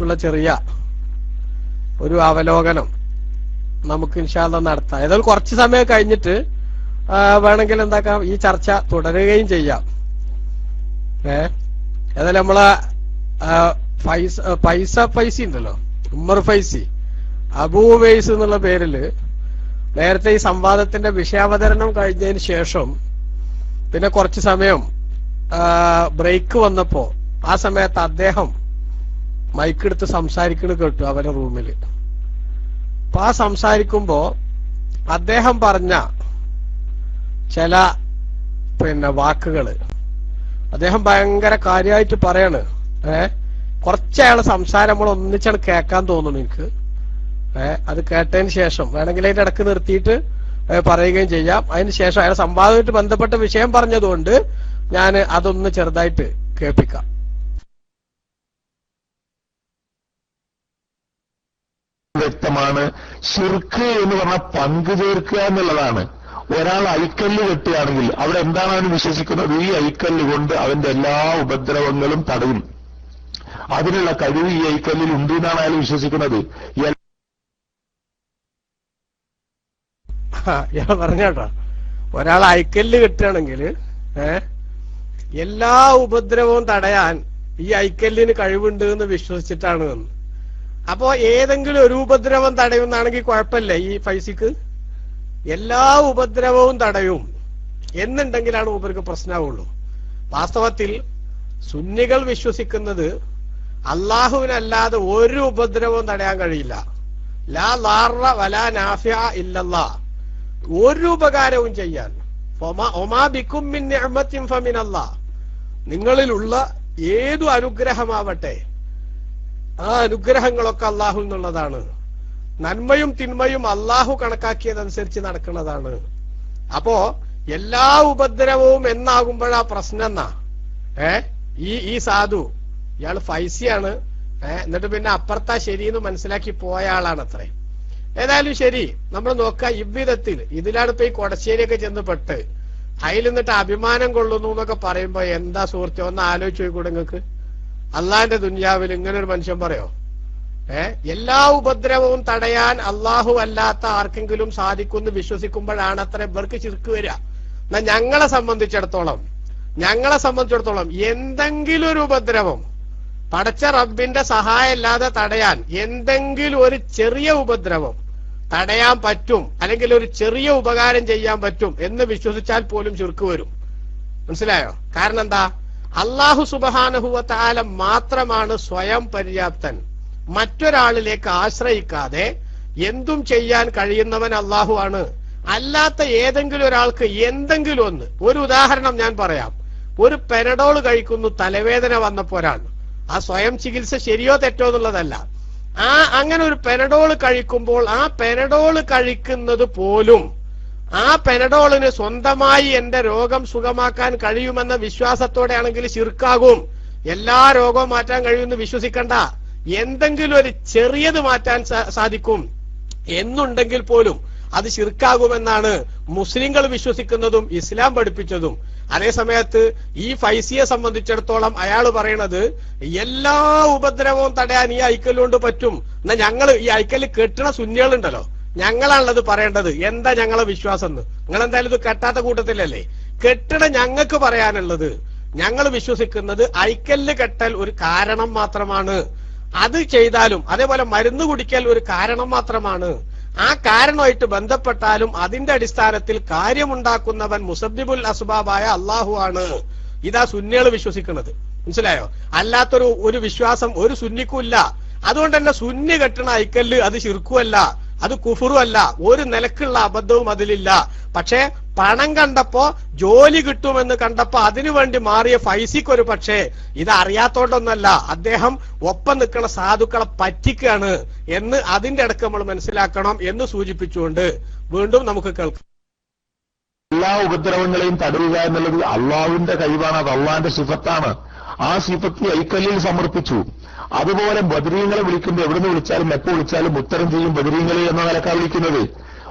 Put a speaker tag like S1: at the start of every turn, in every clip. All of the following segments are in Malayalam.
S1: ഉള്ള ചെറിയ ഒരു അവലോകനം നമുക്ക് ഇൻഷാ അല്ലാഹ് നടത്താം. ഏതായാലും കുറച്ച് സമയം കഴിഞ്ഞിട്ട് വേണമെങ്കിൽ എന്താക്കാം, ഈ ചർച്ച തുടരുകയും ചെയ്യാം. ഏതായാലും നമ്മളെ ഫൈസി ഉണ്ടല്ലോ, ഉമ്മർ ഫൈസി അബൂ ഉവൈസ് എന്നുള്ള പേരില് നേരത്തെ ഈ സംവാദത്തിന്റെ വിഷയാവതരണം കഴിഞ്ഞതിന് ശേഷം പിന്നെ കുറച്ച് സമയം ബ്രേക്ക് വന്നപ്പോ ആ സമയത്ത് അദ്ദേഹം മൈക്കെടുത്ത് സംസാരിക്കുന്നത് കേട്ടു അവരുടെ റൂമില്. അപ്പൊ ആ സംസാരിക്കുമ്പോ അദ്ദേഹം പറഞ്ഞ ചില വാക്കുകള് അദ്ദേഹം ഭയങ്കര കാര്യമായിട്ട് പറയാണ്. കുറച്ചയാളെ സംസാരം നമ്മൾ ഒന്നിച്ചാണ് കേൾക്കാൻ തോന്നുന്നു എനിക്ക്. അത് കേട്ടതിന് ശേഷം വേണമെങ്കിൽ അതിന്റെ ഇടക്ക് നിർത്തിയിട്ട് പറയുകയും ചെയ്യാം. അതിന് ശേഷം അയാളെ സംവാദമായിട്ട് ബന്ധപ്പെട്ട വിഷയം പറഞ്ഞതുകൊണ്ട് ഞാൻ അതൊന്ന് ചെറുതായിട്ട് കേൾപ്പിക്കാം.
S2: വ്യക്തമാണ്. ശിർക്ക് എന്ന് പറഞ്ഞാൽ പങ്കു ചേർക്കുക എന്നുള്ളതാണ്. ഒരാൾ ഐക്കല്ല് കെട്ടുകയാണെങ്കിൽ അവിടെ എന്താണ് അവൻ വിശ്വസിക്കുന്നത്? ഈ ഐക്കല്ല് കൊണ്ട് അവന്റെ എല്ലാ ഉപദ്രവങ്ങളും തടയും. അതിനുള്ള കഴിവ് ഈ ഐക്കല്ലിൽ ഉണ്ട് എന്നാണ് അയാൾ വിശ്വസിക്കുന്നത്.
S1: ഞാൻ പറഞ്ഞോട്ടോ, ഒരാൾ ഐക്കല്ല് കെട്ടുകയാണെങ്കിൽ എല്ലാ ഉപദ്രവവും തടയാൻ ഈ ഐക്കല്ലിന് കഴിവുണ്ട് എന്ന് വിശ്വസിച്ചിട്ടാണ് എന്ന്. അപ്പോ ഏതെങ്കിലും ഒരു ഉപദ്രവം തടയുന്നാണെങ്കിൽ കുഴപ്പമില്ല. ഈ ഫൈസിക്ക് എല്ലാ ഉപദ്രവവും തടയും എന്നുണ്ടെങ്കിലാണ് ഉപർക്ക് പ്രശ്നമാവുള്ളൂ. വാസ്തവത്തിൽ സുന്നികൾ വിശ്വസിക്കുന്നത് അള്ളാഹുവിനല്ലാതെ ഒരു ഉപദ്രവവും തടയാൻ കഴിയില്ല. ലാ ളാറ വലാ നാഫിഅ ഇല്ലല്ലാഹ്. ഒരു ഉപകാരവും ചെയ്യാൻ ഒമാ ബിക്കും മിൻ നിഅമത്തിൻ ഫമിനല്ലാഹ്. നിങ്ങളിലുള്ള ഏതു അനുഗ്രഹമാവട്ടെ ആ അനുഗ്രഹങ്ങളൊക്കെ അള്ളാഹു എന്നുള്ളതാണ്. നന്മയും തിന്മയും അള്ളാഹു കണക്കാക്കിയതനുസരിച്ച് നടക്കുന്നതാണ്. അപ്പോ എല്ലാ ഉപദ്രവവും എന്നാകുമ്പോഴാ പ്രശ്നം എന്നാ ഈ സാധു ഇയാള് ഫൈസിയാണ്. എന്നിട്ട് പിന്നെ അപ്പുറത്താ ശരിയെന്ന് മനസ്സിലാക്കി പോയ ആളാണ് അത്രേ. ഏതായാലും ശരി, നമ്മൾ നോക്കുക ഇவ்விധത്തിൽ ഇതിലാണ് ഇപ്പൊ ഈ കൊടശ്ശേരിയൊക്കെ ചെന്ന് പെട്ട് അതിൽ നിന്നിട്ട് അഭിമാനം കൊള്ളുന്നു എന്നൊക്കെ പറയുമ്പോ എന്താ സുഹൃത്തെ, ഒന്ന് ആലോചിച്ച് നോക്കൂടെ നിങ്ങൾക്ക്? അള്ളാന്റെ ദുനിയാവിൽ ഇങ്ങനെ ഒരു മനുഷ്യൻ പറയോ? എല്ലാ ഉപദ്രവവും തടയാൻ അള്ളാഹു അല്ലാത്ത ആർക്കെങ്കിലും സാധിക്കുമെന്ന് വിശ്വസിക്കുമ്പോഴാണ് അത്ര ഇവർക്ക് ശിർക്ക് വരിക. എന്നാ ഞങ്ങളെ സംബന്ധിച്ചിടത്തോളം എന്തെങ്കിലും ഒരു ഉപദ്രവം പടച്ച റബ്ബിന്റെ സഹായം ഇല്ലാതെ തടയാൻ, എന്തെങ്കിലും ഒരു ചെറിയ ഉപദ്രവം തടയാൻ പറ്റും, അല്ലെങ്കിൽ ഒരു ചെറിയ ഉപകാരം ചെയ്യാൻ പറ്റും എന്ന് വിശ്വസിച്ചാൽ പോലും ശിർക്ക് വരും. മനസ്സിലായോ? കാരണം എന്താ? അള്ളാഹു സുബ്ഹാനഹു വ തആല മാത്രമാണ് സ്വയം പര്യാപ്തൻ. മറ്റൊരാളിലേക്ക് ആശ്രയിക്കാതെ എന്തും ചെയ്യാൻ കഴിയുന്നവൻ അള്ളാഹു ആണ്. അല്ലാത്ത ഏതെങ്കിലും ഒരാൾക്ക് എന്തെങ്കിലും ഒന്ന്, ഒരു ഉദാഹരണം ഞാൻ പറയാം. ഒരു പെനഡോൾ കഴിക്കുന്നു തലവേദന വന്നപ്പോ ഒരാൾ, ആ സ്വയം ചികിത്സ ശരിയോ തെറ്റോ എന്നുള്ളതല്ല. അങ്ങനെ ഒരു പെനഡോൾ കഴിക്കുമ്പോൾ ആ പെനഡോൾ കഴിക്കുന്നത് പോലും ആ പെനഡോളിന് സ്വന്തമായി എന്റെ രോഗം സുഖമാക്കാൻ കഴിയുമെന്ന വിശ്വാസത്തോടെ ആണെങ്കിൽ ശിർക്കാകും. എല്ലാ രോഗവും മാറ്റാൻ കഴിയുമെന്ന് വിശ്വസിക്കണ്ട. എന്തെങ്കിലും ഒരു ചെറിയത് മാറ്റാൻ സാധിക്കും എന്നുണ്ടെങ്കിൽ പോലും അത് ശിർക്കാകുമെന്നാണ് മുസ്ലിങ്ങൾ വിശ്വസിക്കുന്നതും ഇസ്ലാം പഠിപ്പിച്ചതും. അതേ സമയത്ത് ഈ ഫൈസിയെ സംബന്ധിച്ചിടത്തോളം അയാൾ പറയണത് എല്ലാ ഉപദ്രവവും തടയാൻ ഈ ഐക്കല്ലുകൊണ്ട് പറ്റും. എന്നാ ഞങ്ങൾ ഈ ഐക്കല്ല് കെട്ടണ സുന്നികളുണ്ടല്ലോ, ഞങ്ങളാണുള്ളത് പറയേണ്ടത്. എന്താ ഞങ്ങളെ വിശ്വാസം എന്ന്? നിങ്ങൾ എന്തായാലും ഇത് കെട്ടാത്ത കൂട്ടത്തിലല്ലേ? കെട്ടണ ഞങ്ങൾക്ക് പറയാനുള്ളത്, ഞങ്ങൾ വിശ്വസിക്കുന്നത് ഐക്കല്ല് കെട്ടൽ ഒരു കാരണം മാത്രമാണ്. അത് ചെയ്താലും അതേപോലെ മരുന്ന് കുടിക്കൽ ഒരു കാരണം മാത്രമാണ്. ആ കാരണമായിട്ട് ബന്ധപ്പെട്ടാലും അതിന്റെ അടിസ്ഥാനത്തിൽ കാര്യമുണ്ടാക്കുന്നവൻ മുസബ്ബിബുൽ അസ്ബാബായ അള്ളാഹു ആണ്. ഇതാ സുന്നികൾ വിശ്വസിക്കുന്നത്. മനസ്സിലായോ? അല്ലാത്തൊരു വിശ്വാസം ഒരു സുന്നിക്കും ഇല്ല. അതുകൊണ്ട് തന്നെ സുന്നി കെട്ടണ ഐക്കല്ല് അത് ശിർക്കുമല്ല, അത് കുഫറുമല്ല, ഒരു നിലക്കുള്ള അബദ്ധവും അതിലില്ല. പക്ഷേ പണം കണ്ടപ്പോ, ജോലി കിട്ടുമെന്ന് കണ്ടപ്പോ അതിനുവേണ്ടി മാറിയ ഫൈസിക്കൊരു പക്ഷേ ഇത് അറിയാത്തോണ്ടൊന്നല്ല, അദ്ദേഹം ഒപ്പം നിൽക്കുന്ന സാധുക്കളെ പറ്റിക്കാണ് എന്ന് അതിന്റെ ഇടക്ക് നമ്മൾ മനസ്സിലാക്കണം എന്ന് സൂചിപ്പിച്ചുകൊണ്ട് വീണ്ടും നമുക്ക് കേൾക്കാം.
S2: എല്ലാ ഉപദ്രവങ്ങളെയും തടയുക എന്നുള്ളത് അള്ളാഹുവിന്റെ കഴിവാണ്, അത് അള്ളാഹിന്റെ സിഫത്താണ്. ആ സിഫത്ത് ഐക്കല്ലിൽ സമർപ്പിച്ചു. അതുപോലെ ബദരീങ്ങളെ വിളിക്കുമ്പോൾ എവിടുന്ന് വിളിച്ചാലും എപ്പോ വിളിച്ചാലും ഉത്തരം ചെയ്യും ബദരീങ്ങളെ എന്ന നിലക്കാ വിളിക്കുന്നത്.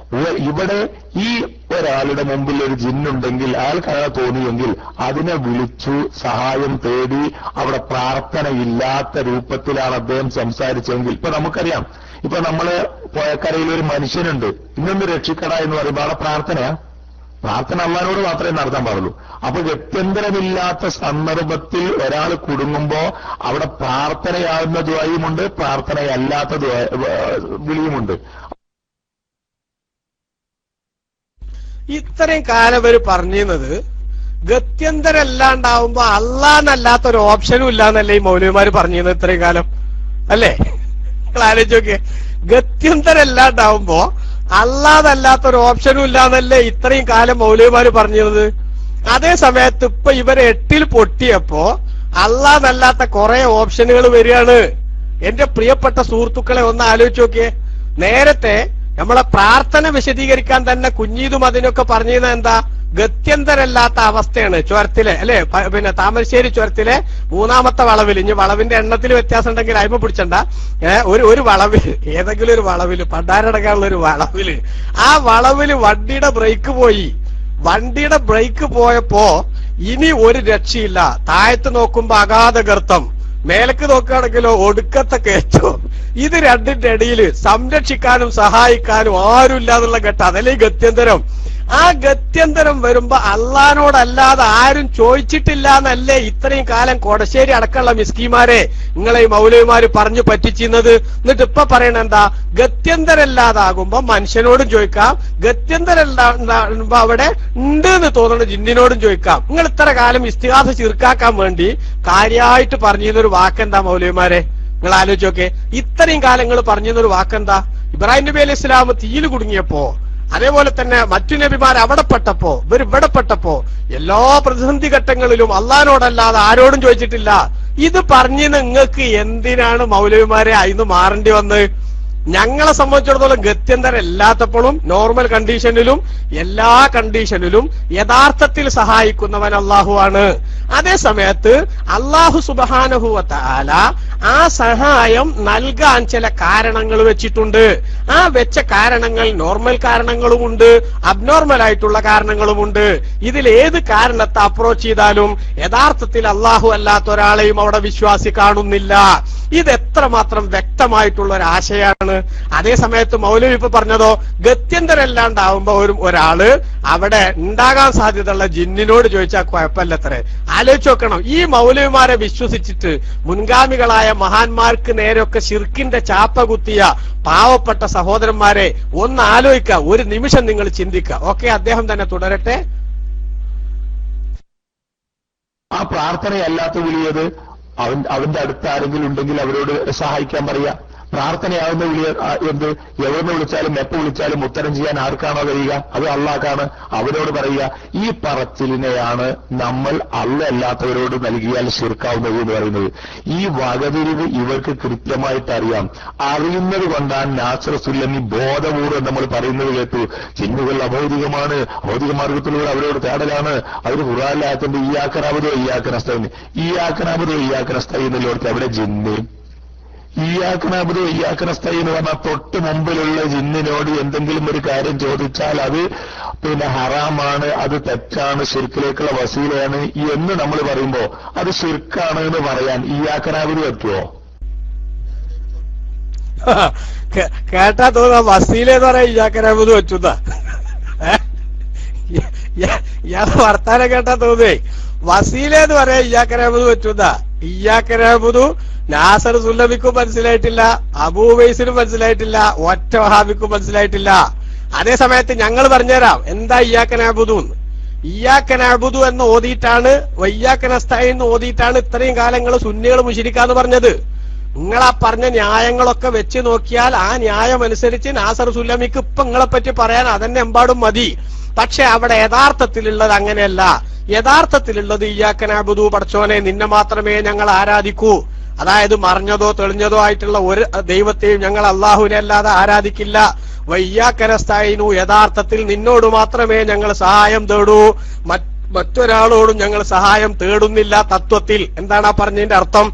S2: ഇവിടെ ഈ ഒരാളുടെ മുമ്പിൽ ഒരു ജിന്നുണ്ടെങ്കിൽ അയാൾക്ക് അയാളെ തോന്നിയെങ്കിൽ അതിനെ വിളിച്ചു സഹായം തേടി അവിടെ പ്രാർത്ഥനയില്ലാത്ത രൂപത്തിലാണ് അദ്ദേഹം സംസാരിച്ചെങ്കിൽ ഇപ്പൊ നമുക്കറിയാം, ഇപ്പൊ നമ്മള് പോയക്കരയിൽ ഒരു മനുഷ്യനുണ്ട്, ഇന്നൊന്ന് രക്ഷിക്കട എന്ന് പറയുമ്പോൾ അവിടെ പ്രാർത്ഥനയാ. പ്രാർത്ഥന അള്ളാഹുവിനോട് മാത്രമേ നടത്താൻ പാടുള്ളൂ. അപ്പൊ ഗത്യന്തരമില്ലാത്ത സന്ദർഭത്തിൽ ഒരാൾ കുടുങ്ങുമ്പോ അവിടെ പ്രാർത്ഥനയാകുന്ന ദ്വായുമുണ്ട്, പ്രാർത്ഥനയല്ലാത്ത വിളിയുമുണ്ട്.
S1: ഇത്രയും കാലം ഇവര് പറഞ്ഞിരുന്നത് ഗത്യന്തരല്ലാണ്ടാവുമ്പോ അല്ലാന്നല്ലാത്തൊരു ഓപ്ഷനും ഇല്ലാന്നല്ലേ ഈ മൗലവിമാര് പറഞ്ഞിരുന്നത് ഇത്രയും കാലം, അല്ലേ? നിങ്ങൾ ആലോചിച്ച് നോക്കിയേ, ഗത്യന്തരല്ലാണ്ടാവുമ്പോ അല്ലാതല്ലാത്തൊരു ഓപ്ഷനും ഇല്ലാന്നല്ലേ ഇത്രയും കാലം മൗലവിമാര് പറഞ്ഞിരുന്നത്. അതേ സമയത്ത് ഇപ്പൊ ഇവരെ 8 പൊട്ടിയപ്പോ അല്ലാതല്ലാത്ത കുറെ ഓപ്ഷനുകൾ വരികയാണ്. എന്റെ പ്രിയപ്പെട്ട സുഹൃത്തുക്കളെ ഒന്ന് ആലോചിച്ച് നോക്കിയേ, നേരത്തെ നമ്മളെ പ്രാർത്ഥന വിശദീകരിക്കാൻ തന്നെ കുഞ്ഞീതും അതിനൊക്കെ പറഞ്ഞിരുന്നത് എന്താ? ഗത്യന്തരല്ലാത്ത അവസ്ഥയാണ് ചുരത്തിലെ, അല്ലെ? പിന്നെ താമരശ്ശേരി ചുരത്തിലെ 3ാമത്തെ വളവിൽ, ഇനി വളവിന്റെ എണ്ണത്തിൽ വ്യത്യാസം ഉണ്ടെങ്കിൽ അയ്മ പിടിച്ചണ്ട, ഒരു വളവില്, ഏതെങ്കിലും ഒരു വളവില്, പണ്ടാരടക്കാനുള്ള ഒരു വളവില്, ആ വളവില് വണ്ടിയുടെ ബ്രേക്ക് പോയി. വണ്ടിയുടെ ബ്രേക്ക് പോയപ്പോ ഇനി ഒരു രക്ഷയില്ല. താഴത്ത് നോക്കുമ്പോ അഗാധ ഗർത്തം, മേലക്ക് നോക്കുകയാണെങ്കിലോ ഒടുക്കത്തെ കയറ്റം. ഇത് രണ്ടിന്റെ ഇടയിൽ സംരക്ഷിക്കാനും സഹായിക്കാനും ആരുമില്ല എന്നുള്ള ഘട്ടം, അതല്ലേ ഗത്യന്തരം. ആ ഗത്യന്തരം വരുമ്പോ അള്ളഹാനോടല്ലാതെ ആരും ചോദിച്ചിട്ടില്ല എന്നല്ലേ ഇത്രയും കാലം കൊടശ്ശേരി അടക്കമുള്ള മിസ്കിമാരെ നിങ്ങളെ ഈ മൗലവിമാര് പറഞ്ഞു പറ്റിച്ചിരുന്നത്. എന്നിട്ട് ഇപ്പൊ പറയണ എന്താ? ഗത്യന്തരല്ലാതാകുമ്പോ മനുഷ്യനോടും ചോദിക്കാം, ഗത്യന്തരല്ലാകുമ്പോ അവിടെ ഉണ്ട് എന്ന് തോന്നുന്ന ജിന്നിനോടും ചോദിക്കാം. നിങ്ങൾ ഇത്ര കാലം ഇസ്തിഹാസ ചീർക്കാക്കാൻ വേണ്ടി കാര്യമായിട്ട് പറഞ്ഞിരുന്നൊരു വാക്കെന്താ മൗലവിമാരെ? നിങ്ങൾ ആലോചിച്ച് നോക്കെ, ഇത്രയും കാലങ്ങൾ പറഞ്ഞിരുന്നൊരു വാക്കെന്താ? ഇബ്രാഹിം നബി അലൈഹി ഇസ്ലാം തീയിൽ കുടുങ്ങിയപ്പോ, അതേപോലെ തന്നെ മറ്റു നബിമാർ അവിടെ പെട്ടപ്പോ, ഇവർ ഇവിടെ പെട്ടപ്പോ, എല്ലാ പ്രതിസന്ധി ഘട്ടങ്ങളിലും അള്ളഹാനോടല്ലാതെ ആരോടും ചോദിച്ചിട്ടില്ല. ഇത് പറഞ്ഞ് നിങ്ങൾക്ക് എന്തിനാണ് മൗലവിമാരെ അതിന്ന് മാറേണ്ടി വന്നത്? ഞങ്ങളെ സംബന്ധിച്ചിടത്തോളം ഗത്യന്തരം എല്ലാത്തപ്പോഴും നോർമൽ കണ്ടീഷനിലും എല്ലാ കണ്ടീഷനിലും യഥാർത്ഥത്തിൽ സഹായിക്കുന്നവൻ അള്ളാഹുവാണ്. അതേ സമയത്ത് അള്ളാഹു സുബ്ഹാനഹു വ തആല ആ സഹായം നൽകാൻ ചില കാരണങ്ങൾ വെച്ചിട്ടുണ്ട്. ആ വെച്ച കാരണങ്ങൾ നോർമൽ കാരണങ്ങളുമുണ്ട്, അബ്നോർമൽ ആയിട്ടുള്ള കാരണങ്ങളുമുണ്ട്. ഇതിൽ ഏത് കാരണത്തെ അപ്രോച്ച് ചെയ്താലും യഥാർത്ഥത്തിൽ അള്ളാഹു അല്ലാത്ത ഒരാളെയും അവിടെ വിശ്വാസി കാണുന്നില്ല. ഇത് എത്രമാത്രം വ്യക്തമായിട്ടുള്ള ഒരു ആശയമാണ്. അതേ സമയത്ത് മൗലവി ഇപ്പൊ പറഞ്ഞതോ, ഗത്യന്തരല്ലാണ്ടാവുമ്പോ ഒരാള് അവിടെ ഉണ്ടാകാൻ സാധ്യതയുള്ള ജിന്നിനോട് ചോദിച്ചാൽ കുഴപ്പമില്ലത്രേ. ആലോചിച്ച് നോക്കണം, ഈ മൗലവിമാരെ വിശ്വസിച്ചിട്ട് മുൻഗാമികളായ മഹാന്മാർക്ക് നേരെയൊക്കെ ശിർക്കിന്റെ ചാപ്പ കുത്തിയ പാവപ്പെട്ട സഹോദരന്മാരെ ഒന്ന് ആലോചിക്കുക, ഒരു നിമിഷം നിങ്ങൾ ചിന്തിക്കുക. ഓക്കെ, അദ്ദേഹം തന്നെ തുടരട്ടെ.
S2: ആ പ്രാർത്ഥനയല്ലാത്ത വിളിയത് അവന്റെ അടുത്ത് ആരെങ്കിലും ഉണ്ടെങ്കിൽ അവരോട് സഹായിക്കാൻ പറയാ. പ്രാർത്ഥനയാവുന്ന വിളി എന്ത്? എവിടുന്ന് വിളിച്ചാലും എപ്പോ വിളിച്ചാലും ഉത്തരം ചെയ്യാൻ ആർക്കാണോ കഴിയുക? അത് അള്ളാഹ്ക്കാണ്. അവരോട് പറയുക. ഈ പറച്ചിലിനെയാണ് നമ്മൾ അല്ലാത്തവരോട് നൽകിയാൽ ശിർക്കാവുന്നത് എന്ന് പറയുന്നത്. ഈ വകതിരിവ് ഇവർക്ക് കൃത്യമായിട്ട് അറിയാം. അറിയുന്നത് കൊണ്ടാണ് നാസർ സുല്ലമി ബോധപൂർവ്വം നമ്മൾ പറയുന്നത് കേട്ടു. ജിന്നുകൾ അഭൗതികമാണ്, ഭൗതിക മാർഗത്തിലൂടെ അവരോട് തേടലാണ്. അവർ ഖുർആനിലായതുകൊണ്ട് ഇയ്യാക്കനഅബ്ദു ഇയ്യാക്കനസ്തഈൻ, ഇയ്യാക്കനഅബ്ദു ഇയ്യാക്കനസ്തഈൻ എന്നുള്ളവർക്ക് അവിടെ ജിന്ന്, ഇയ്യാക്കനഅബ്ദു ഇയ്യാക്കനസ്തഈൻ എന്ന് പറഞ്ഞാൽ തൊട്ട് മുമ്പിലുള്ള ജിന്നിനോട് എന്തെങ്കിലും ഒരു കാര്യം ചോദിച്ചാൽ അത് ഹറാമാണ്, അത് തെറ്റാണ്, ശിർക്കിലേക്കുള്ള വസീലയാണ് എന്ന് നമ്മൾ പറയുമ്പോ അത് ശിർക്കാണ് എന്ന് പറയാൻ ഇയ്യാക്കനഅബ്ദു പറ്റുമോ?
S1: കേട്ടാ തോന്നാ വസീല എന്ന് പറയാൻ ഇയ്യാക്കനഅബ്ദു പറ്റുന്ന ഇയാളെ വർത്താനം കേട്ടാ തോന്നേ വസീല എന്ന് പറയാൻ ഇയ്യാക്കനഅബ്ദു പറ്റുന്ന. ഇയ്യാക്കനഅബ്ദു നാസർ സുല്ലമിക്കും മനസ്സിലായിട്ടില്ല, അബൂവൈസിനും മനസ്സിലായിട്ടില്ല, ഒറ്റ വഹാബിക്കും മനസ്സിലായിട്ടില്ല. അതേ സമയത്ത് ഞങ്ങൾ പറഞ്ഞുതരാം എന്താ ഇയ്യാക്കനഅബ്ദു എന്ന്. ഇയ്യാക്കനഅബ്ദു എന്ന് ഓതിയിട്ടാണ്, വയ്യാക്കനസ്തഈൻ എന്ന് ഓതിയിട്ടാണ് ഇത്രയും കാലങ്ങൾ സുന്നികൾ മുശ്രിക്കാന്ന് പറഞ്ഞത്. നിങ്ങളാ പറഞ്ഞ ന്യായങ്ങളൊക്കെ വെച്ച് നോക്കിയാൽ ആ ന്യായം അനുസരിച്ച് നാസർ സുല്ലമിക്ക് ഇപ്പൊ നിങ്ങളെപ്പറ്റി പറയാൻ അതന്നെ എമ്പാടും മതി. പക്ഷെ അവിടെ യഥാർത്ഥത്തിലുള്ളത് അങ്ങനെയല്ല. യഥാർത്ഥത്തിലുള്ളത് ഇയ്യാക്കനഅബ്ദു, പടച്ചോനെ നിന്നെ മാത്രമേ ഞങ്ങൾ ആരാധിക്കൂ. അതായത് മറിഞ്ഞതോ തെളിഞ്ഞതോ ആയിട്ടുള്ള ഒരു ദൈവത്തെയും ഞങ്ങൾ അള്ളാഹുവിനെ അല്ലാതെ ആരാധിക്കില്ല. വയ്യാക്കനസ്തഈനു, യഥാർത്ഥത്തിൽ നിന്നോട് മാത്രമേ ഞങ്ങൾ സഹായം തേടൂ, മറ്റൊരാളോടും ഞങ്ങൾ സഹായം തേടുന്നില്ല. തത്വത്തിൽ എന്താണ് ആ പറഞ്ഞതിന്റെ അർത്ഥം?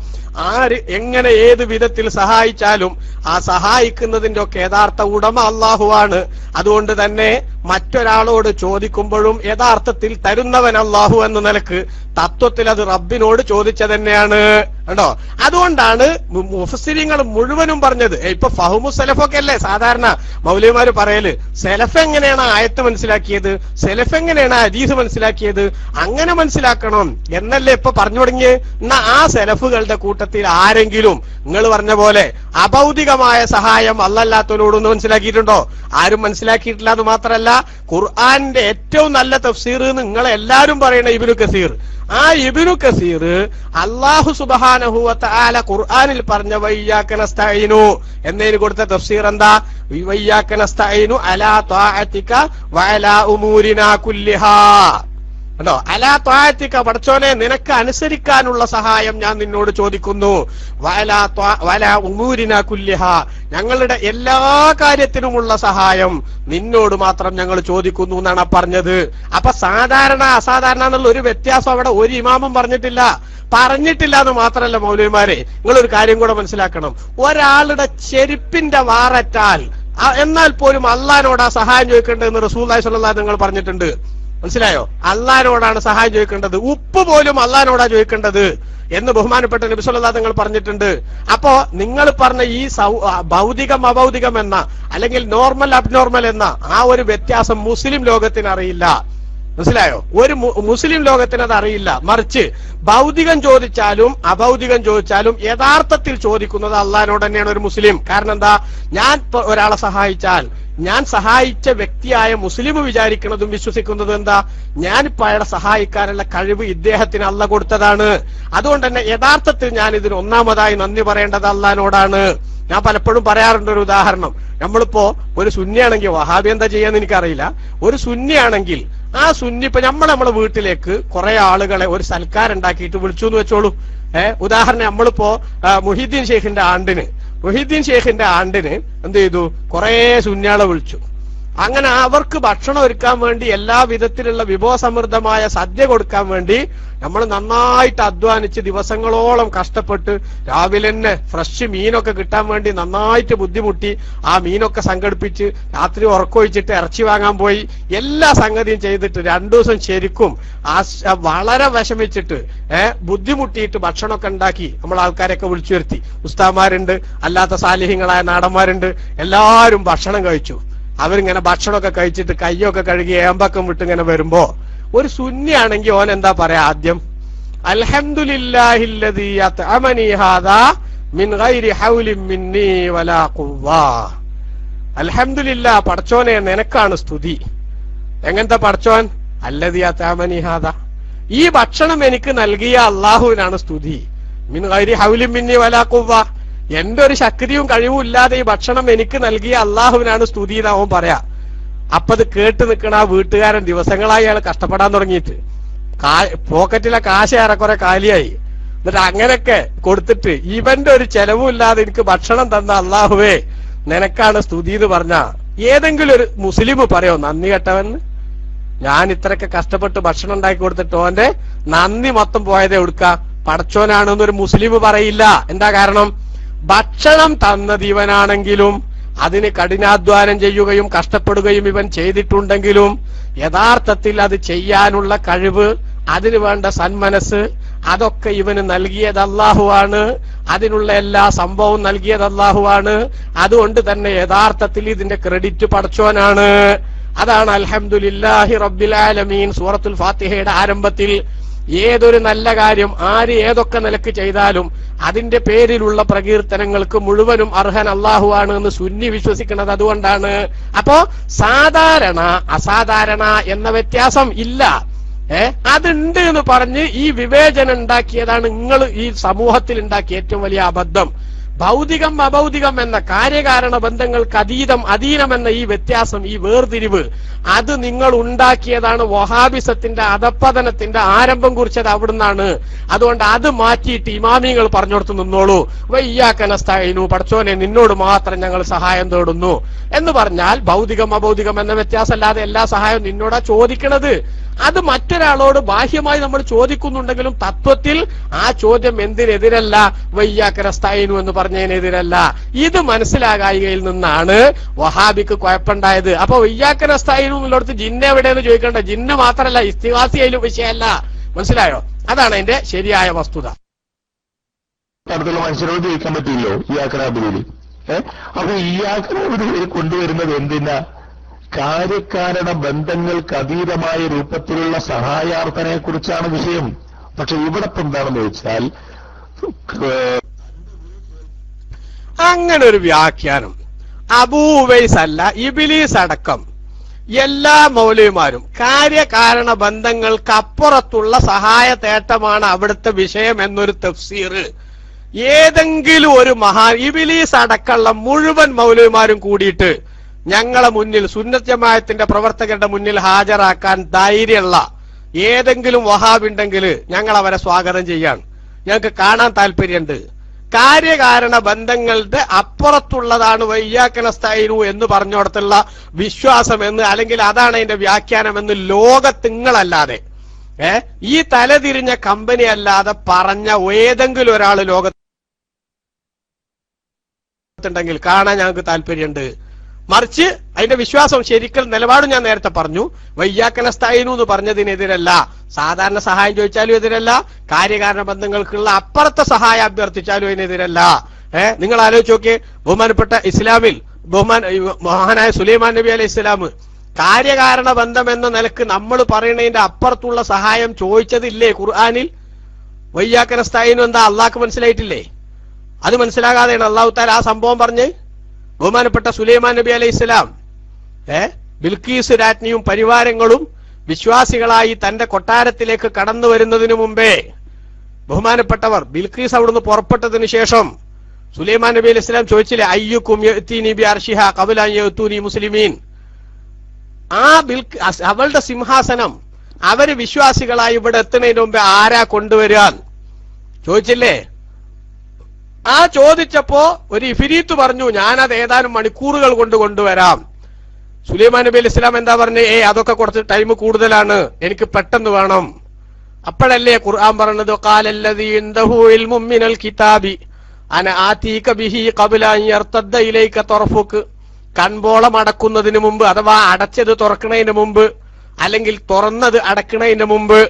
S1: ആര് എങ്ങനെ ഏത് വിധത്തിൽ സഹായിച്ചാലും ആ സഹായിക്കുന്നതിന്റെ ഒക്കെ യഥാർത്ഥ ഉടമ അള്ളാഹുവാണ്. അതുകൊണ്ട് തന്നെ മറ്റൊരാളോട് ചോദിക്കുമ്പോഴും യഥാർത്ഥത്തിൽ തരുന്നവൻ അള്ളാഹു എന്ന നിലക്ക് തത്വത്തിൽ അത് റബ്ബിനോട് ചോദിച്ചത് തന്നെയാണ്. കണ്ടോ? അതുകൊണ്ടാണ് മുഫസ്സിരിങ്ങൾ മുഴുവനും പറഞ്ഞത്. ഇപ്പൊ ഫഹ്മു സലഫൊക്കെ അല്ലേ സാധാരണ മൗലവിമാര് പറയല്, സെലഫ് എങ്ങനെയാണ് ആയത്ത് മനസ്സിലാക്കിയത്, സെലഫ് എങ്ങനെയാണ് ഹദീസ് മനസ്സിലാക്കിയത്, അങ്ങനെ മനസ്സിലാക്കണം എന്നല്ലേ ഇപ്പൊ പറഞ്ഞു തുടങ്ങിയത്. എന്നാ ആ സെലഫുകളുടെ കൂട്ടത്തിൽ ആരെങ്കിലും നിങ്ങൾ പറഞ്ഞ പോലെ അഭൗതികമായ സഹായം അല്ലല്ലാത്തവരോടൊന്ന് മനസ്സിലാക്കിയിട്ടുണ്ടോ? ആരും മനസ്സിലാക്കിയിട്ടില്ല. അത് മാത്രല്ല, ഖുർആന്റെ ഏറ്റവും നല്ല തഫ്സീർ നിങ്ങൾ എല്ലാരും പറയണ ഇബ്നു കസീർ, ആ ഇബ്നു കസീർ അല്ലാഹു സുബ്ഹാനഹു വ തആല ഖുർആനിൽ പറഞ്ഞ വയ്യാക നസ്തഈനു എന്നതിന് കൊടുത്ത തഫ്സീർ എന്താ? വയ്യാക നസ്തഈനു അലാ ത്വാഅതിക വ അലാ ഉമൂരിനാ കുല്ലിഹാ. കണ്ടോ? അലാ ത്വാഅതിക, പടച്ചോനെ നിനക്ക് അനുസരിക്കാനുള്ള സഹായം ഞാൻ നിന്നോട് ചോദിക്കുന്നു. വഅലാ ഉമൂരിനാ കുല്ലിഹാ, ഞങ്ങളുടെ എല്ലാ കാര്യത്തിനുമുള്ള സഹായം നിന്നോട് മാത്രം ഞങ്ങൾ ചോദിക്കുന്നു എന്നാണ് പറഞ്ഞത്. അപ്പൊ സാധാരണ അസാധാരണ എന്നുള്ള ഒരു വ്യത്യാസം അവിടെ ഒരു ഇമാമും പറഞ്ഞിട്ടില്ല എന്ന് മാത്രമല്ല മൗലവിമാരെ, നിങ്ങളൊരു കാര്യം കൂടെ മനസ്സിലാക്കണം. ഒരാളുടെ ചെരുപ്പിന്റെ വാററ്റാൽ എന്നാൽ പോലും അള്ളാഹിനോടാ സഹായം ചോദിക്കേണ്ടതെന്ന് റസൂലുള്ളാഹി സ്വല്ലല്ലാഹു അലൈഹി വസല്ലം നിങ്ങൾ പറഞ്ഞിട്ടുണ്ട്. മനസ്സിലായോ? അള്ളാഹിനോടാണ് സഹായം ചോദിക്കേണ്ടത്, ഉപ്പ് പോലും അള്ളാഹിനോടാ ചോദിക്കേണ്ടത് എന്ന് ബഹുമാനപ്പെട്ട നബി സല്ലല്ലാഹു അലൈഹി വസല്ലം പറഞ്ഞിട്ടുണ്ട്. അപ്പോ നിങ്ങൾ പറഞ്ഞ ഈ ഭൗതികം അഭൗതികം എന്ന അല്ലെങ്കിൽ നോർമൽ അബ്നോർമൽ എന്ന ആ ഒരു വ്യത്യാസം മുസ്ലിം ലോകത്തിന് അറിയില്ല. മനസ്സിലായോ? ഒരു മുസ്ലിം ലോകത്തിന് അത് അറിയില്ല. മറിച്ച് ഭൗതികം ചോദിച്ചാലും അഭൗതികം ചോദിച്ചാലും യഥാർത്ഥത്തിൽ ചോദിക്കുന്നത് അള്ളാഹിനോട് തന്നെയാണ് ഒരു മുസ്ലിം. കാരണം എന്താ? ഞാൻ ഒരാളെ സഹായിച്ചാൽ ഞാൻ സഹായിച്ച വ്യക്തിയായ മുസ്ലിം വിചാരിക്കുന്നതും വിശ്വസിക്കുന്നതും എന്താ? ഞാനിപ്പോ അയാളെ സഹായിക്കാനുള്ള കഴിവ് ഇദ്ദേഹത്തിന് അള്ളാഹ് കൊടുത്തതാണ്. അതുകൊണ്ട് തന്നെ യഥാർത്ഥത്തിൽ ഞാൻ ഇതിന് ഒന്നാമതായി നന്ദി പറയേണ്ടത് അള്ളാഹിനോടാണ്. ഞാൻ പലപ്പോഴും പറയാറുണ്ട് ഒരു ഉദാഹരണം. നമ്മളിപ്പോ ഒരു സുന്നിയാണെങ്കിൽ, വഹാബി എന്താ ചെയ്യാന്ന് എനിക്കറിയില്ല, ഒരു സുന്നിയാണെങ്കിൽ ആ സുന്നി ഇപ്പൊ നമ്മളെ വീട്ടിലേക്ക് കുറെ ആളുകളെ ഒരു സൽക്കാരം ഉണ്ടാക്കിയിട്ട് വിളിച്ചു എന്ന് വെച്ചോളൂ. ഉദാഹരണം, നമ്മളിപ്പോ മുഹീദ്ദീൻ ഷെയ്ഖിന്റെ ആണ്ടിന് എന്ത് ചെയ്തു? കുറെ സുന്നിയാളെ വിളിച്ചു. അങ്ങനെ അവർക്ക് ഭക്ഷണം ഒരുക്കാൻ വേണ്ടി എല്ലാ വിധത്തിലുള്ള വിഭവസമൃദ്ധമായ സദ്യ കൊടുക്കാൻ വേണ്ടി നമ്മൾ നന്നായിട്ട് അധ്വാനിച്ച് ദിവസങ്ങളോളം കഷ്ടപ്പെട്ട് രാവിലെ തന്നെ ഫ്രഷ് മീനൊക്കെ കിട്ടാൻ വേണ്ടി നന്നായിട്ട് ബുദ്ധിമുട്ടി ആ മീനൊക്കെ സംഘടിപ്പിച്ച് രാത്രി ഉറക്കൊഴിച്ചിട്ട് ഇറച്ചി വാങ്ങാൻ പോയി. എല്ലാ സംഗതിയും ചെയ്തിട്ട് 2 ദിവസം ശരിക്കും വളരെ വിഷമിച്ചിട്ട് ബുദ്ധിമുട്ടിയിട്ട് ഭക്ഷണമൊക്കെ ഉണ്ടാക്കി നമ്മൾ ആൾക്കാരെയൊക്കെ വിളിച്ചു വരുത്തി. ഉസ്താമാരുണ്ട്, അല്ലാത്ത സാലിഹ്യങ്ങളായ നാടന്മാരുണ്ട്, എല്ലാവരും ഭക്ഷണം കഴിച്ചു. അവരിങ്ങനെ ഭക്ഷണമൊക്കെ കഴിച്ചിട്ട് കയ്യൊക്കെ കഴുകി ഏമ്പക്കം വിട്ട് ഇങ്ങനെ വരുമ്പോ ഒരു സുന്നിയാണെങ്കിൽ ഓൻ എന്താ പറയാ? ആദ്യം അൽഹംദുലില്ലാഹില്ലദീ അത്അമനി ഹാദാ മിൻ ഗൈരി ഹൗലിൻ മിന്നീ വലാ ഖുവ്വാ. അൽഹംദുലില്ലാ, പടച്ചോനെ നിനക്കാണ് സ്തുതി. എങ്ങനത്തെ പടച്ചോൻ? അല്ലദീ അത്അമനി ഹാദാ, ഈ ഭക്ഷണം എനിക്ക് നൽകിയ അള്ളാഹുവിനാണ് സ്തുതി. മിൻ ഗൈരി ഹൗലിൻ മിന്നീ വലാ ഖുവ്വാ, എന്റെ ഒരു ശക്തിയും കഴിവും ഇല്ലാതെ ഈ ഭക്ഷണം എനിക്ക് നൽകിയ അള്ളാഹുവിനാണ് സ്തുതി എന്നാവും പറയാ. അപ്പത് കേട്ട് നിൽക്കണ ആ വീട്ടുകാരൻ ദിവസങ്ങളായി അയാൾ കഷ്ടപ്പെടാൻ തുടങ്ങിയിട്ട് പോക്കറ്റിലെ കാശ് ഏറെക്കുറെ കാലിയായി. എന്നിട്ട് അങ്ങനെയൊക്കെ കൊടുത്തിട്ട് ഇവന്റെ ഒരു ചെലവും ഇല്ലാതെ എനിക്ക് ഭക്ഷണം തന്ന അള്ളാഹുവേ നിനക്കാണ് സ്തുതി എന്ന് പറഞ്ഞ ഏതെങ്കിലും ഒരു മുസ്ലിം പറയോ നന്ദി കെട്ടവന്ന്? ഞാൻ ഇത്രയൊക്കെ കഷ്ടപ്പെട്ട് ഭക്ഷണം ഉണ്ടാക്കി കൊടുത്തിട്ട് ഓന്റെ നന്ദി മൊത്തം പോയതേ എടുക്ക പടച്ചോനാണെന്നൊരു മുസ്ലിം പറയില്ല. എന്താ കാരണം? ഭക്ഷണം തന്നത് ഇവനാണെങ്കിലും അതിന് കഠിനാധ്വാനം ചെയ്യുകയും കഷ്ടപ്പെടുകയും ഇവൻ ചെയ്തിട്ടുണ്ടെങ്കിലും യഥാർത്ഥത്തിൽ അത് ചെയ്യാനുള്ള കഴിവ്, അതിനു വേണ്ട സന്മനസ്, അതൊക്കെ ഇവന് നൽകിയത് അല്ലാഹുവാണ്. അതിനുള്ള എല്ലാ സംഭവവും നൽകിയത് അല്ലാഹുവാണ്. അതുകൊണ്ട് തന്നെ യഥാർത്ഥത്തിൽ ഇതിന്റെ ക്രെഡിറ്റ് പടച്ചോനാണ്. അതാണ് അൽഹംദുലില്ലാഹി റബ്ബിൽ ആലമീൻ സൂറത്തുൽ ഫാത്തിഹയുടെ ആരംഭത്തിൽ ഏതൊരു നല്ല കാര്യം ആര് ഏതൊക്കെ നിലക്ക് ചെയ്താലും അതിന്റെ പേരിലുള്ള പ്രകീർത്തനങ്ങൾക്ക് മുഴുവനും അർഹൻ അള്ളാഹുവാണ് എന്ന് സുന്നി വിശ്വസിക്കുന്നത് അതുകൊണ്ടാണ്. അപ്പോ സാധാരണ അസാധാരണ എന്ന വ്യത്യാസം ഇല്ല. അതുണ്ട് എന്ന് പറഞ്ഞ് ഈ വിവേചനം ഉണ്ടാക്കിയതാണ് നിങ്ങൾ ഈ സമൂഹത്തിൽ ഉണ്ടാക്കിയ ഏറ്റവും വലിയ അബദ്ധം. ഭൗതികം അഭൗതികം എന്ന കാര്യകാരണ ബന്ധങ്ങൾക്ക് അധീനം എന്ന ഈ വ്യത്യാസം, ഈ വേർതിരിവ്, അത് നിങ്ങൾ ഉണ്ടാക്കിയതാണ്. വഹാബിസത്തിന്റെ അധപ്പതനത്തിന്റെ ആരംഭം കുറിച്ചത് അവിടുന്നാണ്. അതുകൊണ്ട് അത് മാറ്റിയിട്ട് ഇമാമിങ്ങൾ പറഞ്ഞോടത്ത് നിന്നോളൂ. വയ്യാക നസ്തഈനു, പടച്ചോനെ നിന്നോട് മാത്രം ഞങ്ങൾ സഹായം തേടുന്നു എന്ന് പറഞ്ഞാൽ ഭൗതികം അഭൗതികം എന്ന വ്യത്യാസമല്ലാതെ എല്ലാ സഹായവും നിന്നോടാ ചോദിക്കണത്. അത് മറ്റൊരാളോട് ബാഹ്യമായി നമ്മൾ ചോദിക്കുന്നുണ്ടെങ്കിലും തത്വത്തിൽ ആ ചോദ്യം എന്തിനെതിരല്ല, വയ്യാക്ക നസ്തഈനു എന്ന് പറഞ്ഞതിനെതിരല്ല. ഇത് മനസ്സിലാകായികയിൽ നിന്നാണ് വഹാബിക്ക് കുഴപ്പമുണ്ടായത്. അപ്പൊ വയ്യാക്ക നസ്തഈനു എന്നുള്ളടത്ത് ജിന്ന് എവിടെയെന്ന് ചോദിക്കണ്ട. ജിന്ന് മാത്രമല്ല, ഇസ്തിഗാസി അതിലും വിഷയമല്ല. മനസ്സിലായോ? അതാണ് അതിന്റെ ശരിയായ വസ്തുത.
S2: അടുത്തുള്ള മനുഷ്യരോട് ചോദിക്കാൻ പറ്റില്ലോ ഈ ആക്രാബിലി. അപ്പൊ ഈ ആക്രാബിലി കൊണ്ടുവരുന്നത് എന്തിനാ? കാര്യകാരണ ബന്ധങ്ങൾക്ക് അതീതമായ രൂപത്തിലുള്ള സഹായാർത്ഥനയെ കുറിച്ചാണ് വിഷയം. പക്ഷെ ഇവിടെ ഇപ്പൊ എന്താണെന്ന് വെച്ചാൽ
S1: അങ്ങനെ ഒരു വ്യാഖ്യാനം അബൂ ഉവൈസ് അല്ല, ഇബ്ലീസ് അടക്കം എല്ലാ മൗലവിമാരും കാര്യകാരണ ബന്ധങ്ങൾക്ക് അപ്പുറത്തുള്ള സഹായ തേട്ടമാണ് അവിടുത്തെ വിഷയം എന്നൊരു തഫ്സീർ ഏതെങ്കിലും ഒരു ഇബ്ലീസ് അടക്കമുള്ള മുഴുവൻ മൗലവിമാരും കൂടിയിട്ട് ഞങ്ങളെ മുന്നിൽ സുന്നത്ത് ജമാഅത്തിന്റെ പ്രവർത്തകരുടെ മുന്നിൽ ഹാജരാക്കാൻ ധൈര്യമുള്ള ഏതെങ്കിലും വഹാബുണ്ടെങ്കിൽ ഞങ്ങൾ അവരെ സ്വാഗതം ചെയ്യാൻ ഞങ്ങൾക്ക് കാണാൻ താല്പര്യമുണ്ട്. കാര്യകാരണ ബന്ധങ്ങളുടെ അപ്പുറത്തുള്ളതാണ് വയ്യാക്ക നസ്തഈനു എന്ന് പറഞ്ഞോടത്തുള്ള വിശ്വാസം എന്ന്, അല്ലെങ്കിൽ അതാണ് അതിന്റെ വ്യാഖ്യാനം എന്ന് ലോകത്തിങ്ങളല്ലാതെ ഈ തലതിരിഞ്ഞ കമ്പനി അല്ലാതെ പറഞ്ഞ ഏതെങ്കിലും ഒരാൾ ലോകത്തുണ്ടെങ്കിൽ കാണാൻ ഞങ്ങൾക്ക് താല്പര്യമുണ്ട്. മറിച്ച് അതിന്റെ വിശ്വാസം ശരിക്കൽ നിലപാടും ഞാൻ നേരത്തെ പറഞ്ഞു. വയ്യാക്ക നസ്തഈനു എന്ന് പറഞ്ഞതിനെതിരല്ല, സാധാരണ സഹായം ചോദിച്ചാലും എതിരല്ല, കാര്യകാരണ ബന്ധങ്ങൾക്കുള്ള അപ്പുറത്തെ സഹായം അഭ്യർത്ഥിച്ചാലും അതിനെതിരല്ല. നിങ്ങൾ ആലോചിച്ച് നോക്കിയേ, ബഹുമാനപ്പെട്ട ഇസ്ലാമിൽ മഹാനായ സുലൈമാൻ നബി അലൈഹി ഇസ്ലാം കാര്യകാരണ ബന്ധം എന്ന നിലക്ക് നമ്മൾ പറയുന്നതിന്റെ അപ്പുറത്തുള്ള സഹായം ചോദിച്ചതില്ലേ ഖുർആനിൽ? വയ്യാക്ക നസ്തഈനു എന്താ അള്ളാഹ്ക്ക് മനസ്സിലായിട്ടില്ലേ? അത് മനസ്സിലാകാതെയാണ് അള്ളാഹു തആല ആ സംഭവം പറഞ്ഞ് ബഹുമാനപ്പെട്ട സുലൈമാൻ നബി അലൈഹി ഇസ്ലാം ബിൽക്കീസ് രാജ്ഞിയും പരിവാരങ്ങളും വിശ്വാസികളായി തന്റെ കൊട്ടാരത്തിലേക്ക് കടന്നു വരുന്നതിന് മുമ്പേ ബഹുമാനപ്പെട്ടവർ ബിൽക്കീസ് അവിടുന്ന് പുറപ്പെട്ടതിന് ശേഷം സുലൈമാൻ നബി അലൈഹി ഇസ്ലാം ചോദിച്ചില്ലേ, അയ്യുക്കും യഅ്തീനി ബിഅർശിഹാ ഖബല അൻ യഅ്തൂനി മുസ്ലിമീൻ. ആ അവളുടെ സിംഹാസനം അവര് വിശ്വാസികളായി ഇവിടെ എത്തുന്നതിന് മുമ്പേ ആരാ കൊണ്ടുവരാൻ ചോദിച്ചില്ലേ? ആ ചോദിച്ചപ്പോ ഒരു ഇഫ്രീത്ത് പറഞ്ഞു, ഞാനത് ഏതാനും മണിക്കൂറുകൾ കൊണ്ട് കൊണ്ടുവരാം. സുലൈമാൻ നബി അലൈഹി ഇസ്ലാം എന്താ പറഞ്ഞേ? അതൊക്കെ കുറച്ച് ടൈം കൂടുതലാണ്, എനിക്ക് പെട്ടെന്ന് വേണം. അപ്പോഴല്ലേ ഖുർആൻ പറഞ്ഞത്, ഖാലല്ലദീ ഇൻദഹു ഇൽമും മിനൽ കിതാബി അന ആതീക ബിഹി ഖബല അൻ യർതദ്ദ ഇലൈക തർഫുക്. കൺപോളം അടക്കുന്നതിന് മുമ്പ്, അഥവാ അടച്ചത് തുറക്കുന്നതിന് മുമ്പ്, അല്ലെങ്കിൽ തുറന്നത് അടക്കുന്നതിന് മുമ്പ്.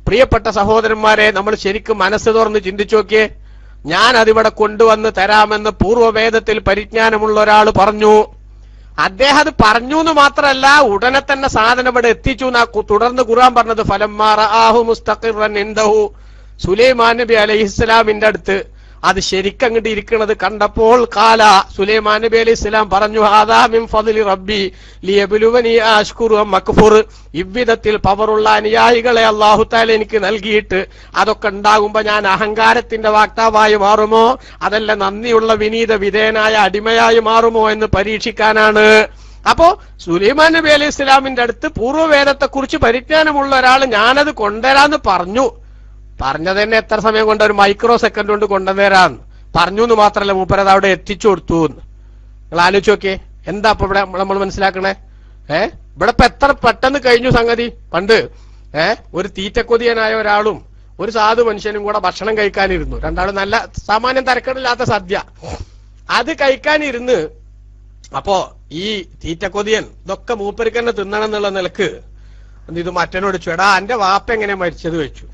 S1: പ്രിയപ്പെട്ട സഹോദരന്മാരെ, നമ്മൾ ശരിക്കും മനസ്സ് തുറന്ന് ചിന്തിച്ചു നോക്കിയേ. ഞാൻ അതിവിടെ കൊണ്ടുവന്ന് തരാമെന്ന് പൂർവ്വവേദത്തിൽ പരിജ്ഞാനമുള്ള ഒരാൾ പറഞ്ഞു. അദ്ദേഹം അത് പറഞ്ഞു എന്ന് മാത്രമല്ല, ഉടനെ തന്നെ സാധനം ഇവിടെ എത്തിച്ചു എന്നാ തുടർന്ന് ഖുർആൻ പറഞ്ഞത്. ഫലമ്മാ റആഹു മുസ്തഖിറൻ ഇൻദഹു, സുലൈമാൻ നബി അലൈഹിസ്സലാമിന്റെ അടുത്ത് അത് ശരിക്കങ്ങോട്ട് ഇരിക്കുന്നത് കണ്ടപ്പോൾ ഖാല, സുലൈമാൻ നബി അലൈഹി ഇസ്ലാം പറഞ്ഞു, ഹാദാ മിൻ ഫദ്ലി റബ്ബി ലിയബ്ലുവനി അഷ്കുറു അം അക്ഫുർ. ഇவ்விധത്തിൽ പവറുള്ള അനുയായികളെ അല്ലാഹു തആല എനിക്ക് നൽകിയിട്ട് അതൊക്കെ ഉണ്ടാകുമ്പോ ഞാൻ അഹങ്കാരത്തിന്റെ വാക്താവായി മാറുമോ, അതല്ല നന്ദിയുള്ള വിനീത വിധേയനായ അടിമയായി മാറുമോ എന്ന് പരീക്ഷിക്കാനാണ്. അപ്പോ സുലൈമാൻ നബി അലൈഹി ഇസ്ലാമിന്റെ അടുത്ത് പൂർവ്വവേദത്തെ കുറിച്ച് പരിജ്ഞാനമുള്ള ഒരാൾ ഞാനത് കൊണ്ടുവരാന്ന് പറഞ്ഞത് തന്നെ എത്ര സമയം കൊണ്ട്? ഒരു മൈക്രോ സെക്കൻഡ് കൊണ്ട് കൊണ്ടുവരാൻ പറഞ്ഞു എന്ന് മാത്രമല്ല, മൂപ്പരത് അവിടെ എത്തിച്ചു കൊടുത്തു. നിങ്ങൾ ആലോചിച്ച് നോക്കിയേ, എന്താ ഇപ്പൊ ഇവിടെ നമ്മൾ മനസ്സിലാക്കണേ? ഇവിടെ ഇപ്പൊ എത്ര പെട്ടെന്ന് കഴിഞ്ഞു സംഗതി. പണ്ട് ഒരു തീറ്റക്കൊതിയനായ ഒരാളും ഒരു സാധു മനുഷ്യനും കൂടെ ഭക്ഷണം കഴിക്കാനിരുന്നു. രണ്ടാളും നല്ല സാമാന്യം തരക്കേടില്ലാത്ത സദ്യ. അത് കഴിക്കാനിരുന്ന് അപ്പോ ഈ തീറ്റക്കൊതിയൻ ഇതൊക്കെ മൂപ്പർക്ക് തന്നെ തിന്നണം എന്നുള്ള നിലക്ക് ഇത് മറ്റനോട് ചേടാ എന്റെ വാപ്പ എങ്ങനെ മരിച്ചത് വെച്ചു.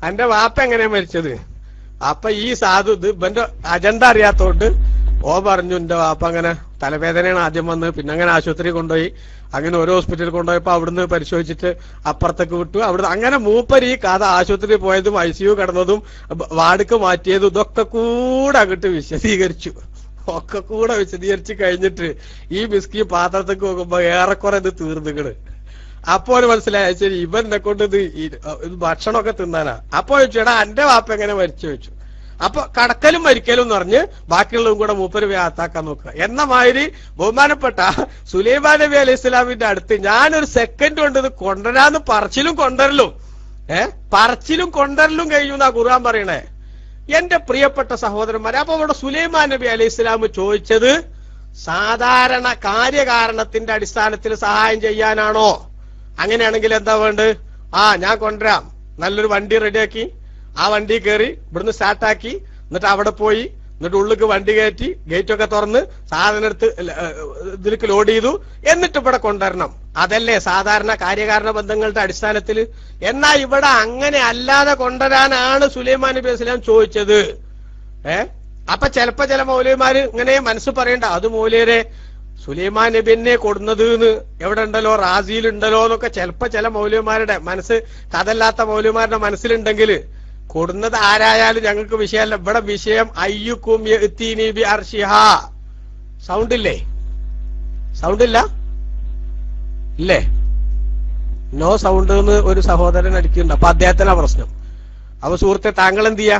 S1: എന്റെ വാപ്പ എങ്ങനെയാ മരിച്ചത്? അപ്പൊ ഈ സാധു ഇത് ഇവന്റെ അജണ്ട അറിയാത്തോണ്ട് പറഞ്ഞു, എന്റെ വാപ്പ അങ്ങനെ തലവേദനയാണ് ആദ്യം വന്ന്, പിന്നെ അങ്ങനെ ആശുപത്രി കൊണ്ടുപോയി, അങ്ങനെ ഓരോ ഹോസ്പിറ്റലിൽ കൊണ്ടുപോയപ്പോ അവിടുന്ന് പരിശോധിച്ചിട്ട് അപ്പുറത്തേക്ക് വിട്ടു. അവിടുന്ന് അങ്ങനെ മൂപ്പര് ഈ കഥ ആശുപത്രിയിൽ പോയതും ICU കിടന്നതും വാർഡ്ക്ക് മാറ്റിയതും ഇതൊക്കെ കൂടെ അങ്ങോട്ട് വിശദീകരിച്ചു. ഒക്കെ കൂടെ വിശദീകരിച്ച് കഴിഞ്ഞിട്ട് ഈ ബിസ്കി പാത്രത്തേക്ക് നോക്കുമ്പോ ഏറെക്കുറെ ഇത് തീർന്നിക്കണ്. അപ്പോൾ മനസ്സിലായ ശരി ഇവനെ കൊണ്ട് ഇത് ഭക്ഷണമൊക്കെ തിന്നാനാ. അപ്പൊ ചോദിച്ചേടാ എന്റെ വാപ്പ എങ്ങനെ മരിച്ചു വെച്ചു. അപ്പൊ കടക്കലും മരിക്കലും എന്ന് പറഞ്ഞ് ബാക്കിയുള്ളതും കൂടെ മൂപ്പര് വ്യാത്താക്കാൻ നോക്കുക. എന്ന മാതിരി ബഹുമാനപ്പെട്ട സുലൈമാൻ നബി അലൈഹി ഇസ്ലാമിന്റെ അടുത്ത് ഞാനൊരു സെക്കൻഡ് കൊണ്ട് ഇത് കൊണ്ടുവരാന്ന് പറച്ചിലും കൊണ്ടരലും കഴിഞ്ഞു എന്നാ ഖുർആൻ പറയണേ. എന്റെ പ്രിയപ്പെട്ട സഹോദരന്മാരെ, അപ്പൊ ഇവിടെ സുലൈമാൻ നബി അലൈഹി ഇസ്ലാം ചോദിച്ചത് സാധാരണ കാര്യകാരണത്തിന്റെ അടിസ്ഥാനത്തിൽ സഹായം ചെയ്യാനാണോ, അങ്ങനെയാണെങ്കിൽ എന്താ വേണ്ടത്? ഞാൻ കൊണ്ടുവരാം, നല്ലൊരു വണ്ടി റെഡിയാക്കി, ആ വണ്ടി കയറി ഇവിടുന്ന് സ്റ്റാർട്ടാക്കി, എന്നിട്ട് അവിടെ പോയി, എന്നിട്ട് ഉള്ളിക്ക് വണ്ടി കയറ്റി ഗേറ്റൊക്കെ തുറന്ന് സാധനം എടുത്ത് ഇതിലേക്ക് ലോഡ് ചെയ്തു, എന്നിട്ട് ഇവിടെ കൊണ്ടുവരണം. അതല്ലേ സാധാരണ കാര്യകാരണ ബന്ധങ്ങളുടെ അടിസ്ഥാനത്തിൽ. എന്നാ ഇവിടെ അങ്ങനെ അല്ലാതെ കൊണ്ടുവരാനാണ് സുലൈമാൻ നബി അലൈഹി സ്വലാം ചോദിച്ചത്. അപ്പൊ ചിലപ്പോ ചില മൗലവിമാര് ഇങ്ങനെ മനസ്സ് പറയണ്ട, അത് മൗലിയരെ സുലൈമാൻ നബിനെ കൊടുന്നത് എവിടെ ഉണ്ടല്ലോ, റാസിയിലുണ്ടല്ലോ എന്നൊക്കെ ചിലപ്പോ ചില മൗലവിമാരുടെ മനസ്സ്, കഥല്ലാത്ത മൗലവിമാരുടെ മനസ്സിലുണ്ടെങ്കിൽ കൊടുന്നത് ആരായാലും ഞങ്ങൾക്ക് വിഷയമല്ല. ഇവിടെ വിഷയം അയ്യുക്കും യഅ്തീനി ബി അർശിഹാ. സൗണ്ടില്ലേ? സൗണ്ടില്ല ഇല്ലേ? നോ സൗണ്ട് എന്ന് ഒരു സഹോദരൻ അടിക്കുന്നുണ്ട്. അപ്പൊ അദ്ദേഹത്തിനാ പ്രശ്നം. അപ്പൊ സുഹൃത്തെ, താങ്കൾ എന്ത് ചെയ്യാ,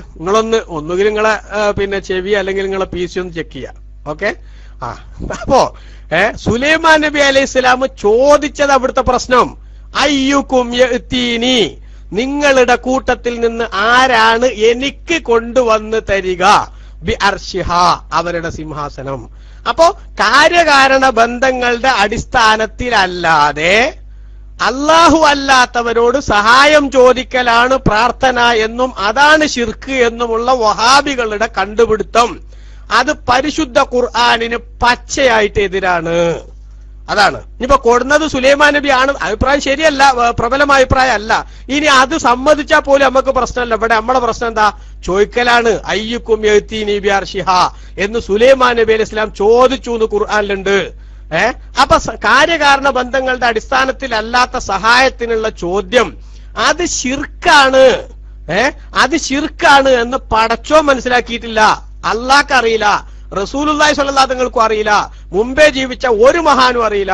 S1: ഒന്നുകിൽ നിങ്ങളെ ചെവി അല്ലെങ്കിൽ നിങ്ങളെ PC ഒന്ന് ചെക്ക് ചെയ്യാം. ഓക്കെ. അപ്പോ സുലൈമാൻ നബി അലൈഹി സ്വലാം ചോദിച്ചത് അവിടുത്തെ പ്രശ്നം അയ്യുക്കും യഅ്തീനി, നിങ്ങളുടെ കൂട്ടത്തിൽ നിന്ന് ആരാണ് എനിക്ക് കൊണ്ടുവന്ന് തരിക, ബി അർശിഹ, അവരുടെ സിംഹാസനം. അപ്പോ കാര്യകാരണ ബന്ധങ്ങളുടെ അടിസ്ഥാനത്തിലല്ലാതെ അല്ലാഹു അല്ലാത്തവരോട് സഹായം ചോദിക്കലാണ് പ്രാർത്ഥന എന്നും അതാണ് ശിർക്ക് എന്നുമുള്ള വഹാബികളുടെ കണ്ടുപിടുത്തം. അത് പരിശുദ്ധ ഖുർആനിന് പച്ചയായിട്ട് എതിരാണ്. അതാണ്. ഇനിയിപ്പോ കൊടുന്നത് സുലൈമാൻ നബി ആണ്, അഭിപ്രായം ശരിയല്ല, പ്രബലമായ അഭിപ്രായം അല്ല. ഇനി അത് സമ്മതിച്ചാൽ പോലും നമുക്ക് പ്രശ്നമല്ല. ഇവിടെ നമ്മളെ പ്രശ്നം എന്താ? ചോദിക്കലാണ്. അയ്യുക്കും യഅ്തീനി ബി അർശിഹ എന്ന് സുലൈമാൻ നബി അലൈഹി സ്വലാം ചോദിച്ചു എന്ന് ഖുർആനിലുണ്ട്. അപ്പൊ കാര്യകാരണ ബന്ധങ്ങളുടെ അടിസ്ഥാനത്തിൽ അല്ലാത്ത സഹായത്തിനുള്ള ചോദ്യം അത് ശിർക്കാണ്. അത് ശിർക്കാണ് എന്ന് പടച്ചോ മനസ്സിലാക്കിയിട്ടില്ല, അള്ളാഹ്ക്ക് അറിയില്ല, റസൂലുള്ളാഹി സ്വല്ലല്ലാഹു അലൈഹി വസല്ലം അറിയില്ല, മുമ്പേ ജീവിച്ച ഒരു മഹാനും അറിയില്ല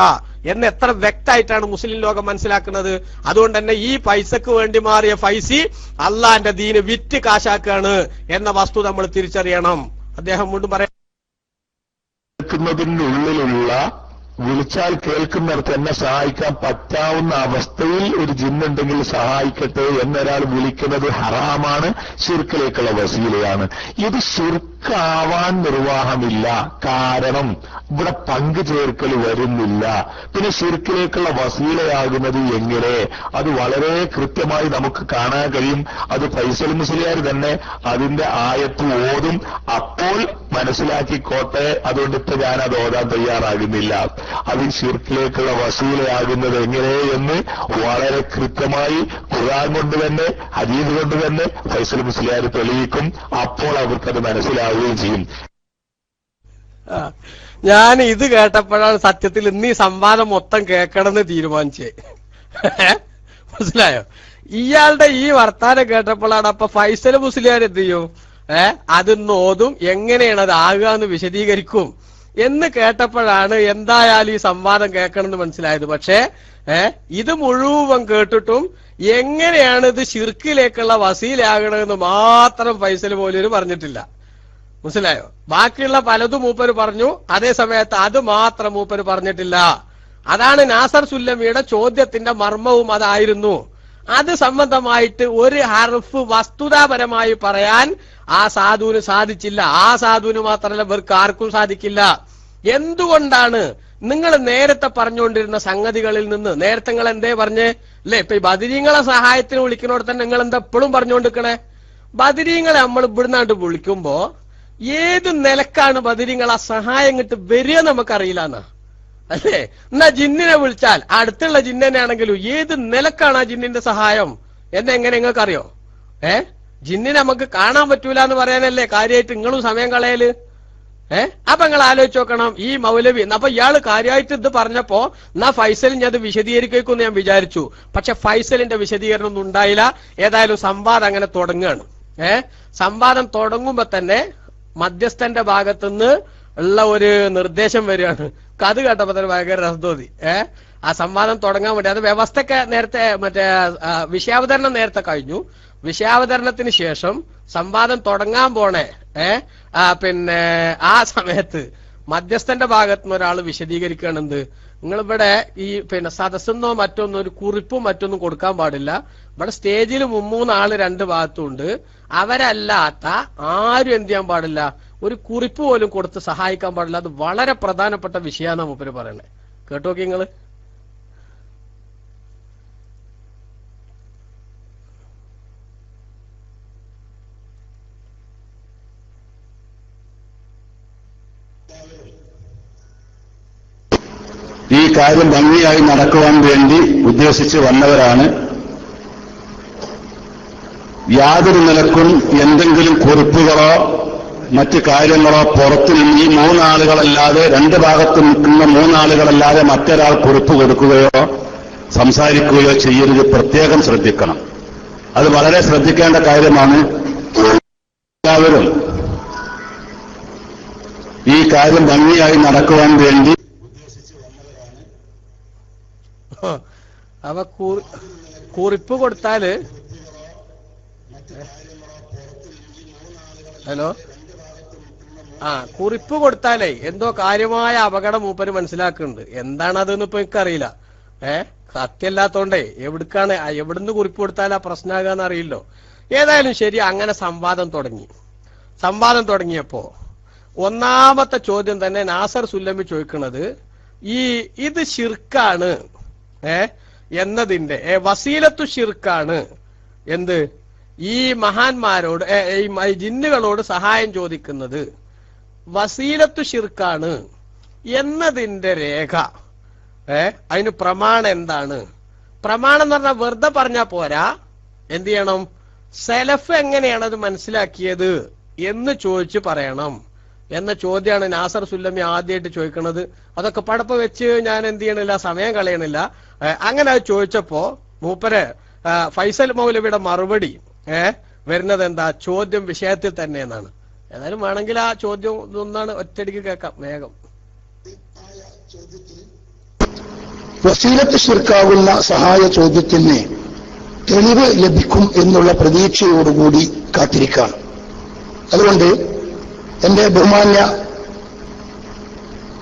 S1: എന്ന് എത്ര വ്യക്തമായിട്ടാണ് മുസ്ലിം ലോകം മനസ്സിലാക്കുന്നത്. അതുകൊണ്ട് തന്നെ ഈ പൈസക്ക് വേണ്ടി മാറിയ ഫൈസി അള്ളാന്റെ ദീന് വിറ്റ് കാശാക്കാണ് എന്ന വസ്തു നമ്മൾ തിരിച്ചറിയണം. അദ്ദേഹം വീണ്ടും
S2: പറയുന്നതിനുള്ളിലുള്ള വിളിച്ചാൽ കേൾക്കുന്നിടത്ത് എന്നെ സഹായിക്കാൻ പറ്റാവുന്ന അവസ്ഥയിൽ ഒരു ജിന്നുണ്ടെങ്കിൽ സഹായിക്കട്ടെ എന്നൊരാൾ വിളിക്കുന്നത് ഹറാമാണ്, ശിർക്കിലേക്കുള്ള വസീലയാണ്. ഇത് ശിർക്കാവാൻ നിർവാഹമില്ല. കാരണം ഇവിടെ പങ്കു ചേർക്കൽ വരുന്നില്ല. പിന്നെ ശിർക്കിലേക്കുള്ള വസീലയാകുന്നത് എങ്ങനെ? അത് വളരെ കൃത്യമായി നമുക്ക് കാണാൻ കഴിയും. അത് ഫൈസൽ മുസ്ലിയാർ തന്നെ അതിന്റെ ആയത്ത് ഓതും. അപ്പോൾ മനസ്സിലാക്കിക്കോട്ടെ. അതുകൊണ്ട് ഇപ്പൊ ഞാൻ അത് ഓതാൻ തയ്യാറാകുന്നില്ല. അത് ശിർക്കിലേക്കുള്ള വസീലയാകുന്നത് എങ്ങനെ എന്ന് വളരെ കൃത്യമായി ഖുർആൻ കൊണ്ട് തന്നെ ഹദീസ് കൊണ്ട് തന്നെ ഫൈസൽ മുസ്ലിയാർ തെളിയിക്കും. അപ്പോൾ അവർക്കത് മനസ്സിലാവുകയും ചെയ്യും.
S1: ഞാൻ ഇത് കേട്ടപ്പോഴാണ് സത്യത്തിൽ ഇന്ന് ഈ സംവാദം മൊത്തം കേൾക്കണമെന്ന് തീരുമാനിച്ചേ. മനസ്സിലായോ? ഇയാളുടെ ഈ വർത്താനം കേട്ടപ്പോഴാണ് അപ്പൊ ഫൈസൽ മുസ്ലിയാർ എന്ത് ചെയ്യും? അതൊന്ന് ഓതും, എങ്ങനെയാണ് അത് ആകുക എന്ന് വിശദീകരിക്കും എന്ന് കേട്ടപ്പോഴാണ് എന്തായാലും ഈ സംവാദം കേൾക്കണമെന്ന് മനസ്സിലായത്. പക്ഷേ ഇത് മുഴുവൻ കേട്ടിട്ടും എങ്ങനെയാണ് ഇത് ശിർക്കിലേക്കുള്ള വസീലാകണമെന്ന് മാത്രം ഫൈസൽ മൗലവി പറഞ്ഞിട്ടില്ല. മനസ്സിലായോ? ബാക്കിയുള്ള പലതും മൂപ്പര് പറഞ്ഞു, അതേ സമയത്ത് അത് മാത്രം മൂപ്പര് പറഞ്ഞിട്ടില്ല. അതാണ് നാസർ സുല്ലമിയുടെ ചോദ്യത്തിന്റെ മർമ്മവും അതായിരുന്നു. അത് സംബന്ധമായിട്ട് ഒരു ഹർഫ് വസ്തുതാപരമായി പറയാൻ ആ സാധുവിന് സാധിച്ചില്ല. ആ സാധുവിന് മാത്രമല്ല, ഇവർക്ക് ആർക്കും സാധിക്കില്ല. എന്തുകൊണ്ടാണ്? നിങ്ങൾ നേരത്തെ പറഞ്ഞുകൊണ്ടിരുന്ന സംഗതികളിൽ നിന്ന് നേരത്തെ നിങ്ങൾ എന്തേ പറഞ്ഞേ അല്ലെ? ഇപ്പൊ ഈ ബദരീങ്ങളെ സഹായത്തിന് വിളിക്കുന്നതോടെ തന്നെ നിങ്ങൾ എന്താ എപ്പോഴും പറഞ്ഞുകൊണ്ടിരിക്കണേ? ബദരീങ്ങളെ നമ്മൾ ഇവിടുന്നാണ്ട് വിളിക്കുമ്പോ ഏത് നിലക്കാണ് ബദരീങ്ങളെ സഹായം കിട്ട് വരിക നമുക്കറിയില്ല എന്നാ അല്ലേ? എന്നാ ജിന്നിനെ വിളിച്ചാൽ അടുത്തുള്ള ജിന്നെ ആണെങ്കിലും ഏത് നിലക്കാണ് ആ ജിന്നിന്റെ സഹായം എന്നെങ്ങനെ നിങ്ങൾക്ക് അറിയോ? ജിന്നിനെ നമുക്ക് കാണാൻ പറ്റൂല എന്ന് പറയാനല്ലേ കാര്യമായിട്ട് നിങ്ങളും സമയം കളയല്? അപ്പൊ നിങ്ങൾ ആലോചിച്ച് നോക്കണം. ഈ മൗലവി അപ്പൊ ഇയാള് കാര്യമായിട്ട് ഇത് പറഞ്ഞപ്പോ എന്നാ ഫൈസലിന് അത് വിശദീകരിക്കുമെന്ന് ഞാൻ വിചാരിച്ചു. പക്ഷെ ഫൈസലിന്റെ വിശദീകരണം ഒന്നും ഉണ്ടായില്ല. ഏതായാലും സംവാദം അങ്ങനെ തുടങ്ങുകയാണ്. സംവാദം തുടങ്ങുമ്പോ തന്നെ മധ്യസ്ഥന്റെ ഭാഗത്തുനിന്ന് ഉള്ള ഒരു നിർദ്ദേശം വരികയാണ്. അത് കേട്ടപ്പോ തന്നെ ഭയങ്കര രസം തോന്നി. ആ സംവാദം തുടങ്ങാൻ വേണ്ടി അത് വ്യവസ്ഥയൊക്കെ നേരത്തെ വിഷയാവതരണം നേരത്തെ കഴിഞ്ഞു. വിഷയാവതരണത്തിന് ശേഷം സംവാദം തുടങ്ങാൻ പോണേ ആ സമയത്ത് മധ്യസ്ഥന്റെ ഭാഗത്തുനിന്ന് ഒരാൾ വിശദീകരിക്കുകയാണെന്ത്, നിങ്ങളിവിടെ ഈ സദസ്സെന്നോ മറ്റൊന്നോ ഒരു കുറിപ്പും മറ്റൊന്നും കൊടുക്കാൻ പാടില്ല. ഇവിടെ സ്റ്റേജിൽ 3 ആള് 2 ഭാഗത്തുണ്ട്. അവരല്ലാത്ത ആരും എന്ത് ചെയ്യാൻ പാടില്ല, ഒരു കുറിപ്പ് പോലും കൊടുത്ത് സഹായിക്കാൻ പാടില്ല. അത് വളരെ പ്രധാനപ്പെട്ട വിഷയമാണ് മൂപ്പര് പറയണേ. കേട്ടോക്കി നിങ്ങള്
S3: ഈ കാര്യം ഭംഗിയായി നടക്കുവാൻ വേണ്ടി ഉദ്ദേശിച്ച് വന്നവരാണ്. യാതൊരു നിലക്കും എന്തെങ്കിലും കുറിപ്പുകളോ മറ്റ് കാര്യങ്ങളോ പുറത്തു നിന്ന് ഈ മൂന്നാളുകളല്ലാതെ രണ്ട് ഭാഗത്ത് നിൽക്കുന്ന മൂന്നാളുകളല്ലാതെ മറ്റൊരാൾ കുറിപ്പ് കൊടുക്കുകയോ സംസാരിക്കുകയോ ചെയ്യരുത്. പ്രത്യേകം ശ്രദ്ധിക്കണം. അത് വളരെ ശ്രദ്ധിക്കേണ്ട കാര്യമാണ്. എല്ലാവരും ഈ കാര്യം ഭംഗിയായി നടക്കുവാൻ വേണ്ടി
S1: അവ കുറിപ്പ് കൊടുത്താല് ഹലോ കുറിപ്പ് കൊടുത്താലേ എന്തോ കാര്യമായ അപകടം മൂപ്പര് മനസ്സിലാക്കുന്നുണ്ട്. എന്താണതെന്ന് ഇപ്പൊ എനിക്കറിയില്ല. സത്യല്ലാത്തോണ്ടേ എവിടുന്ന് കുറിപ്പ് കൊടുത്താൽ ആ പ്രശ്നമാകാന്ന് അറിയില്ലോ. ഏതായാലും ശരി, അങ്ങനെ സംവാദം തുടങ്ങിയപ്പോ ഒന്നാമത്തെ ചോദ്യം തന്നെ നാസർ സുല്ലമി ചോദിക്കുന്നത് ഇത് ശിർക്കാണ് എന്നതിന്റെ വസീലത്തു ശിർക്കാണ്. എന്ത് ഈ മഹാന്മാരോട് ഈ ജിന്നുകളോട് സഹായം ചോദിക്കുന്നത് വസീലത്തു ശിർക്കാണ് എന്നതിന്റെ രേഖ, അതിന് പ്രമാണം എന്താണ്? പ്രമാണം എന്ന് പറഞ്ഞാൽ വെറുതെ പറഞ്ഞാ പോരാ, എന്ത് ചെയ്യണം? സലഫ് എങ്ങനെയാണ് അത് മനസ്സിലാക്കിയത് എന്ന് ചോദിച്ചു പറയണം എന്ന ചോദ്യമാണ് നാസർ സുല്ലമി ആദ്യമായിട്ട് ചോദിക്കുന്നത്. അതൊക്കെ പടപ്പ വെച്ച് ഞാൻ എന്ത് ചെയ്യണില്ല, സമയം കളയണില്ല. അങ്ങനെ അത് ചോദിച്ചപ്പോ മൂപ്പര് ഫൈസൽ മൗലവിയുടെ മറുപടി വരുന്നത് എന്താ? ചോദ്യം വിഷയത്തിൽ തന്നെ എന്നാണ്. ഏതായാലും വേണമെങ്കിൽ ആ ചോദ്യം ഒന്നാണ് ഒറ്റയടിക്ക് കേൾക്കാം വേഗം.
S4: വസീലത്ത് ശിർക്കാവുന്ന സഹായ ചോദ്യത്തിന് തെളിവ് ലഭിക്കും എന്നുള്ള പ്രതീക്ഷയോടുകൂടി കാത്തിരിക്കുകയാണ്. അതുകൊണ്ട് എന്റെ ബഹുമാന്യ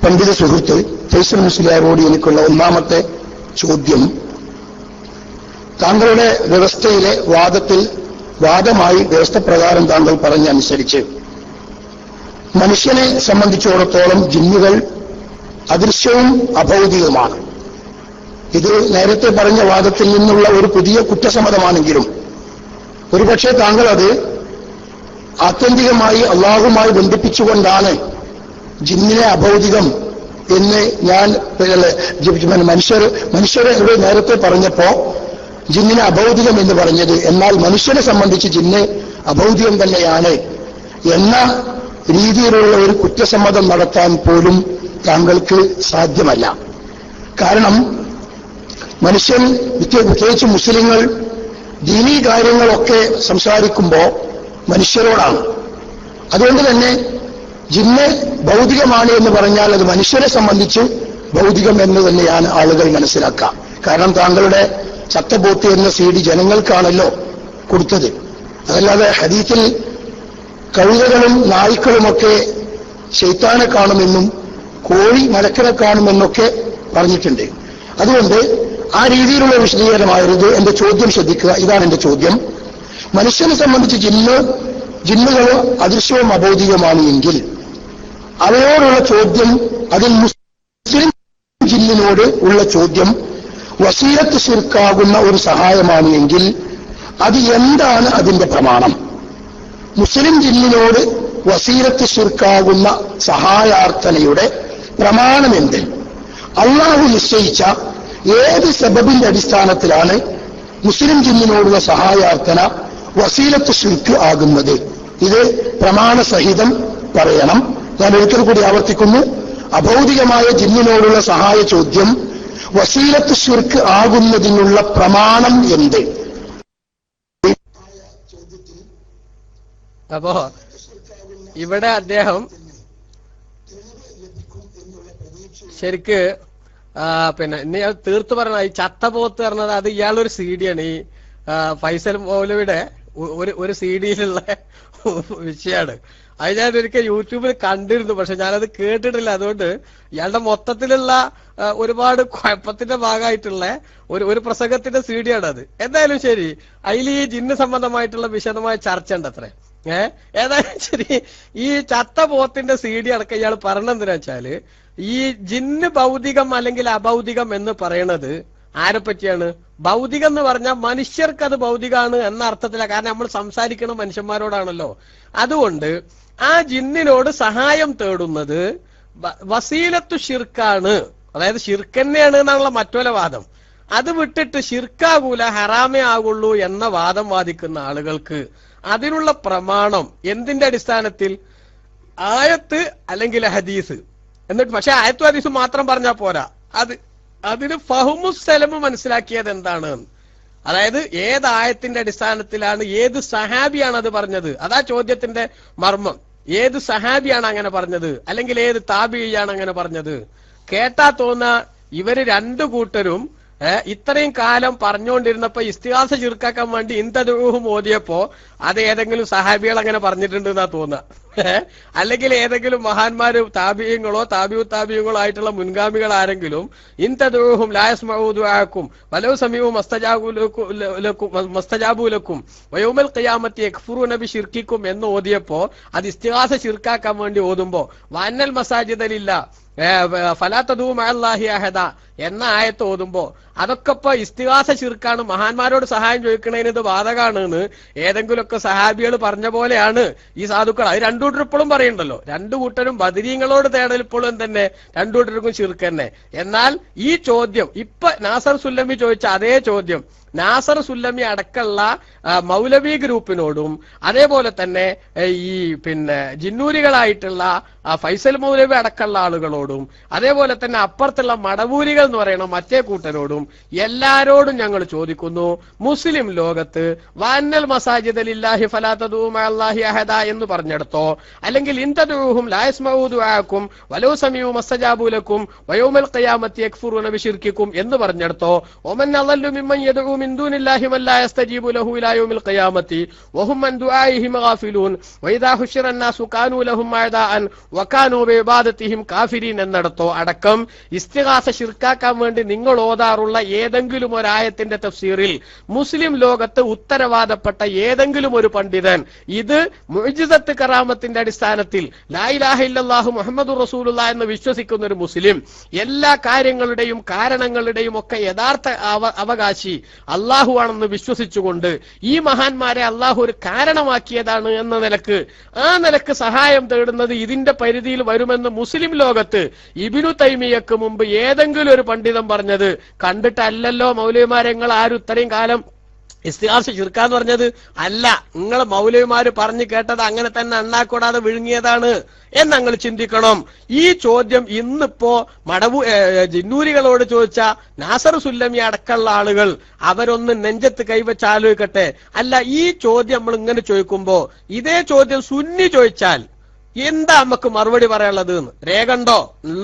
S4: പണ്ഡിത സുഹൃത്ത് ഫൈസൽ മുസ്ലിയാരോട് എനിക്കുള്ള ഒന്നാമത്തെ ചോദ്യം, താങ്കളുടെ വ്യവസ്ഥയിലെ വാദമായി വ്യവസ്ഥപ്രകാരം താങ്കൾ പറഞ്ഞനുസരിച്ച് മനുഷ്യനെ സംബന്ധിച്ചിടത്തോളം ജിന്നുകൾ അദൃശ്യവും അഭൗതികവുമാണ്. ഇത് നേരത്തെ പറഞ്ഞ വാദത്തിൽ നിന്നുള്ള ഒരു പുതിയ കുറ്റസമ്മതമാണെങ്കിലും ഒരുപക്ഷെ താങ്കൾ അത് ആത്യന്തികമായി അള്ളാഹുമായി ബന്ധിപ്പിച്ചുകൊണ്ടാണ് ജിന്നിനെ അഭൗതികം എന്ന് ഞാൻ മനുഷ്യരെ നേരത്തെ പറഞ്ഞപ്പോ ജിന്നിനെ അഭൗതികം എന്ന് പറഞ്ഞത്, എന്നാൽ മനുഷ്യനെ സംബന്ധിച്ച് ജിന്ന് അഭൗതികം തന്നെയാണ് എന്ന രീതിയിലുള്ള ഒരു കുറ്റസമ്മതം നടത്താൻ പോലും താങ്കൾക്ക് സാധ്യമല്ല. കാരണം മനുഷ്യൻ, പ്രത്യേകിച്ച് മുസ്ലിങ്ങൾ, ദീനീ കാര്യങ്ങളൊക്കെ സംസാരിക്കുമ്പോൾ മനുഷ്യരോടാണ്. അതുകൊണ്ട് തന്നെ ജിന്ന് ഭൗതികമാണ് എന്ന് പറഞ്ഞാൽ അത് മനുഷ്യരെ സംബന്ധിച്ച് ഭൗതികം എന്ന് തന്നെയാണ് ആളുകൾ മനസ്സിലാക്കുക. കാരണം താങ്കളുടെ ചത്തബോത്ത് എന്ന CD ജനങ്ങൾക്കാണല്ലോ കൊടുത്തത്. അതല്ലാതെ ഹദീസിൽ കഴുതകളും നായ്ക്കളുമൊക്കെ ശൈത്താനെ കാണുമെന്നും കോഴി മലക്കനെ കാണുമെന്നൊക്കെ പറഞ്ഞിട്ടുണ്ട്. അതുകൊണ്ട് ആ രീതിയിലുള്ള വിശദീകരണമായിരുന്നു. എന്റെ ചോദ്യം ശ്രദ്ധിക്കുക. ഇതാണ് എന്റെ ചോദ്യം. മനുഷ്യനെ സംബന്ധിച്ച് ജിന്നുകൾ അദൃശ്യവും അബോധികമാണ് എങ്കിൽ അവയോടുള്ള ചോദ്യം, അതിൽ മുസ്ലിം ജിന്നിനോട് ഉള്ള ചോദ്യം വസീലത്ത് ശിർക്കാകുന്ന ഒരു സഹായമാണ് എങ്കിൽ അത് എന്താണ് അതിന്റെ പ്രമാണം? മുസ്ലിം ജിന്നിനോട് വസീലത്ത് ശിർക്കാകുന്ന സഹായാർത്ഥനയുടെ പ്രമാണമെന്ത്? അള്ളാഹു നിശ്ചയിച്ച ഏത് സബബിന്റെ അടിസ്ഥാനത്തിലാണ് മുസ്ലിം ജിന്നിനോടുള്ള സഹായാർത്ഥന വസീലത്ത് ശിർക്ക് ആകുന്നത്? ഇത് പ്രമാണസഹിതം പറയണം. ഞാൻ ഒരിക്കൽ കൂടി ആവർത്തിക്കുന്നു, അഭൗതികമായ ജിന്നിനോടുള്ള സഹായ ചോദ്യം വസീലത്ത് ശിർക്ക് ആകുന്നതിനുള്ള പ്രമാണം എന്ത്?
S1: അപ്പോ ഇവിടെ അദ്ദേഹം ശരിക്ക് പിന്നെ ഇനി അത് തീർത്തു പറഞ്ഞ ഈ ചത്തപോത്ത് പറഞ്ഞത് അത് ഇയാളൊരു CD ആണ്. ഈ ഫൈസൽ മൗലവിയുടെ ഒരു CD-യിലുള്ള വിഷയമാണ്. അത് ഞാൻ ഒരിക്കൽ യൂട്യൂബിൽ കണ്ടിരുന്നു, പക്ഷെ ഞാനത് കേട്ടിട്ടില്ല. അതുകൊണ്ട് ഇയാളുടെ മൊത്തത്തിലുള്ള ഒരുപാട് കുഴപ്പത്തിന്റെ ഭാഗമായിട്ടുള്ള ഒരു പ്രസംഗത്തിന്റെ CD ആണ് അത്. എന്തായാലും ശരി, അതിൽ ഈ ജിന്ന് സംബന്ധമായിട്ടുള്ള വിശദമായ ചർച്ച ഉണ്ട് അത്രേ. ഏതായാലും ശരി, ഈ ചത്ത പോത്തിന്റെ CD അടക്കം ഇയാൾ പറഞ്ഞെന്തിനാ വെച്ചാല് ഈ ജിന്ന് ഭൗതികം അല്ലെങ്കിൽ അഭൗതികം എന്ന് പറയണത് ആരെ പറ്റിയാണ്? ഭൗതികം എന്ന് പറഞ്ഞാൽ മനുഷ്യർക്ക് അത് ഭൗതികമാണ് എന്ന അർത്ഥത്തിലാണ്. കാരണം നമ്മൾ സംസാരിക്കണം മനുഷ്യന്മാരോടാണല്ലോ. അതുകൊണ്ട് ആ ജിന്നിനോട് സഹായം തേടുന്നത് വസീലത്തു ശിർക്കാണ്. അതായത് ഷിർക്കന്നെയാണ് എന്നാണുള്ള മറ്റൊരു വാദം. അത് വിട്ടിട്ട് ഷിർക്കാകൂല ഹറാമേ ആകുള്ളൂ എന്ന വാദം വാദിക്കുന്ന ആളുകൾക്ക് അതിനുള്ള പ്രമാണം എന്തിന്റെ അടിസ്ഥാനത്തിൽ? ആയത്ത് അല്ലെങ്കിൽ ഹദീസ്. എന്നിട്ട് പക്ഷെ ആയത്തും ഹദീസും മാത്രം പറഞ്ഞാൽ പോരാ, അതിന് ഫഹ്മുസ്സലമ് മനസ്സിലാക്കിയത് എന്താണ്, അതായത് ഏത് ആയത്തിന്റെ അടിസ്ഥാനത്തിലാണ്, ഏത് സഹാബിയാണ് അത് പറഞ്ഞത്, അതാ ചോദ്യത്തിന്റെ മർമ്മം. ഏത് സഹാബിയാണ് അങ്ങനെ പറഞ്ഞത്, അല്ലെങ്കിൽ ഏത് താബിയാണ് അങ്ങനെ പറഞ്ഞത്? കേട്ടാ തോന്നാ ഇവര് രണ്ടു കൂട്ടരും ഇത്രയും കാലം പറഞ്ഞുകൊണ്ടിരുന്നപ്പോ ഇസ്തിഹാസ ചുരുക്കാക്കാൻ വേണ്ടി ഇന്തദൂഹും ഓതിയപ്പോ അത് ഏതെങ്കിലും സഹാബികൾ അങ്ങനെ പറഞ്ഞിട്ടുണ്ട് എന്നാ തോന്നുക. അല്ലെങ്കിൽ ഏതെങ്കിലും മഹാന്മാര് താബിയങ്ങളോ താബിയുങ്ങളോ ആയിട്ടുള്ള മുൻഗാമികൾ ആരെങ്കിലും ഇന്തദൂഹും ലായസ്മഊദുആക്കും വലൗ സമീഉ മസ്തജാബുലക്കും വയൗമൽ ഖിയാമത്തി യക്ഫുറൂന ബിശിർക്കിക്കും എന്ന് ഓതിയപ്പോ അത് ഇസ്തിഹാസ ചുരുക്കാക്കാൻ വേണ്ടി ഓതുമ്പോ വഅന്നൽ മസാജിദലില്ല ഫലാ തദൂ മഅല്ലാഹി അഹദ എന്ന ആയത്ത് ഓതുമ്പോ അതൊക്കെ ഇപ്പൊ ഇസ്തിഹാസ ശിർക്കാണ്, മഹാന്മാരോട് സഹായം ചോദിക്കണതിന് ഇത് ബാധകാണ് എന്ന് ഏതെങ്കിലുമൊക്കെ സഹാബികൾ പറഞ്ഞ പോലെയാണ് ഈ സാധുക്കൾ. അത് രണ്ടു കൂട്ടർ ഇപ്പോഴും പറയുന്നുണ്ടല്ലോ, രണ്ടു കൂട്ടരും ബദരീങ്ങളോട് തേടൽ ഇപ്പോഴും തന്നെ രണ്ടു കൂട്ടർക്കും ശിർക്ക് തന്നെ. എന്നാൽ ഈ ചോദ്യം ഇപ്പൊ നാസർ സുല്ലമി ചോദിച്ച അതേ ചോദ്യം നാസർ സുല്ലമി അടക്കമുള്ള മൗലവി ഗ്രൂപ്പിനോടും അതേപോലെ തന്നെ ഈ ജിന്നൂരികളായിട്ടുള്ള ഫൈസൽ മൗലവി അടക്കമുള്ള ആളുകളോടും അതേപോലെ തന്നെ അപ്പുറത്തുള്ള മടവൂരികൾ എന്ന് പറയുന്ന മറ്റേ കൂട്ടരോടും എല്ലാരോടും ഞങ്ങൾ ചോദിക്കുന്നു, മുസ്ലിം ലോകത്ത് വഅന്നൽ മസാജിദ ലില്ലാഹി ഫലാ തദൂ മഅല്ലാഹി അഹദ എന്ന് പറഞ്ഞെടുത്തോ, അല്ലെങ്കിൽ ഇന്തദൂഹും ലാ യസ്മഊ ദുആക്കും വലൗ സമീഉ മസ്തജാബു ലക്കും വയൗമൽ ഖിയാമത്തി യക്ഫുറൂന ബിശിർക്കിക്കും എന്ന് പറഞ്ഞെടുത്തോ, വമൻ അളല്ലു മിമ്മൻ യദഊ മിൻ ദൂനില്ലാഹി മൻ ലാ യസ്തജീബു ലഹു ഇലാ യൗമിൽ ഖിയാമത്തി വഹും മൻ ദുആഇഹിം ഗാഫിലൂൻ വഇദാ ഹുശിറ അന്നാസു കാനൂ ലഹും അഅദാഅൻ വകാനൂ ബിഇബാദതിഹിം കാഫിരീൻ എന്നിടത്തോ അടക്കം ഇസ്തിഗാസ ശിർക്കാക്കാൻ വേണ്ടി നിങ്ങൾ ഓതാറുള്ള ഏതെങ്കിലും ഒരായത്തിന്റെ തഫ്സീറിൽ മുസ്ലിം ലോകത്ത് ഉത്തരവാദപ്പെട്ട ഏതെങ്കിലും ഒരു പണ്ഡിതൻ ഇത് മുഅ്ജിസത്ത് കറാമത്തിന്റെ അടിസ്ഥാനത്തിൽ ലാ ഇലാഹ ഇല്ലല്ലാഹു മുഹമ്മദുർ റസൂലുള്ളാഹി എന്ന് വിശ്വസിക്കുന്ന ഒരു മുസ്ലിം എല്ലാ കാര്യങ്ങളുടെയും കാരണങ്ങളുടെയും ഒക്കെ യഥാർത്ഥ അവകാശി അള്ളാഹു ആണെന്ന് വിശ്വസിച്ചുകൊണ്ട് ഈ മഹാന്മാരെ അള്ളാഹു ഒരു കാരണമാക്കിയതാണ് എന്ന നിലക്ക് ആ നിലക്ക് സഹായം തേടുന്നത് ഇതിന്റെ പരിധിയിൽ വരുമെന്ന് മുസ്ലിം ലോകത്ത് ഇബ്നു തൈമിയ്യക്ക് മുമ്പ് ഏതെങ്കിലും ഒരു പണ്ഡിതൻ പറഞ്ഞത് കണ്ടിട്ടല്ലല്ലോ മൗലവിമാരെ നിങ്ങൾ ആരും ഇത്രയും കാലം ഇസ്തിഹാസ ശിർക്കാന്ന് പറഞ്ഞത്? അല്ല, നിങ്ങളെ മൗലവിമാര് പറഞ്ഞു കേട്ടത് അങ്ങനെ തന്നെ അണ്ണാക്കൂടാതെ വിഴുങ്ങിയതാണ് എന്നങ്ങൾ ചിന്തിക്കണം. ഈ ചോദ്യം ഇന്നിപ്പോ ജിന്നൂരികളോട് ചോദിച്ച നാസർ സുല്ലമി അടക്കമുള്ള ആളുകൾ അവരൊന്ന് നെഞ്ചത്ത് കൈവച്ച് ആലോചിക്കട്ടെ. അല്ല, ഈ ചോദ്യം നമ്മൾ ഇങ്ങനെ ചോദിക്കുമ്പോ ഇതേ ചോദ്യം സുന്നി ചോദിച്ചാൽ എന്താ നമുക്ക് മറുപടി പറയാനുള്ളത്? രേഖ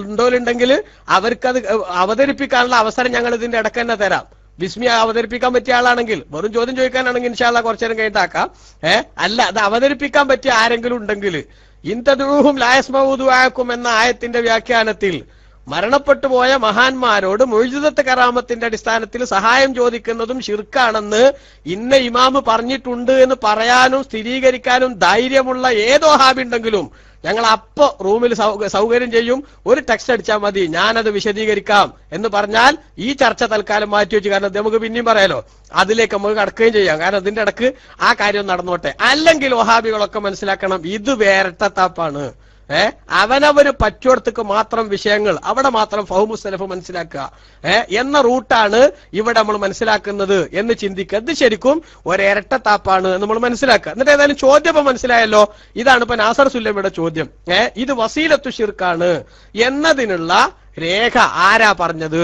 S1: ഉണ്ടോലുണ്ടെങ്കിൽ അവർക്കത് അവതരിപ്പിക്കാനുള്ള അവസരം ഞങ്ങൾ ഇതിന്റെ ഇടയ്ക്ക് തന്നെ തരാം. ബിസ്മി അവതരിപ്പിക്കാൻ പറ്റിയ ആളാണെങ്കിൽ, വെറും ചോദ്യം ചോദിക്കാനാണെങ്കിൽ ഇൻഷാ അല്ലാഹ് കുറച്ചു നേരം കഴിഞ്ഞിട്ടാക്കാം. അല്ല, അത് അവതരിപ്പിക്കാൻ പറ്റിയ ആരെങ്കിലും ഉണ്ടെങ്കിൽ ഇന്തദൂഹും ലാ യസ്മഊ ദുആക്കും എന്ന ആയത്തിന്റെ വ്യാഖ്യാനത്തിൽ മരണപ്പെട്ടു പോയ മഹാന്മാരോട് മുഅ്ജിസത്ത് കറാമത്തിന്റെ അടിസ്ഥാനത്തിൽ സഹായം ചോദിക്കുന്നതും ശിർക്കാണെന്ന് ഇന്ന ഇമാമ് പറഞ്ഞിട്ടുണ്ട് എന്ന് പറയാനും സ്ഥിരീകരിക്കാനും ധൈര്യമുള്ള ഏതോ ഹാബി ഉണ്ടെങ്കിലും ഞങ്ങൾ അപ്പോ റൂമിൽ സൗകര്യം ചെയ്യും, ഒരു ടെക്സ്റ്റ് അടിച്ചാൽ മതി, ഞാനത് വിശദീകരിക്കാം എന്ന് പറഞ്ഞാൽ ഈ ചർച്ച തൽക്കാലം മാറ്റിവെച്ചു. കാരണം നമുക്ക് പിന്നെയും പറയാലോ, അതിലേക്ക് നമുക്ക് കടക്കുകയും ചെയ്യാം. കാരണം അതിന്റെ ഇടക്ക് ആ കാര്യം നടന്നോട്ടെ. അല്ലെങ്കിൽ വഹാബികളൊക്കെ മനസ്സിലാക്കണം, ഇത് വേരട്ടത്താപ്പാണ്. അവനവന് പറ്റുവടത്തേക്ക് മാത്രം വിഷയങ്ങൾ, അവിടെ മാത്രം ഫഹ്മു സലഫ് മനസ്സിലാക്കുക എന്ന റൂട്ടാണ് ഇവിടെ നമ്മൾ മനസ്സിലാക്കുന്നത് എന്ന് ചിന്തിക്കുക. ഇത് ശരിക്കും ഒരിരട്ടത്താപ്പാണ് നമ്മൾ മനസ്സിലാക്കുക. എന്നിട്ട് ഏതായാലും ചോദ്യം ഇപ്പൊ മനസ്സിലായല്ലോ. ഇതാണ് ഇപ്പൊ നാസർ സുല്ലമിയുടെ ചോദ്യം. ഇത് വസീലത്തു ശിർക്കാണ് എന്നതിനുള്ള രേഖ ആരാ പറഞ്ഞത്?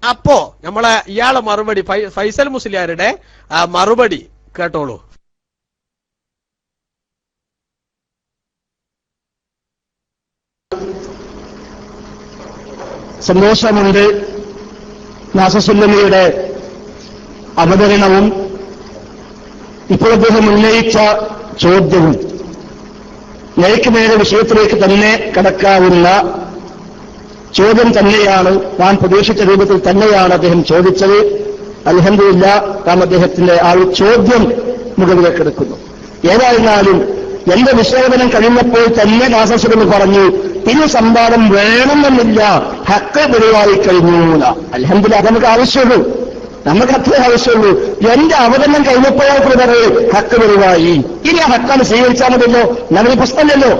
S1: അപ്പോ നമ്മളെ ഇയാളെ മറുപടി ഫൈസൽ മുസ്ലിയാരുടെ മറുപടി കേട്ടോളൂ.
S4: സന്തോഷമുണ്ട് നാസർ സുല്ലമിയുടെ അവതരണവും ഇപ്പോൾ അദ്ദേഹം ഉന്നയിച്ച ചോദ്യവും. നേർക്ക് നേരെ വിഷയത്തിലേക്ക് തന്നെ കടക്കാവുന്ന ചോദ്യം തന്നെയാണ്, താൻ പ്രതീക്ഷിച്ച രൂപത്തിൽ തന്നെയാണ് അദ്ദേഹം ചോദിച്ചത്. അൽഹംദുലില്ലാഹ്, നാം അദ്ദേഹത്തിന്റെ ആ ഒരു ചോദ്യം മുകളിലേക്ക് എടുക്കുന്നു. ഏതായിരുന്നാലും എന്റെ വിശകലനം കഴിഞ്ഞപ്പോൾ തന്നെ നാസർ സുല്ലമി പറഞ്ഞു, ഇനി സംവാദം വേണമെന്നില്ല, ഹക്ക് വെളിവായി കഴിഞ്ഞു. അൽഹംദുലില്ലാഹ്, നമുക്ക് ആവശ്യമുള്ളൂ, നമുക്ക് അത്രേ ആവശ്യമുള്ളൂ. എന്റെ അവതരണം കഴിഞ്ഞപ്പോഴാണ് പറയൂ ഹക്ക് വെളിവായി, ഇനി ആ ഹക്കാണ് സ്വീകരിച്ചാൽ മതിയല്ലോ, നമ്മുടെ പ്രശ്നമില്ലല്ലോ.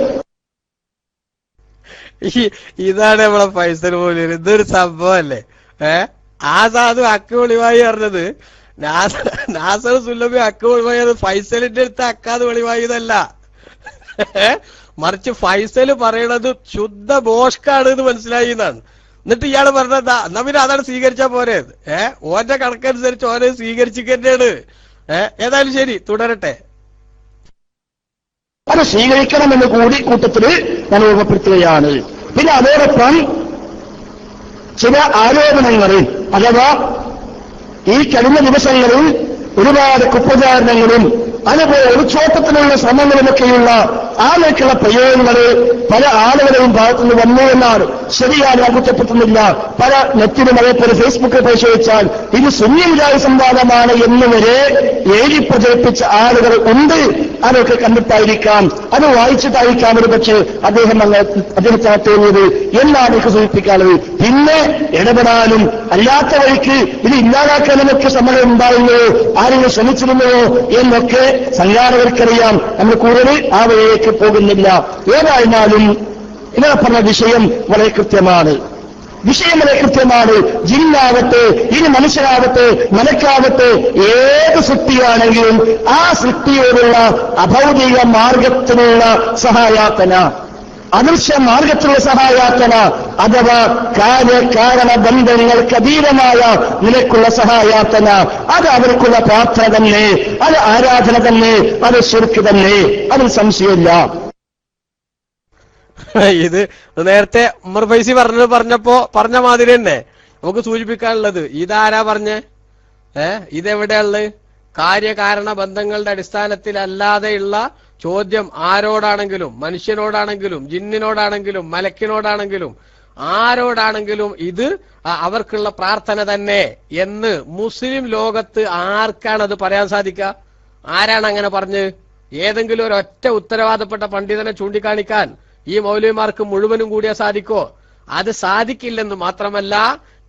S1: ഇതാണ് നമ്മളെ ഫൈസൽ പോലും ഇതൊരു സംഭവല്ലേ. ആ സാധു അക്ക് വെളിവായി പറഞ്ഞത് നാസർ സുല്ലമി അക്ക് വെളിവായി ഫൈസലിന്റെ അടുത്ത് അക്കാത് വെളിവായതല്ല, മറിച്ച് ഫൈസൽ പറയണത് ശുദ്ധ ബോഷ്കാണ് എന്ന് മനസ്സിലായി എന്നാണ്. എന്നിട്ട് ഇയാള് പറഞ്ഞതാ എന്നാ പിന്നെ അതാണ് സ്വീകരിച്ചാ പോരെ. ഓന്റെ കണക്കനുസരിച്ച് ഓനെ സ്വീകരിച്ചിട്ട് ഏതായാലും ശരി തുടരട്ടെ.
S4: അത് സ്വീകരിക്കണമെന്ന് കൂടി കൂട്ടത്തില് ഞാൻ ഓർമ്മപ്പെടുത്തുകയാണ്. പിന്നെ അതോടൊപ്പം ചില ആരോപണങ്ങളിൽ അഥവാ ഈ കഴിഞ്ഞ ദിവസങ്ങളിൽ ഒരുപാട് കുപ്രചാരണങ്ങളും അതുപോലെ ഒളിച്ചോട്ടത്തിനുള്ള ശ്രമങ്ങളുമൊക്കെയുള്ള ആളുകൾക്കുള്ള പ്രയോഗങ്ങൾ പല ആളുകളുടെയും ഭാഗത്തുനിന്ന് വന്നു എന്നാണ്. ശരിയാണ്, ഞാൻ കുറ്റപ്പെടുത്തുന്നില്ല. പല നെറ്റിലും അതേപോലെ ഫേസ്ബുക്കിൽ പരിശോധിച്ചാൽ ഇത് സുന്നി മുജാഹിദ് സംവാദമാണ് എന്നുവരെ എഴുതി പ്രചരിപ്പിച്ച ആളുകൾ ഉണ്ട്. അതൊക്കെ കണ്ടിട്ടായിരിക്കാം, അത് വായിച്ചിട്ടായിരിക്കാം ഒരു പക്ഷേ അദ്ദേഹത്തിന് തോന്നിയത് എന്നാണ് എനിക്ക് സൂചിപ്പിക്കാനുള്ളത്. പിന്നെ ഇടപെടാനും അല്ലാത്ത വഴിക്ക് ഇത് ഇല്ലാതാക്കാനുമൊക്കെ ശ്രമങ്ങൾ ഉണ്ടാവുകയോ ആരെങ്കിലും ശ്രമിച്ചിരുന്നോ എന്നൊക്കെ സംഘാടകർക്കറിയാം. നമ്മൾ കൂടുതൽ ആ വഴിയിലേക്ക് പോകുന്നില്ല. ഏതായിരുന്നാലും ഇങ്ങനെ പറഞ്ഞ വിഷയം വളരെ കൃത്യമാണ്. ജിന്നാവട്ടെ ഇനി മനുഷ്യരാവട്ടെ മലക്കാവട്ടെ ഏത് സൃഷ്ടിയാണെങ്കിലും ആ സൃഷ്ടിയോടുള്ള അഭൗതിക മാർഗത്തിനുള്ള സഹായാത്തന, അദൃശ്യ മാർഗത്തിലുള്ള സഹായാത്തന അഥവാ കാര്യകാരണ ബന്ധങ്ങൾക്ക് അതീതമായ നിലക്കുള്ള സഹായാത്തന, അത് അവർക്കുള്ള പ്രാർത്ഥന തന്നെ, അത് ആരാധന തന്നെ, അത് ശിർക്ക് തന്നെ, അതിൽ സംശയമില്ല.
S1: ഇത് നേരത്തെ ഉമർ ഫൈസി പറഞ്ഞ മാതിരി തന്നെ നമുക്ക് സൂചിപ്പിക്കാനുള്ളത്. ഇതാരാ പറഞ്ഞേ? ഇതെവിടെയുള്ളത്? കാര്യകാരണ ബന്ധങ്ങളുടെ അടിസ്ഥാനത്തിലല്ലാതെയുള്ള ചോദ്യം ആരോടാണെങ്കിലും, മനുഷ്യനോടാണെങ്കിലും ജിന്നിനോടാണെങ്കിലും മലക്കിനോടാണെങ്കിലും ആരോടാണെങ്കിലും ഇത് അവർക്കുള്ള പ്രാർത്ഥന തന്നെ എന്ന് മുസ്ലിം ലോകത്ത് ആർക്കാണത് പറയാൻ സാധിക്കുക? ആരാണ് അങ്ങനെ പറഞ്ഞത്? ഏതെങ്കിലും ഒരൊറ്റ ഉത്തരവാദപ്പെട്ട പണ്ഡിതനെ ചൂണ്ടിക്കാണിക്കാൻ ഈ മൗലവിമാർക്ക് മുഴുവനും കൂടിയാ സാധിക്കോ? അത് സാധിക്കില്ലെന്ന് മാത്രമല്ല,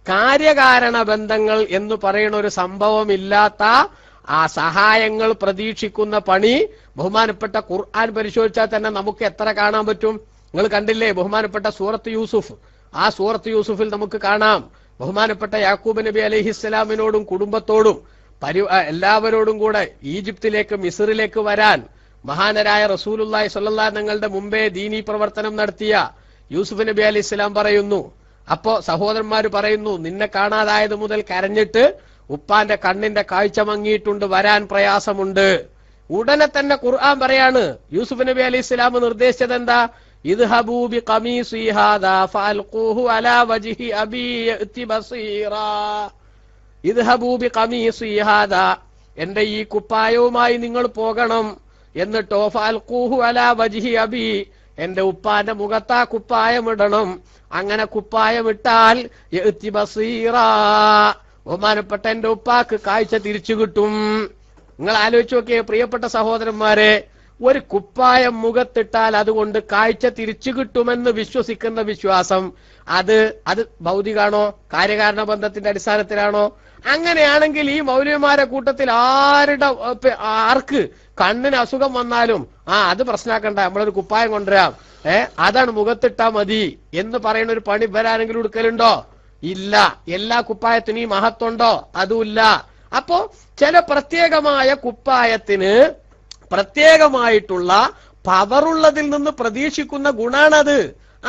S1: കാര്യകാരണ ബന്ധങ്ങൾ എന്ന് പറയുന്ന ഒരു സംഭവം ഇല്ലാത്ത ആ സഹായങ്ങൾ പ്രതീക്ഷിക്കുന്ന പണി ബഹുമാനപ്പെട്ട ഖുർആൻ പരിശോധിച്ചാൽ തന്നെ നമുക്ക് എത്ര കാണാൻ പറ്റും? നിങ്ങൾ കണ്ടില്ലേ ബഹുമാനപ്പെട്ട സൂറത്ത് യൂസുഫ്? ആ സൂറത്ത് യൂസുഫിൽ നമുക്ക് കാണാം ബഹുമാനപ്പെട്ട യാക്കൂബ് നബി അലൈഹിസ്സലാമിനോടും കുടുംബത്തോടും എല്ലാവരോടും കൂടെ ഈജിപ്തിലേക്ക് മിസ്റിലേക്ക് വരാൻ മഹാനരായ റസൂലുള്ളാഹി സ്വല്ലല്ലാഹു അലൈഹി തങ്ങളുടെ മുമ്പേ ദീനീ പ്രവർത്തനം നടത്തിയ യൂസുഫ് നബി അലൈഹിസ്സലാം പറയുന്നു. അപ്പോ സഹോദരന്മാര് പറയുന്നു, നിന്നെ കാണാതായത് മുതൽ കരഞ്ഞിട്ട് ഉപ്പാന്റെ കണ്ണിന്റെ കാഴ്ച മങ്ങിയിട്ടുണ്ട്, വരാൻ പ്രയാസമുണ്ട്. ഉടനെ തന്നെ ഖുർആൻ പറയാണ്, യൂസുഫ് നബി അലൈഹിസ്സലാം നിർദ്ദേശിച്ചത് എന്താ? ഇദ്ഹബൂ ബിഖമീസി ഹാദാ ഫഅൽഖൂഹു അലാ വജ്ഹി അബീ യഅതി ബസീറാ. ഇദ്ഹബൂ ബിഖമീസി ഹാദാ, എന്റെ ഈ കുപ്പായവുമായി നിങ്ങൾ പോകണം. എന്നിട്ടോ ഫഅൽഖൂഹു അലാ വജ്ഹി അബീ, എന്റെ ഉപ്പാന്റെ മുഖത്താ കുപ്പായമിടണം. അങ്ങനെ കുപ്പായമിട്ടാൽ യഅതി ബസീറാ, ബഹുമാനപ്പെട്ട എന്റെ ഉപ്പാക്ക് കാഴ്ച തിരിച്ചു കിട്ടും. നിങ്ങൾ ആലോചിച്ച് നോക്കിയേ പ്രിയപ്പെട്ട സഹോദരന്മാരെ, ഒരു കുപ്പായം മുഖത്തിട്ടാൽ അതുകൊണ്ട് കാഴ്ച തിരിച്ചു കിട്ടുമെന്ന് വിശ്വസിക്കുന്ന വിശ്വാസം അത് ഭൗതികാണോ? കാര്യകാരണ ബന്ധത്തിന്റെ അടിസ്ഥാനത്തിലാണോ? അങ്ങനെയാണെങ്കിൽ ഈ മൗലവിമാരെ കൂട്ടത്തിൽ ആർക്ക് കണ്ണിന് അസുഖം വന്നാലും അത് പ്രശ്നമാക്കണ്ട, നമ്മളൊരു കുപ്പായം കൊണ്ടുവരാം, അതാണ് മുഖത്തിട്ടാ മതി എന്ന് പറയുന്ന ഒരു പണി വരാനെങ്കിലും എടുക്കലുണ്ടോ? ഇല്ല. എല്ലാ കുപ്പായത്തിനും ഈ മഹത്വമുണ്ടോ? അതുമില്ല. അപ്പോ ചില പ്രത്യേകമായ കുപ്പായത്തിന് പ്രത്യേകമായിട്ടുള്ള പവറുള്ളതിൽ നിന്ന് പ്രതീക്ഷിക്കുന്ന ഗുണാണത്.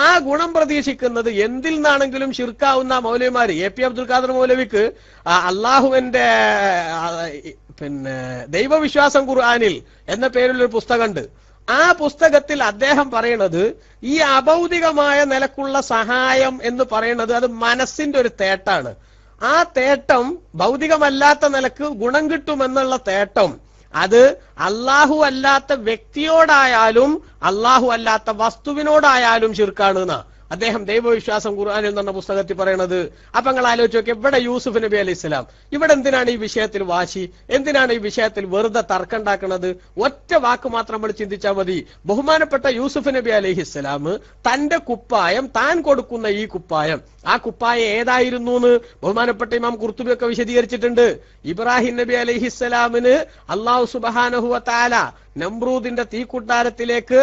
S1: ആ ഗുണം പ്രതീക്ഷിക്കുന്നത് എന്തിൽ നിന്നാണെങ്കിലും ശിർക്കാവുന്ന മൗലവിമാര്. എ.പി. അബ്ദുൽ ഖാദർ മൗലവിക്ക് അള്ളാഹുവിന്റെ ദൈവവിശ്വാസം ഖുർആനിൽ എന്ന പേരിലൊരു പുസ്തകമുണ്ട്. ആ പുസ്തകത്തിൽ അദ്ദേഹം പറയണത് ഈ അഭൗതികമായ നിലക്കുള്ള സഹായം എന്ന് പറയുന്നത് അത് മനസ്സിന്റെ ഒരു തേട്ടാണ്. ആ തേട്ടം ഭൗതികമല്ലാത്ത നിലക്ക് ഗുണം കിട്ടുമെന്നുള്ള തേട്ടം അത് അള്ളാഹു അല്ലാത്ത വ്യക്തിയോടായാലും അള്ളാഹു അല്ലാത്ത വസ്തുവിനോടായാലും ശിർക്കാണ് എന്നാ അദ്ദേഹം ദൈവവിശ്വാസം ഖുർആനിൽ എന്ന പുസ്തകത്തിൽ പറയണത്. അപ്പൊ നിങ്ങൾ ആലോചിച്ച് നോക്കി, ഇവിടെ യൂസുഫ് നബി അലൈഹി സ്വലാം, ഇവിടെ എന്തിനാണ് ഈ വിഷയത്തിൽ വാശി? എന്തിനാണ് ഈ വിഷയത്തിൽ വെറുതെ തർക്കമുണ്ടാക്കുന്നത്? ഒറ്റ വാക്ക് മാത്രം നമ്മൾ ചിന്തിച്ചാൽ മതി. ബഹുമാനപ്പെട്ട യൂസുഫ് നബി അലൈഹിസ്സലാം തന്റെ കുപ്പായം, താൻ കൊടുക്കുന്ന ഈ കുപ്പായം, ആ കുപ്പായം ഏതായിരുന്നു എന്ന് ബഹുമാനപ്പെട്ട ഇമാം ഖുർത്തുബി ഒക്കെ വിശദീകരിച്ചിട്ടുണ്ട്. ഇബ്രാഹിം നബി അലൈഹിസ്സലാമിന് അല്ലാഹു സുബ്ഹാനഹു വ തആല നമ്രൂദിന്റെ തീക്കുട്ടാരത്തിലേക്ക്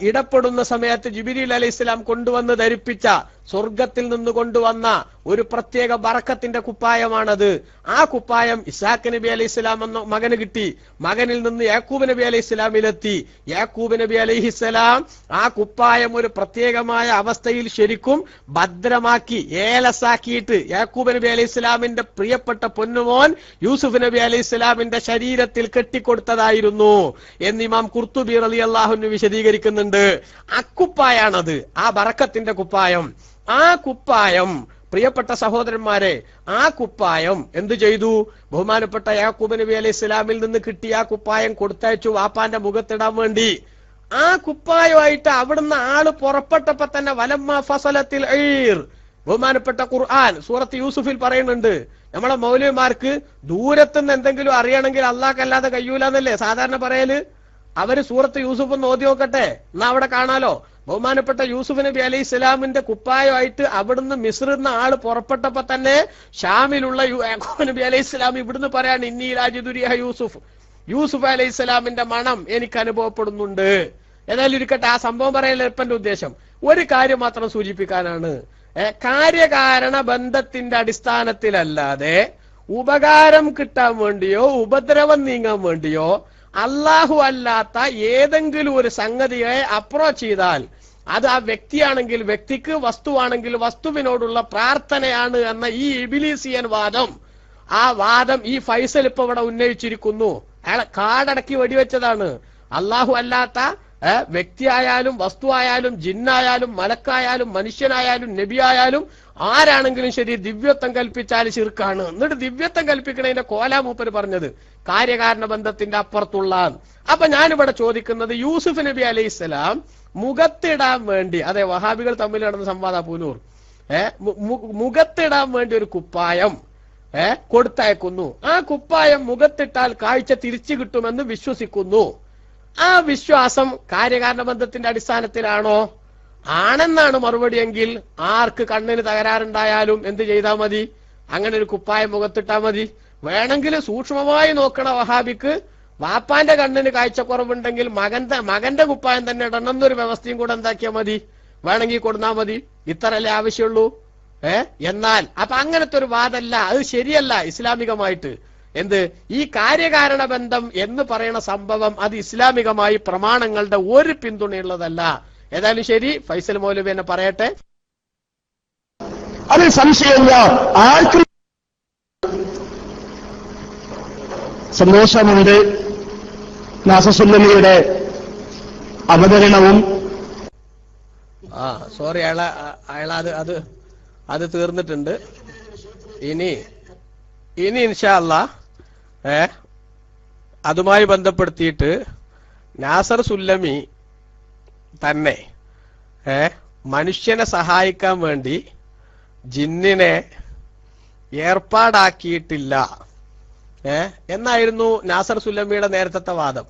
S1: ഇടപെടുന്ന സമയത്ത് ജിബ്രീൽ അലൈഹിസ്സലാം കൊണ്ടുവന്ന് ധരിപ്പിച്ച, സ്വർഗത്തിൽ നിന്ന് കൊണ്ടുവന്ന ഒരു പ്രത്യേക ബറക്കത്തിന്റെ കുപ്പായമാണത്. ആ കുപ്പായം ഇസ്ഹാഖ് നബി അലൈഹിസ്സലാം എന്ന മകന് കിട്ടി. മകനിൽ നിന്ന് യാക്കൂബ് നബി അലൈഹിസ്സലാമിലെത്തി. യാക്കൂബ് നബി അലൈഹിസ്സലാം ആ കുപ്പായം ഒരു പ്രത്യേകമായ അവസ്ഥയിൽ ശരിക്കും ഭദ്രമാക്കി ഏലസാക്കിയിട്ട് യാക്കൂബ് നബി അലൈഹിസ്സലാമിന്റെ പ്രിയപ്പെട്ട പൊന്നുമോൻ യൂസുഫ് നബി അലൈഹിസ്സലാമിന്റെ ശരീരത്തിൽ കെട്ടിക്കൊടുത്തതായിരുന്നു എന്ന് ഇമാം ഖുർത്തുബി റളിയല്ലാഹു അൻഹു വിശദീകരിക്കുന്നുണ്ട്. അക്കുപ്പായാണത്, ആ ബറക്കത്തിന്റെ കുപ്പായം. ആ കുപ്പായം പ്രിയപ്പെട്ട സഹോദരന്മാരെ, ആ കുപ്പായം എന്തു ചെയ്തു? ബഹുമാനപ്പെട്ട യാക്കൂബ് നബി അലൈഹി സ്വലാമിൽ നിന്ന് കിട്ടിയ ആ കുപ്പായം കൊടുത്തയച്ചു വാപ്പാന്റെ മുഖത്തിടാൻ വേണ്ടി. ആ കുപ്പായമായിട്ട് അവിടുന്ന് ആള് പുറപ്പെട്ടപ്പോ തന്നെ വലമ്മ ഫസലത്തിൽ ഈർ, ബഹുമാനപ്പെട്ട ഖുർആൻ സൂറത്ത് യൂസുഫിൽ പറയുന്നുണ്ട്. നമ്മളെ മൗലവിമാർക്ക് ദൂരത്തുനിന്ന് എന്തെങ്കിലും അറിയണമെങ്കിൽ അല്ലാഹ്ക്കല്ലാതെ കഴിയൂലെന്നല്ലേ സാധാരണ പറയല്. അവര് സൂറത്ത് യൂസുഫ് ഒന്ന് ഓതി നോക്കട്ടെ, എന്നാ അവിടെ കാണാലോ. ബഹുമാനപ്പെട്ട യൂസുഫ് നബി അലൈഹി സ്വലാമിന്റെ കുപ്പായമായിട്ട് അവിടുന്ന് മിസ്രിന്ന് ആള് പുറപ്പെട്ടപ്പോ തന്നെ ഷാമിലുള്ള യാക്കൂബ് നബി അലൈഹി സ്വലാം ഇവിടുന്ന് പറയാണ്, ഇന്നി ലാജിദുരിഹ യൂസുഫ്, യൂസുഫ് അലൈഹി സ്വലാമിന്റെ മണം എനിക്ക് അനുഭവപ്പെടുന്നുണ്ട്. ഏതായാലും ഇരിക്കട്ടെ, ആ സംഭവം പറയല ഇപ്പന്റെ ഉദ്ദേശം. ഒരു കാര്യം മാത്രം സൂചിപ്പിക്കാനാണ്, കാര്യകാരണ ബന്ധത്തിന്റെ അടിസ്ഥാനത്തിലല്ലാതെ ഉപകാരം കിട്ടാൻ വേണ്ടിയോ ഉപദ്രവം നീങ്ങാൻ വേണ്ടിയോ അല്ലാഹു അല്ലാത്ത ഏതെങ്കിലും ഒരു സംഗതിയെ അപ്രോച്ച് ചെയ്താൽ അത് ആ വ്യക്തിയാണെങ്കിൽ വ്യക്തിക്ക്, വസ്തുവാണെങ്കിൽ വസ്തുവിനോടുള്ള പ്രാർത്ഥനയാണ് എന്ന ഈ ഇബിലീസിയൻ വാദം, ആ വാദം ഈ ഫൈസൽ ഇപ്പൊ ഇവിടെ ഉന്നയിച്ചിരിക്കുന്നു. അയാളെ കാടടക്കി വെടിവെച്ചതാണ്. അല്ലാഹു അല്ലാത്ത വ്യക്തിയായാലും വസ്തുവായാലും ജിന്നായാലും മലക്കായാലും മനുഷ്യനായാലും നബിയായാലും ആരാണെങ്കിലും ശരി ദിവ്യത്വം കൽപ്പിച്ചാൽ ശിർക്കാണ്. എന്നിട്ട് ദിവ്യത്വം കൽപ്പിക്കണതിന്റെ കോലാമൂപ്പര് പറഞ്ഞത് കാര്യകാരണ ബന്ധത്തിന്റെ അപ്പുറത്തുള്ള. അപ്പൊ ഞാനിവിടെ ചോദിക്കുന്നത്, യൂസുഫ് നബി അലൈഹിസ്സലാം മുഖത്തിടാൻ വേണ്ടി, അതെ വഹാബികൾ തമ്മിൽ നടന്ന സംവാദ പൂനൂർ, മുഖത്തിടാൻ വേണ്ടി ഒരു കുപ്പായം കൊടുത്തയക്കുന്നു. ആ കുപ്പായം മുഖത്തിട്ടാൽ കാഴ്ച തിരിച്ചു കിട്ടുമെന്ന് വിശ്വസിക്കുന്നു. ആ വിശ്വാസം കാര്യകാരണ ബന്ധത്തിന്റെ അടിസ്ഥാനത്തിലാണോ? ആണെന്നാണ് മറുപടിയെങ്കിൽ ആർക്ക് കണ്ണിന് തകരാറുണ്ടായാലും എന്ത് ചെയ്താൽ മതി? അങ്ങനെ ഒരു കുപ്പായം മുഖത്തിട്ടാ മതി. വേണമെങ്കിൽ സൂക്ഷ്മമായി നോക്കണ വഹാബിക്ക് വാപ്പാന്റെ കണ്ണിന് കാഴ്ചക്കുറവുണ്ടെങ്കിൽ മകന്റെ കുപ്പായം തന്നെ ഇടണം എന്നൊരു വ്യവസ്ഥയും കൂടെ എന്താക്കിയാൽ മതി, വേണമെങ്കിൽ കൊടുന്നാ മതി. ഇത്രല്ലേ ആവശ്യമുള്ളൂ. എന്നാൽ അപ്പൊ അങ്ങനത്തെ ഒരു വാദമല്ല, അത് ശരിയല്ല ഇസ്ലാമികമായിട്ട്. എന്ത് ഈ കാര്യകാരണ ബന്ധം എന്ന് പറയുന്ന സംഭവം അത് ഇസ്ലാമികമായി പ്രമാണങ്ങളുടെ ഒരു പിന്തുണയുള്ളതല്ല. ഏതായാലും ശരി, ഫൈസൽ മൗലവി എന്നെ പറയട്ടെ.
S4: അതിൽ സംശയമില്ല. ആർക്കും സന്തോഷമുണ്ട് നാസസുല്ലമിയുടെ അവതരണവും.
S1: സോറി, അയാൾ അത് തീർന്നിട്ടുണ്ട്. ഇനി ഇൻഷാ അല്ലാഹ് അതുമായി ബന്ധപ്പെടുത്തിയിട്ട് നാസർ സുല്ലമി തന്നെ മനുഷ്യനെ സഹായിക്കാൻ വേണ്ടി ജിന്നിനെ ഏർപ്പാടാക്കിയിട്ടില്ല എന്നായിരുന്നു നാസർ സുല്ലമിയുടെ നേരത്തെ വാദം.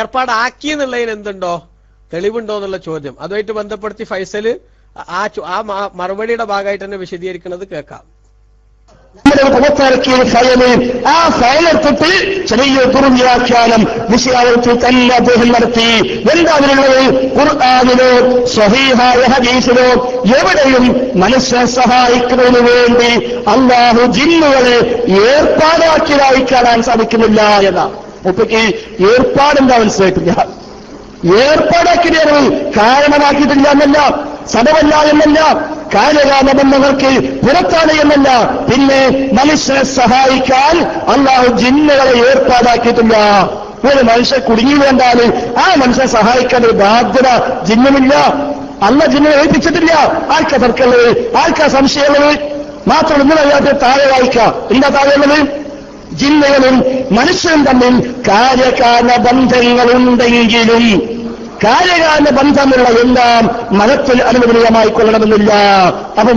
S1: ഏർപ്പാടാക്കി എന്നുള്ളതിന് എന്തുണ്ടോ, തെളിവുണ്ടോ എന്നുള്ള ചോദ്യം അതുമായിട്ട് ബന്ധപ്പെടുത്തി ഫൈസല് ആ മറുപടിയുടെ ഭാഗമായിട്ട് തന്നെ വിശദീകരിക്കുന്നത് കേൾക്കാം.
S4: പുറത്തിറക്കിയ ഫയല്, ആ ഫയലെടുത്തിട്ട് ചെറിയ ദുർവ്യാഖ്യാനം വിഷയാവത്തിൽ തന്നെ അദ്ദേഹം നടത്തി. എന്താണുള്ളത്? ഖുർആനിലോ സ്വഹീഹായ ഹദീസിലോ എവിടെയും മനുഷ്യനെ സഹായിക്കുന്നതിന് വേണ്ടി അല്ലാഹു ജിന്നുകളെ ഏർപ്പാടാക്കിയതായി കാണാൻ സാധിക്കുന്നില്ല എന്നാ. മുപ്പക്ക് ഏർപ്പാടെന്താ മനസ്സിലാക്കില്ല. ഏർപ്പാടാക്കിയത് കാരണമാക്കിയിട്ടില്ല എന്നല്ല, സബബല്ല എന്നല്ല, കാര്യകാരണ ബന്ധങ്ങൾക്ക് പുറത്താണ് എന്നല്ല. പിന്നെ മനുഷ്യനെ സഹായിക്കാൻ അല്ലാഹു ജിന്നുകളെ ഏർപ്പാടാക്കിയിട്ടില്ല. ഒരു മനുഷ്യൻ കുടുങ്ങി വേണ്ടാൽ ആ മനുഷ്യനെ സഹായിക്കാൻ ഒരു ബാധ്യത ജിന്നുമില്ല. അല്ല ജിന്നിനെ ഏൽപ്പിച്ചിട്ടില്ല. ആർക്കാ തർക്കമുള്ളത്? ആർക്കാ സംശയമുള്ളത്? മാത്രം ഒന്നും അറിയാത്ത താഴെ വായിക്കാം. എന്താ താഴെയുള്ളത്? ജിന്നുകളും മനുഷ്യനും തമ്മിൽ കാര്യകാരണ ബന്ധങ്ങളുണ്ടെങ്കിലും കാര്യകാരണ ബന്ധമുള്ള എല്ലാം മതത്തിൽ അനുവദനീയമായി കൊള്ളണമെന്നില്ല. അപ്പൊ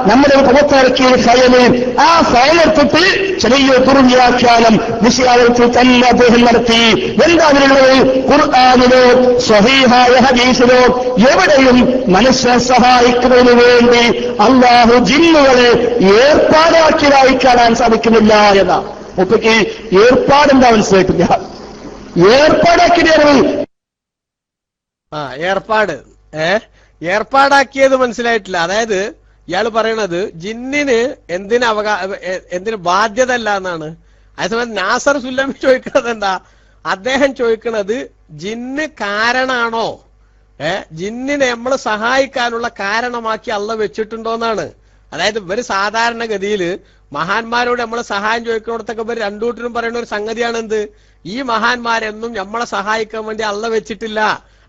S4: നമ്മുടെ പുറത്തിറക്കിയ ഫയല്, ആ ഫയലെടുത്തിട്ട് ചെറിയ ദുർവ്യാഖ്യാനം വിഷയാവത്തിൽ തന്നെ അദ്ദേഹം നടത്തി. എന്താണുള്ളത്? ഖുർആനിലോ സ്വഹീഹായ ഹദീസിലോ എവിടെയും മനുഷ്യനെ സഹായിക്കുന്നതിന് വേണ്ടി അല്ലാഹു ജിന്നുകളെ ഏർപ്പാടാക്കിയതായി കാണാൻ സാധിക്കുന്നില്ല എന്നാ. മുപ്പക്ക് ഏർപ്പാടെന്താ മനസ്സിലാക്കില്ല. ഏർപ്പാടാക്കിയത്.
S1: ഏർപ്പാടാക്കിയത് മനസ്സിലായിട്ടില്ല. അതായത് ഇയാൾ പറയണത് ജിന്നിന് എന്തിന് ബാധ്യത അല്ല എന്നാണ്. അതേസമയം നാസർ സുല്ലമി ചോദിക്കുന്നത് എന്താ? അദ്ദേഹം ചോദിക്കുന്നത് ജിന്ന് കാരണാണോ, ജിന്നിനെ നമ്മൾ സഹായിക്കാനുള്ള കാരണമാക്കി അള്ള വെച്ചിട്ടുണ്ടോന്നാണ്. അതായത് ഇവര് സാധാരണഗതിയിൽ മഹാന്മാരോട് നമ്മളെ സഹായം ചോദിക്കുന്നിടത്തൊക്കെ ഇവർ രണ്ടൂട്ടിനും പറയുന്ന ഒരു സംഗതിയാണ് എന്ത്? ഈ മഹാന്മാരെന്നും നമ്മളെ സഹായിക്കാൻ വേണ്ടി അള്ള വെച്ചിട്ടില്ല.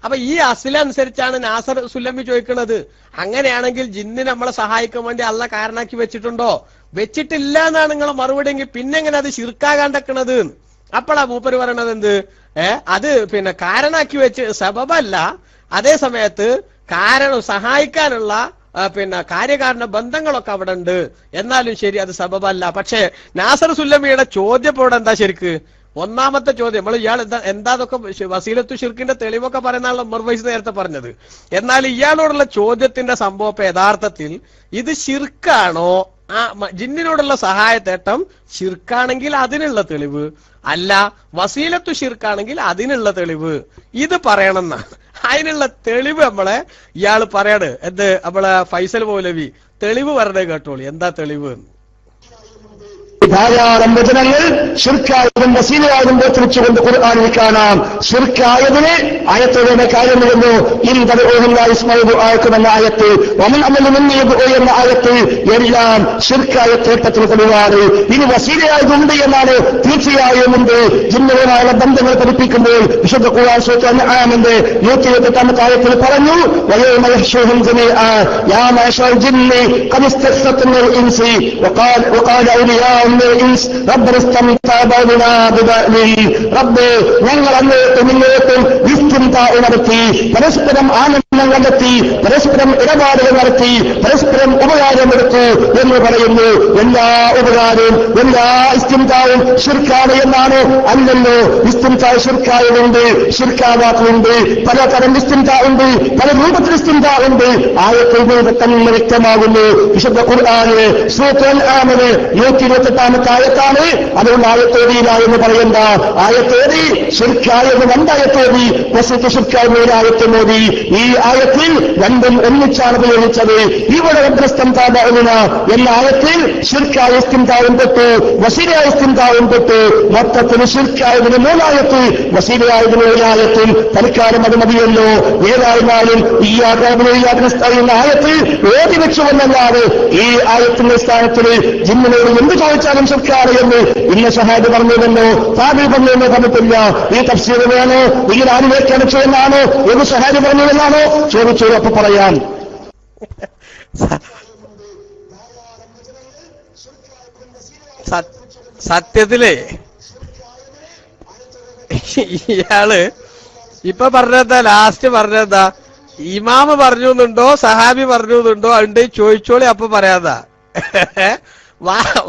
S1: അപ്പൊ ഈ അസിലനുസരിച്ചാണ് നാസർ സുല്ലമി ചോദിക്കുന്നത്. അങ്ങനെയാണെങ്കിൽ ജിന്നിനെ നമ്മളെ സഹായിക്കാൻ വേണ്ടി അള്ള കാരണാക്കി വെച്ചിട്ടുണ്ടോ? വെച്ചിട്ടില്ല എന്നാണ് നിങ്ങളെ മറുപടി. എങ്കിൽ പിന്നെ എങ്ങനെ അത് ശിർക്കാകാണ്ടക്കണത്? അപ്പോഴാ മൂപ്പര് പറയണത് എന്ത്? അത് പിന്നെ കാരണാക്കി വെച്ച് സബബല്ല. അതേ സമയത്ത് കാരണം സഹായിക്കാനുള്ള പിന്നെ കാര്യകാരണ ബന്ധങ്ങളൊക്കെ അവിടെ ഉണ്ട്, എന്നാലും ശരി അത് സബബല്ല. പക്ഷേ നാസർ സുല്ലമിയുടെ ചോദ്യം ഇവിടെ എന്താ? ശരിക്ക് ഒന്നാമത്തെ ചോദ്യം നമ്മൾ ഇയാൾ എന്താതൊക്കെ വസീലത്തു ഷിർക്കിന്റെ തെളിവൊക്കെ പറയുന്ന ഉമർ ഫൈസി നേരത്തെ പറഞ്ഞത്. എന്നാൽ ഇയാളോടുള്ള ചോദ്യത്തിന്റെ സംഭവം യഥാർത്ഥത്തിൽ ഇത് ഷിർക്കാണോ, ആ ജിന്നിനോടുള്ള സഹായത്തേട്ടം ഷിർക്കാണെങ്കിൽ അതിനുള്ള തെളിവ്, അല്ല വസീലത്തു ഷിർക്കാണെങ്കിൽ അതിനുള്ള തെളിവ്, ഇത് പറയണമെന്നാണ്. അതിനുള്ള തെളിവ് നമ്മളെ ഇയാൾ പറയാണ്. എന്ത്? നമ്മളെ ഫൈസൽ മൗലവി തെളിവ് പറഞ്ഞത് കേട്ടോളൂ. എന്താ തെളിവ്?
S4: ധാരാളം വചനങ്ങൾ ഷിർക്കായതും വസീലയായതും വേർതിരിച്ചുകൊണ്ട് ഖുർആനിൽ കാണാം. ഷിർക്കായതിന് ആയത്തോടെ കാര്യം വരുന്നു. എന്ന ആയത്ത്, എന്ന ആയത്ത് എല്ലാം ഷിർക്കായ തേട്ടത്തിന് തെളിവാണ്. ഇനി വസീലയായതുണ്ട് എന്നാണ്. തീർച്ചയായും ഉണ്ട്. ജിന്നുകളുമായുള്ള ബന്ധങ്ങൾ പഠിപ്പിക്കുമ്പോൾ വിശുദ്ധ ഖുർആൻ സൂറത്ത് അൻആമിന്റെ 128 ആയത്തിൽ പറഞ്ഞു, ഞങ്ങൾ അങ്ങോട്ടും ഇങ്ങോട്ടും നടത്തി, പരസ്പരം ആനന്ദം കണ്ടെത്തി, പരസ്പരം ഇടപാടുകൾ നടത്തി, പരസ്പരം ഉപകാരമെടുത്തു എന്ന് പറയുന്നു. എല്ലാ ഉപകാരവും എല്ലാ ഇസ്തിംതാവും ഷിർക്കാണ് എന്നാണ്? അല്ലല്ലോ. ഇസ്തിംതാ ഷിർക്കായുണ്ട്, ഷിർക്കാവാത്തുണ്ട്, പലതരം ഇസ്തിംതാ ഉണ്ട്, പല രൂപത്തിൽ ഇസ്തിംതാ ഉണ്ട്. ആയത്തിൽ തന്നെ വ്യക്തമാകുന്നു. വിശുദ്ധ ഖുർആനിലെ സൂറത്തുൽ അൻആമിലെ 128 ആയത്താണ്. അതുകൊണ്ട് ആയത്തോതിയില്ല എന്ന് പറയണ്ട. ആയത്തോതി ഷിർക്കായെന്ന് 2 ആയത്തോതി, വസീലത്തു ഷിർക്കായ ആയത്ത് മോദി. ഈ ആയത്തിൽ രണ്ടും ഒന്നിച്ചാണ് പ്രയോഗിച്ചത്. ഇവിടെ എന്ന ആയത്തിൽ ഷിർക്കായ ഇസ്തിംതാവും പെട്ടു, വസീലയായ ഇസ്തിംതാവും പെട്ടു. മൊത്തത്തിൽ ഷിർക്കായതിന് 3 ആയത്ത്, വസീലയായതിന് 1 ആയത്തിൽ. തൽക്കാലം അത് മതിയല്ലോ. ഏതായിരുന്നാലും ഈ ആയത്തിൽ ഓതി വെച്ചുവെന്നല്ലാതെ ഈ ആയത്തിന്റെ സ്ഥാനത്തിൽ ജിന്നിനോട് എന്ത് ചോദിച്ചാലും ഷിർക്കാണ് എന്ന് ഇന്ന ഷഹാദ് പറഞ്ഞതല്ലോ, താബി പറഞ്ഞെന്ന് പറഞ്ഞിട്ടില്ല. ഈ തഫ്സീർ വേണോ, ഇങ്ങനെ ആര് വ്യാഖ്യാനിച്ചു എന്നാണോ, ഏത് ഷഹാദ് പറഞ്ഞതെന്നാണോ ചോദിച്ചു. അപ്പൊ പറയാൻ
S1: സത്യത്തിലേ ഇയാള് ഇപ്പൊ പറഞ്ഞെന്താ? ലാസ്റ്റ് പറഞ്ഞെന്താ? ഇമാമ് പറഞ്ഞുന്നുണ്ടോ സഹാബി പറഞ്ഞുന്നുണ്ടോ ഉണ്ട് ചോദിച്ചോളി, അപ്പൊ പറയാതാ.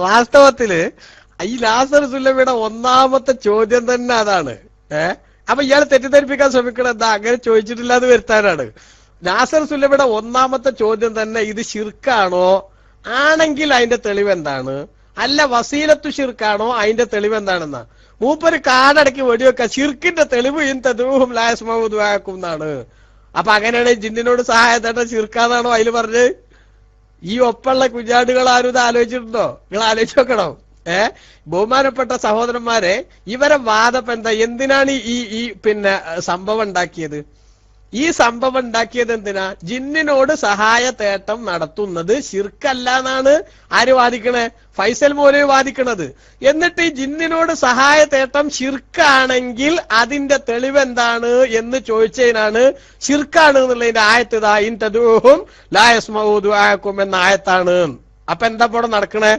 S1: വാസ്തവത്തില് ഈ നാസർ സുല്ലമിയുടെ ഒന്നാമത്തെ ചോദ്യം തന്നെ അതാണ്. അപ്പൊ ഇയാൾ തെറ്റിദ്ധരിപ്പിക്കാൻ ശ്രമിക്കണം. എന്താ അങ്ങനെ ചോദിച്ചിട്ടില്ലാതെ വരുത്താനാണ്. നാസർ സുല്ലമിയുടെ ഒന്നാമത്തെ ചോദ്യം തന്നെ ഇത് ഷിർക്കാണോ, ആണെങ്കിൽ അതിന്റെ തെളിവ് എന്താണ്, അല്ല വസീലത്തു ഷിർക്കാണോ അതിന്റെ തെളിവ് എന്താണെന്നാ. മൂപ്പര് കാടടക്കി വെടിവെക്ക ഷിർക്കിന്റെ തെളിവ് ഇൻതദൂഹും ലാ യസ്മഉ ദുആഅക്കും എന്നാണ്. അപ്പൊ അങ്ങനെയാണെങ്കിൽ ജിന്നിനോട് സഹായത്തേട്ട ഷിർക്കാന്നാണോ അതിൽ പറഞ്ഞ്? ഈ ഒപ്പുള്ള കുഞ്ഞാടുകൾ ആരും ഇത് ആലോചിച്ചിട്ടുണ്ടോ? നിങ്ങൾ ആലോചിച്ച് നോക്കണം. ബഹുമാനപ്പെട്ട സഹോദരന്മാരെ, ഇവരെ വാദം എന്താ? എന്തിനാണ് ഈ പിന്നെ സംഭവം ഉണ്ടാക്കിയത്? ഈ സംഭവം ഉണ്ടാക്കിയത് എന്തിനാ? ജിന്നിനോട് സഹായ തേട്ടം നടത്തുന്നത് ഷിർക്കല്ല എന്നാണ് ആര് വാദിക്കണേ? ഫൈസൽ മൗലവി വാദിക്കണത്. എന്നിട്ട് ഈ ജിന്നിനോട് സഹായ തേട്ടം ഷിർക്കാണെങ്കിൽ അതിന്റെ തെളിവ് എന്താണ് എന്ന് ചോദിച്ചതിനാണ് ഷിർക്കാണ് എന്നുള്ളതിന്റെ ആയത്ത് ഇതാ ഇൻതദൂഹും ലാ യസ്മഉ ദുആഅക്കും എന്ന ആയത്താണ്. അപ്പൊ എന്താ ഇവിടെ നടക്കണേ?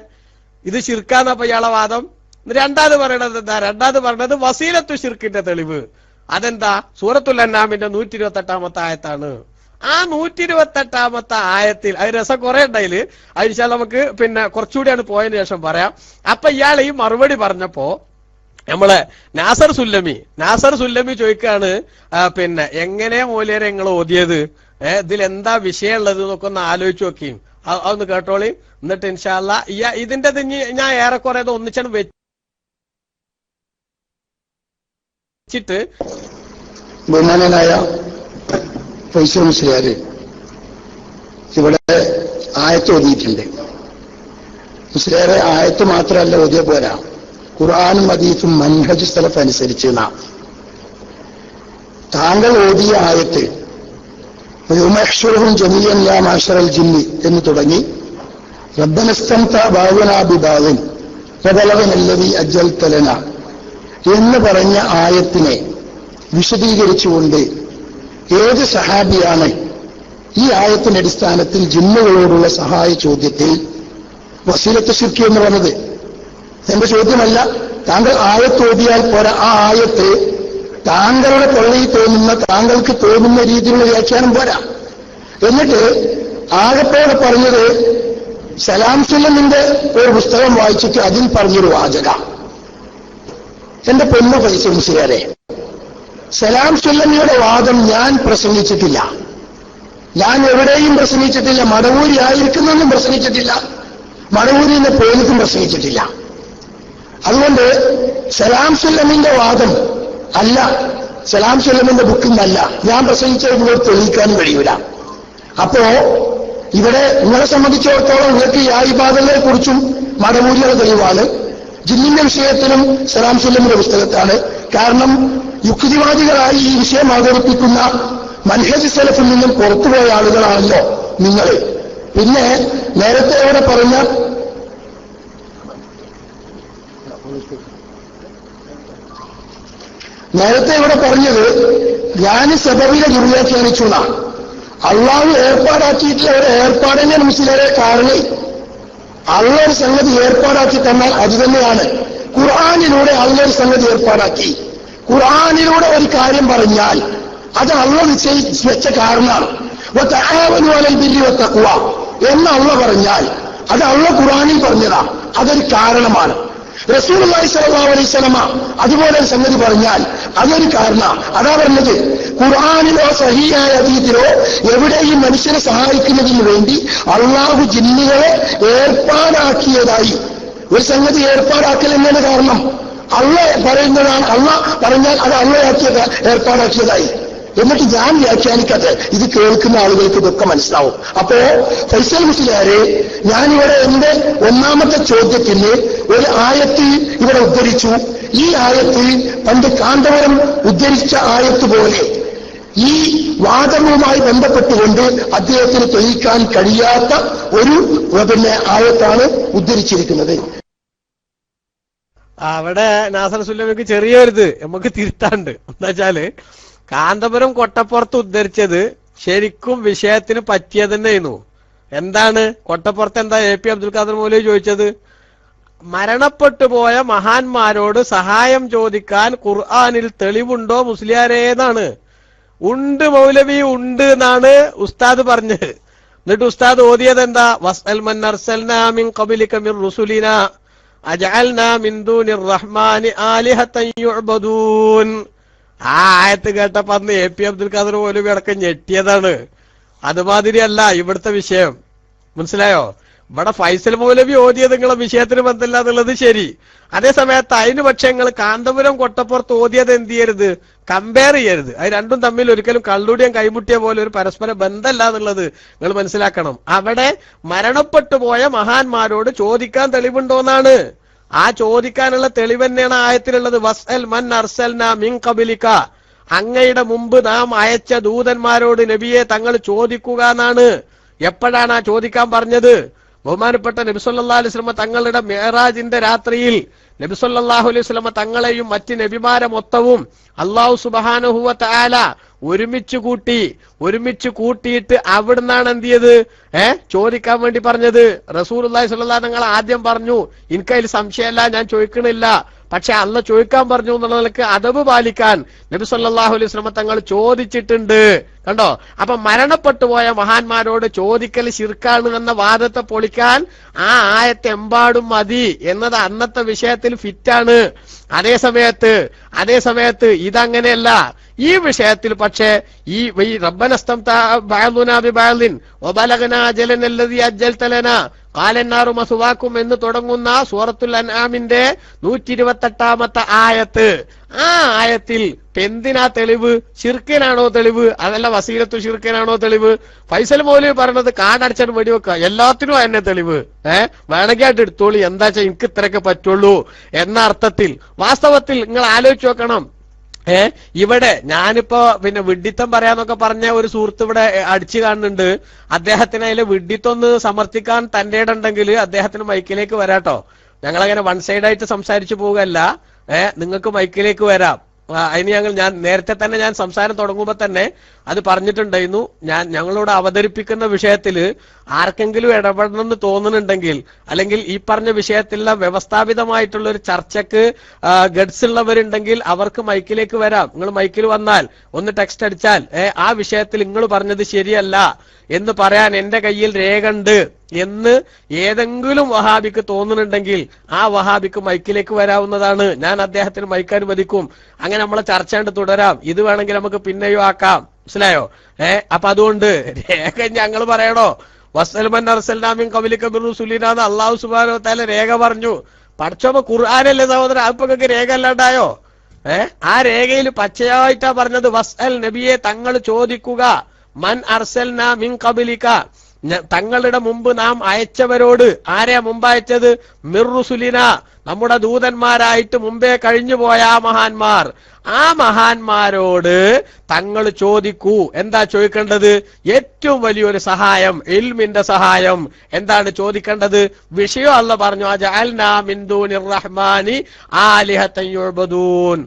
S1: ഇത് ഷിർക്കാന്നപ്പോ ഇയാളെ വാദം. രണ്ടാമത് പറയണത് എന്താ? രണ്ടാമത് പറഞ്ഞത് വസീലത്തു ഷിർക്കിന്റെ തെളിവ്. അതെന്താ? സൂറത്തുൽ അൻആമിന്റെ 128 ആയത്താണ്. ആ 128 ആയത്തിൽ അത് രസം കുറെ ഉണ്ടായില്. അതിന് നമുക്ക് പിന്നെ കുറച്ചുകൂടിയാണ് പോയതിനു ശേഷം പറയാം. അപ്പൊ ഇയാൾ ഈ മറുപടി പറഞ്ഞപ്പോ നമ്മളെ നാസർ സുല്ലമി ചോദിക്കാണ്, പിന്നെ എങ്ങനെ മൂല്യരെ നിങ്ങൾ ഓതിയത്, ഇതിൽ എന്താ വിഷയം ഉള്ളത് എന്നൊക്കെ ഒന്ന് ആലോചിച്ച് നോക്കിയും അതൊന്ന് കേട്ടോളി. എന്നിട്ട് ഇൻഷാ അല്ലാഹ് ഇതിന്റെ ഞാൻ ഏറെക്കുറെ ഒന്നിച്ചാണ് ിട്ട്
S4: ബഹുമാനനായ ഫൈസൽ മുസ്ലിയാര് ഇവിടെ ആയത്ത് ഓതിയിട്ടുണ്ട്. മുസ്ലിയാരെ ആയത്ത് മാത്രമല്ല ഓതിയ പോരാ, ഖുർആനും ഹദീസും മൻഹജ് സലഫ് അനുസരിച്ച് താങ്കൾ ഓതിയ ആയത്ത് യൗമഹ്ശുറുഹും ജമീഅൻ യാ മാശറൽ ജിന്നി എന്ന് തുടങ്ങി റബ്ബനസ്തംത ബഅദുനാ ബിബഅദിൻ ഫബലഗനല്ലദീ അജ്ജൽത ലനാ എന്ന് പറഞ്ഞ ആയത്തിനെ വിശദീകരിച്ചുകൊണ്ട് ഏത് സഹാബിയാണ് ഈ ആയത്തിന്റെ അടിസ്ഥാനത്തിൽ ജിന്നുകളോടുള്ള സഹായ ചോദ്യത്തിൽ വസീലത്ത് ശിർക്ക് എന്ന് പറഞ്ഞത്? എന്റെ ചോദ്യമല്ല. താങ്കൾ ആയത്ത് ഓതിയാൽ പോരാ, ആ ആയത്ത് താങ്കളുടെ തൊള്ളയിൽ തോന്നുന്ന, താങ്കൾക്ക് തോന്നുന്ന രീതിയിലുള്ള വ്യാഖ്യാനം പോരാ. എന്നിട്ട് ആകത്തോടെ പറഞ്ഞത് സലാം സുല്ലമിന്റെ ഒരു പുസ്തകം വായിച്ചിട്ട് അതിൽ പറഞ്ഞൊരു വാചക. എന്റെ പൊന്നു ഫൈസൽ മുസ്ലിയാരെ, സലാം സുല്ലമിയുടെ വാദം ഞാൻ പ്രസംഗിച്ചിട്ടില്ല, ഞാൻ എവിടെയും പ്രസംഗിച്ചിട്ടില്ല, മടവൂരി ആയിരിക്കുന്നൊന്നും പ്രസംഗിച്ചിട്ടില്ല, മടവൂരിന്റെ പേരിലും പ്രസംഗിച്ചിട്ടില്ല. അതുകൊണ്ട് സലാം സുല്ലമിന്റെ വാദം അല്ല, സലാം സുല്ലമിന്റെ ബുക്കിന്നല്ല ഞാൻ പ്രസംഗിച്ചത് നിങ്ങൾ തെളിയിക്കാനും കഴിയൂല. അപ്പോ ഇവിടെ നിങ്ങളെ സംബന്ധിച്ചിടത്തോളം നിങ്ങൾക്ക് ഈ ഇബാദത്തിനെ കുറിച്ചും മടവൂരിയുടെ തെളിവാണ്, ജിന്നിന്റെ വിഷയത്തിലും സലാം സുല്ലമിന്റെ പുസ്തകത്താണ്. കാരണം യുക്തിവാദികളായി ഈ വിഷയം അവതരിപ്പിക്കുന്ന മൻഹജ് സലഫിൽ നിന്നും പുറത്തുപോയ ആളുകളാണല്ലോ നിങ്ങൾ. പിന്നെ നേരത്തെ ഇവിടെ പറഞ്ഞത് ഞാൻ സബബിനെ ദുർവ്യാഖ്യാനിച്ചുള്ള അള്ളാഹു ഏർപ്പാടാക്കിയിട്ടുള്ള ഒരു ഏർപ്പാടിനെ മുസ്ലിമരെ കാരണം അള്ള ഒരു സംഗതി ഏർപ്പാടാക്കി തന്നാൽ അത് തന്നെയാണ്. ഖുർആനിലൂടെ അള്ള ഒരു സംഗതി ഏർപ്പാടാക്കി, ഖുർആനിലൂടെ ഒരു കാര്യം പറഞ്ഞാൽ അത് അള്ള വെച്ച കാരണമാണ്. എന്ന് അള്ള പറഞ്ഞാൽ അത് അള്ള ഖുർആനിൽ പറഞ്ഞതാ, അതൊരു കാരണമാണ്. റസൂലുള്ളാഹി സ്വല്ലല്ലാഹു അലൈഹി വസല്ലമ അതുപോലെ ഒരു സംഗതി പറഞ്ഞാൽ അതൊരു കാരണമാണ്. അതാ പറഞ്ഞത്, ഖുർആനിലോ സഹീഹായ ഹദീസിലോ എവിടെയും മനുഷ്യനെ സഹായിക്കുന്നതിന് വേണ്ടി അള്ളാഹു ജിന്നുകളെ ഏർപ്പാടാക്കിയതായി ഒരു സംഗതി ഏർപ്പാടാക്കൽ എന്നാണ് കാരണം. അള്ള പറയുന്നതാണ്, അള്ള പറഞ്ഞാൽ അത് ഏർപ്പാടാക്കിയതായി. എന്നിട്ട് ഞാൻ വ്യാഖ്യാനിക്കാതെ ഇത് കേൾക്കുന്ന ആളുകൾക്ക് ഇതൊക്കെ മനസ്സിലാവും. അപ്പോ ഫൈസൽ മുസ്ലിയാരെ, ഞാനിവിടെ എന്റെ ഒന്നാമത്തെ ചോദ്യത്തിന് ഒരു ആയത്ത് ഇവിടെ ഉദ്ധരിച്ചു. ഈ ആയത്ത് പണ്ട് കാന്തപുരം ഉദ്ധരിച്ച ആയത്ത് പോലെ ഈ വാദവുമായി ബന്ധപ്പെട്ടുകൊണ്ട് അദ്ദേഹത്തിന് തെളിയിക്കാൻ കഴിയാത്ത ഒരു ആയത്താണ് ഉദ്ധരിച്ചിരിക്കുന്നത്.
S1: അവിടെ നാസർ സുല്ലമിക്ക് ചെറിയൊരിത് നമുക്ക് തിരുത്താണ്ട്. എന്താ വെച്ചാല് കാന്തപുരം കൊട്ടപ്പുറത്ത് ഉദ്ധരിച്ചത് ശരിക്കും വിഷയത്തിന് പറ്റിയത് തന്നെയായിരുന്നു. എന്താണ് കൊട്ടപ്പുറത്ത് എന്താ AP അബ്ദുൽ ഖാദർ മൗലവി ചോദിച്ചത്? മരണപ്പെട്ടു പോയ മഹാന്മാരോട് സഹായം ചോദിക്കാൻ ഖുർആനിൽ തെളിവുണ്ടോ മുസ്ലിയാരേന്നാണ്. ഉണ്ട് മൗലവി, ഉണ്ട് എന്നാണ് ഉസ്താദ് പറഞ്ഞത്. എന്നിട്ട് ഉസ്താദ് ഓതിയത് എന്താ? വസ്അൽ മൻ അർസൽനാ മിൻ ഖബലിക മിർ റുസുലിനാ അജഅൽനാ മിൻ ദൂനിർ റഹ്മാനി ആലിഹതൻ യുഅബദൂൻ. ആ ആയത്ത് കേട്ടപ്പോ അന്ന് AP അബ്ദുൽ ഖാദർ മൗലവി അടക്കം ഞെട്ടിയതാണ്. അതുമാതിരിയല്ല ഇവിടുത്തെ വിഷയം, മനസ്സിലായോ? ഇവിടെ ഫൈസൽ മൗലവി ഓതിയത് നിങ്ങളെ വിഷയത്തിന് ബന്ധമില്ല എന്നുള്ളത് ശരി. അതേസമയത്ത് അതിന് പക്ഷെ നിങ്ങൾ കാന്തപുരം കൊട്ടപ്പുറത്ത് ഓതിയത് എന്ത് ചെയ്യരുത്, കമ്പയർ ചെയ്യരുത്. അത് രണ്ടും തമ്മിൽ ഒരിക്കലും കള്ളുടിയും കൈമുട്ടിയ പോലെ ഒരു പരസ്പര ബന്ധമല്ല എന്നുള്ളത് നിങ്ങൾ മനസ്സിലാക്കണം. അവിടെ മരണപ്പെട്ടു പോയ മഹാന്മാരോട് ചോദിക്കാൻ തെളിവുണ്ടോന്നാണ്. ആ ചോദിക്കാനുള്ള തെളിവ് തന്നെയാണ് ആയത്തിലുള്ളത്. വസ്അൽ മൻ അർസൽനാ മിൻ ഖബലിക, അങ്ങയുടെ മുമ്പ് നാം അയച്ച ദൂതന്മാരോട് നബിയെ തങ്ങൾ ചോദിക്കുക എന്നാണ്. എപ്പോഴാണ് ആ ചോദിക്കാൻ പറഞ്ഞത്? ബഹുമാനപ്പെട്ട നബി സല്ലല്ലാഹു അലൈഹി വസല്ലം തങ്ങളുടെ മിഅ്റാജിന്റെ രാത്രിയിൽ നബി സല്ലല്ലാഹു അലൈഹി വസല്ലം തങ്ങളെയും മറ്റ് നബിമാരെ മൊത്തവും അല്ലാഹു സുബ്ഹാനഹു വ തആല ഒരുമിച്ച് കൂട്ടിയിട്ട് അവിടുന്നാണ് എന്ത് ചെയ്ത് ചോദിക്കാൻ വേണ്ടി പറഞ്ഞത്. റസൂലുള്ളാഹി സ്വല്ലല്ലാഹു അലൈഹി വസല്ലം ആദ്യം പറഞ്ഞു, എനിക്കതിൽ സംശയമല്ല, ഞാൻ ചോദിക്കണില്ല, പക്ഷെ അള്ള ചോദിക്കാൻ പറഞ്ഞു എന്നുള്ള നിലക്ക് അദബ് പാലിക്കാൻ നബി സല്ലല്ലാഹു അലൈഹി വസല്ലം തങ്ങൾ ചോദിച്ചിട്ടുണ്ട്. കണ്ടോ? അപ്പൊ മരണപ്പെട്ടു പോയ മഹാന്മാരോട് ചോദിക്കൽ ശിർക്കാണ് എന്ന വാദത്തെ പൊളിക്കാൻ ആ ആയത്ത് എമ്പാടും മതി എന്നത് അന്നത്തെ വിഷയത്തിൽ ഫിറ്റാണ്. അതേസമയത്ത് ഇതങ്ങനെയല്ല. ഈ വിഷയത്തിൽ പക്ഷേ ഈ റബ്ബനസ്തംത ബഅദുനാ ബിബഅദിൻ വബലഗനാ അജലന അല്ലദീ അജ്ജൽത ലനാ ഖാലന്നാറു മസുവാക്കും എന്ന് തുടങ്ങുന്ന സൂറത്തുൽ അൻആമിന്റെ 128-ാമത്തെ ആയത്ത്. ആ ആയത്തിൽ എന്തിനാ തെളിവ്? ശിർക്കിനാണോ തെളിവ്? അതല്ല വസീലത്തു ശിർക്കിനാണോ തെളിവ്? ഫൈസൽ മൗലവി പറഞ്ഞത് കാടടച്ചാൽ വെടിവെക്കുക, എല്ലാത്തിനും എന്നെ തെളിവ്. വേണമെങ്കിൽ ആയിട്ട് എടുത്തോളി, എന്താ വെച്ചാൽ എനിക്ക് ഇത്രയൊക്കെ പറ്റുള്ളൂ എന്ന അർത്ഥത്തിൽ. വാസ്തവത്തിൽ നിങ്ങൾ ആലോചിച്ച് നോക്കണം. ഇവിടെ ഞാനിപ്പോ പിന്നെ വിഡ്ഢിത്തം പറയാന്നൊക്കെ പറഞ്ഞ ഒരു സുഹൃത്ത് ഇവിടെ അടിച്ചു കാണുന്നുണ്ട്. അദ്ദേഹത്തിന് അതിലെ വിഡ്ഢിത്തം ഒന്ന് സമർത്ഥിക്കാൻ തന്റെ ഇടമുണ്ടെങ്കിൽ അദ്ദേഹത്തിന് മൈക്കിലേക്ക് വരാട്ടോ. ഞങ്ങളങ്ങനെ വൺ സൈഡായിട്ട് സംസാരിച്ചു പോകല്ല. നിങ്ങൾക്ക് മൈക്കിലേക്ക് വരാം. അതിന് ഞാൻ നേരത്തെ തന്നെ ഞാൻ സംസാരം തുടങ്ങുമ്പോ തന്നെ അത് പറഞ്ഞിട്ടുണ്ടായിരുന്നു. ഞങ്ങളോട് അവതരിപ്പിക്കുന്ന വിഷയത്തിൽ ആർക്കെങ്കിലും ഇടപെടണമെന്ന് തോന്നുന്നുണ്ടെങ്കിൽ, അല്ലെങ്കിൽ ഈ പറഞ്ഞ വിഷയത്തിലുള്ള വ്യവസ്ഥാപിതമായിട്ടുള്ള ഒരു ചർച്ചക്ക് ഗഡ്സ് ഉള്ളവരുണ്ടെങ്കിൽ അവർക്ക് മൈക്കിലേക്ക് വരാം. നിങ്ങൾ മൈക്കിൽ വന്നാൽ ഒന്ന് ടെക്സ്റ്റ് അടിച്ചാൽ ആ വിഷയത്തിൽ നിങ്ങൾ പറഞ്ഞത് ശരിയല്ല എന്ന് പറയാൻ എന്റെ കയ്യിൽ രേഖണ്ട് എന്ന് ഏതെങ്കിലും വഹാബിക്ക് തോന്നുന്നുണ്ടെങ്കിൽ ആ വഹാബിക്ക് മൈക്കിലേക്ക് വരാവുന്നതാണ്. ഞാൻ അദ്ദേഹത്തിന് മൈക്ക് അനുവദിക്കും. അങ്ങനെ നമ്മളെ ചർച്ച കണ്ട് തുടരാം. ഇത് വേണമെങ്കിൽ നമുക്ക് പിന്നെയോ ആക്കാം. മനസ്സിലായോ? അപ്പൊ അതുകൊണ്ട് രേഖ ഞങ്ങൾ പറയണോ? വസ്സൽമൻ അർസൽനാമിൻ ഖബലിക മിർ റസൂലിനാന്ന് അല്ലാഹു സുബ്ഹാനഹു വ തആല രേഖ പറഞ്ഞു. പഠിച്ചോമ്പോ ഖുർആനല്ലേ സഹോദരൻ, അപ്പൊക്കെ രേഖ അല്ലാണ്ടായോ? ആ രേഖയിൽ പച്ചയായിട്ടാ പറഞ്ഞത്, വസ്അൽ നബിയെ തങ്ങൾ ചോദിക്കുക, മൻ അർസൽനാ മിൻ ഖബലിക തങ്ങളുടെ മുമ്പ് നാം അയച്ചവരോട്. ആരെയാ മുമ്പ് അയച്ചത്? മിർ റുസുലിന, നമ്മുടെ ദൂതന്മാരായിട്ട് മുമ്പേ കഴിഞ്ഞു പോയ ആ മഹാന്മാർ. ആ മഹാന്മാരോട് തങ്ങൾ ചോദിക്കൂ. എന്താ ചോദിക്കേണ്ടത്? ഏറ്റവും വലിയൊരു സഹായം, ഇൽമിന്റെ സഹായം. എന്താണ് ചോദിക്കേണ്ടത്? വിഷയം അല്ലാഹ് പറഞ്ഞു, അജഅൽനാ മിൻ ദൂനിർ റഹ്മാനി ആലിഹതൻ യുഅ്ബദൂൻ.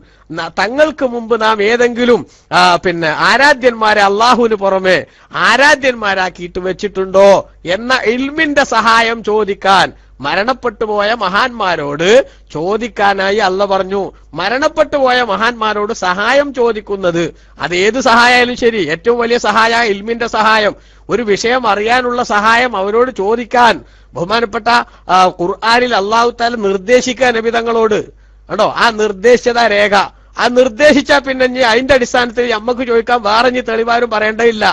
S1: തങ്ങൾക്ക് മുമ്പ് നാം ഏതെങ്കിലും പിന്നെ ആരാധ്യന്മാരെ അള്ളാഹുവിന് പുറമെ ആരാധ്യന്മാരാക്കിയിട്ട് വെച്ചിട്ടുണ്ടോ എന്ന ഇൽമിന്റെ സഹായം ചോദിക്കാൻ മരണപ്പെട്ടു പോയ മഹാന്മാരോട് ചോദിക്കാനായി അല്ലാഹ് പറഞ്ഞു. മരണപ്പെട്ടു പോയ മഹാന്മാരോട് സഹായം ചോദിക്കുന്നത് അത് ഏത് സഹായമായാലും ശരി, ഏറ്റവും വലിയ സഹായ ഇൽമിന്റെ സഹായം, ഒരു വിഷയം അറിയാനുള്ള സഹായം അവരോട് ചോദിക്കാൻ ബഹുമാനപ്പെട്ട ഖുർആനിൽ അല്ലാഹു തആല നിർദ്ദേശിക്കാൻ നബി തങ്ങളോട് കണ്ടോ. ആ നിർദ്ദേശിച്ചതാ രേഖ. ആ നിർദ്ദേശിച്ചാ പിന്നെ അതിന്റെ അടിസ്ഥാനത്തിൽ നമ്മക്ക് ചോദിക്കാൻ വേറെ തെളിവാരും പറയേണ്ടതില്ല.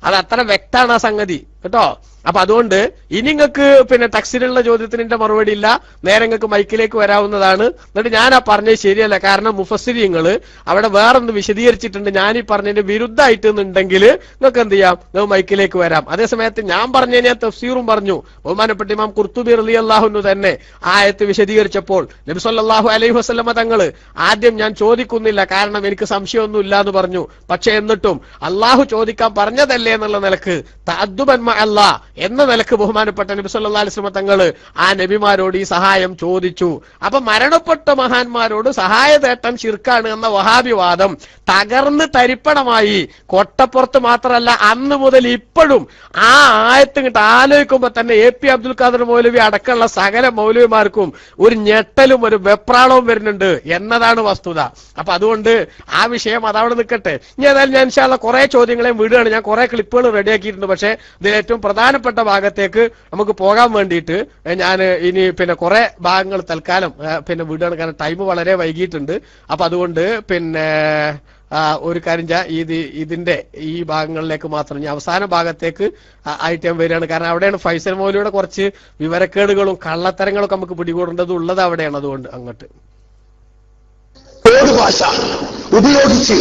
S1: അത് അത്ര വ്യക്തമാണ് ആ സംഗതി കേട്ടോ. അപ്പൊ അതുകൊണ്ട് ഇനി നിങ്ങൾക്ക് പിന്നെ ടെക്സ്റ്റിലുള്ള ചോദ്യത്തിന് എന്റെ മറുപടി ഇല്ല, നേരെ നിങ്ങൾക്ക് മൈക്കിലേക്ക് വരാവുന്നതാണ്. എന്നിട്ട് ഞാൻ ആ പറഞ്ഞത് ശരിയല്ല, കാരണം മുഫസ്സിരിങ്ങള് അവിടെ വേറൊന്ന് വിശദീകരിച്ചിട്ടുണ്ട്. ഞാൻ ഈ പറഞ്ഞതിന്റെ വിരുദ്ധമായിട്ടുണ്ടെങ്കിൽ നിങ്ങൾക്ക് എന്ത് ചെയ്യാം? നിങ്ങൾ മൈക്കിലേക്ക് വരാം. അതേസമയത്ത് ഞാൻ പറഞ്ഞതിന് തഫ്സീറും പറഞ്ഞു. ബഹുമാനപ്പെട്ട ഇമാം ഖുർത്തുബി റളിയല്ലാഹു അൻഹു തന്നെ ആയത്ത് വിശദീകരിച്ചപ്പോൾ നബി സല്ലല്ലാഹു അലൈഹി വസല്ലമ തങ്ങള് ആദ്യം ഞാൻ ചോദിക്കുന്നില്ല, കാരണം എനിക്ക് സംശയമൊന്നും ഇല്ല എന്ന് പറഞ്ഞു. പക്ഷെ എന്നിട്ടും അള്ളാഹു ചോദിക്കാൻ പറഞ്ഞതല്ലേ എന്നുള്ള നിലക്ക് തഅദ്ദുബൻ മഅല്ലാഹ് എന്ന നിലക്ക് ബഹുമാനപ്പെട്ട നബി സല്ലല്ലാഹു അലൈഹി വസല്ലം തങ്ങള് ആ നബിമാരോട് ഈ സഹായം ചോദിച്ചു. അപ്പൊ മരണപ്പെട്ട മഹാന്മാരോട് സഹായ തേട്ടം ശിർക്കാണ് എന്ന വഹാബിവാദം തകർന്ന് തരിപ്പണമായി. കൊട്ടപ്പുറത്ത് മാത്രമല്ല, അന്ന് മുതൽ ഇപ്പോഴും ആ ആയത്ത് ഇങ്ങോട്ട് ആലോചിക്കുമ്പോ തന്നെ എ.പി. അബ്ദുൽ ഖാദർ മൗലവി അടക്കമുള്ള സകല മൗലവിമാർക്കും ഒരു ഞെട്ടലും ഒരു വെപ്രാളവും വരുന്നുണ്ട് എന്നതാണ് വസ്തുത. അപ്പൊ അതുകൊണ്ട് ആ വിഷയം അതവിടെ നിൽക്കട്ടെ. ഇനി ഏതായാലും ഞാൻ ഇൻഷാ അല്ലാഹ് കുറെ ചോദ്യങ്ങളെയും വിടുകയാണ്. ഞാൻ കുറെ ക്ലിപ്പുകൾ റെഡിയാക്കിയിട്ടുണ്ട്. പക്ഷെ ഇതിൽ ഏറ്റവും പ്രധാനപ്പെട്ട ഭാഗത്തേക്ക് നമുക്ക് പോകാൻ വേണ്ടിയിട്ട് ഞാൻ ഇനി പിന്നെ കുറെ ഭാഗങ്ങൾ തൽക്കാലം പിന്നെ വിടുകയാണ്, കാരണം ടൈം വളരെ വൈകിയിട്ടുണ്ട്. അപ്പൊ അതുകൊണ്ട് പിന്നെ ഒരു കാര്യം ഇതിന്റെ ഈ ഭാഗങ്ങളിലേക്ക് മാത്രം, ഇനി അവസാന ഭാഗത്തേക്ക് ആയിട്ട് ഞാൻ വരികയാണ്. കാരണം അവിടെയാണ് ഫൈസൽ മൗലവിയുടെ കുറച്ച് വിവരക്കേടുകളും കള്ളത്തരങ്ങളൊക്കെ നമുക്ക് പിടികൂടേണ്ടത് ഉള്ളത് അവിടെയാണ്. അതുകൊണ്ട് അങ്ങോട്ട്
S4: കോഡ് ഭാഷ ഉപയോഗിച്ച്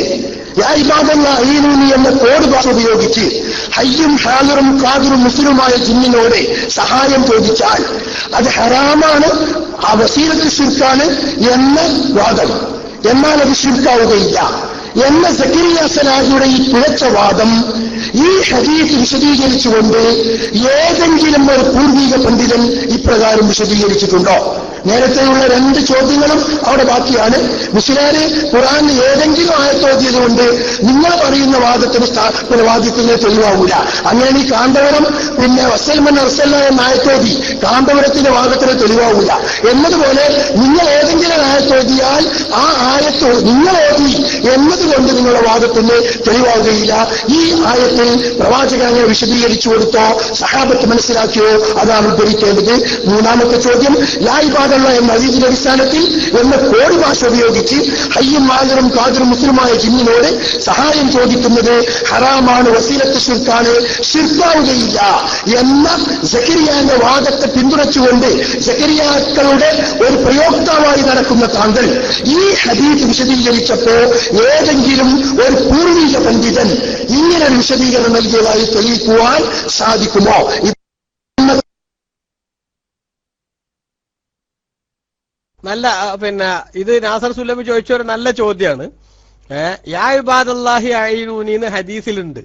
S4: എന്ന കോഡ് ഭാഷ ഉപയോഗിച്ച് ഹയ്യും ഹാദിറും ഖാദിറും മുസ്ലിമായ ജിന്നിനോട് സഹായം ചോദിച്ചാൽ അത് ഹറാമാണ്, ആ വസീലത്ത് ശിർക്കാണ് എന്ന വാദം. എന്നാൽ അത് ശിർക്കാവുകയില്ല എന്ന സക്കരിയ സലാഹിയുടെ ഈ പിഴച്ച വാദം ഈ ഹദീസ് വിശദീകരിച്ചുകൊണ്ട് ഏതെങ്കിലും ഒരു പൂർവിക പണ്ഡിതൻ ഇപ്രകാരം വിശദീകരിച്ചിട്ടുണ്ടോ? നേരത്തെയുള്ള രണ്ട് ചോദ്യങ്ങളും അവിടെ ബാക്കിയാണ്. മുസ്ലിയാര് ഖുർആനിൽ ഏതെങ്കിലും ആയത്തോതിയത് കൊണ്ട് നിങ്ങൾ പറയുന്ന വാദത്തിന് തെളിവാവൂല. അങ്ങനെ ഈ കാന്തവരം പിന്നെ വസ്സൽമൻ അർസല്ല എന്ന ആയത്തോതി കാന്തവരത്തിന്റെ വാദത്തിന് തെളിവാവൂല എന്നതുപോലെ നിങ്ങൾ ഏതെങ്കിലും ആയത്തോതിയാൽ ആ ആയത്തോ നിങ്ങൾ ഓതി എന്നതുകൊണ്ട് നിങ്ങളുടെ വാദത്തിന് തെളിവാകുകയില്ല. ഈ ആയത്തിൽ പ്രവാചകൻ അങ്ങനെ വിശദീകരിച്ചു കൊടുത്തോ, സഹാബത്ത് മനസ്സിലാക്കിയോ? അതാണ് ഉദ്ധരിക്കേണ്ടത്. മൂന്നാമത്തെ ചോദ്യം, ലാ ഇബാദ ഇബാദല്ല എന്ന ഹദീസിന്റെ അടിസ്ഥാനത്തിൽ എന്ന കോടി ഭാഷ ഉപയോഗിച്ച് ഹയ്യും ഹാജറും ഖാദിറും മുസ്ലിമായ ജിന്നിനോട് സഹായം ചോദിക്കുന്നത് ഹറാമാണ്, വസീലത്ത് ശിർക്കാണ്, ശിർക്കാവുകയില്ല എന്ന സക്കരിയാന്റെ വാദത്തെ പിന്തുണച്ചുകൊണ്ട് സക്കരിയാക്കളുടെ ഒരു പ്രയോക്താവായി നടക്കുന്ന താങ്കൾ ഈ ഹദീസ് വിശദീകരിച്ചപ്പോ ഏതെങ്കിലും ഒരു പൂർവീക പണ്ഡിതൻ ഇങ്ങനൊരു വിശദീകരണം നൽകിയതായി തെളിയിക്കുവാൻ സാധിക്കുമോ?
S1: നല്ല ഇത് നാസർ സുല്ലമി ചോദിച്ച ഒരു നല്ല ചോദ്യമാണ്. യാ ഇബാദല്ലാഹി അഈനൂനി ഹദീസിലുണ്ട്.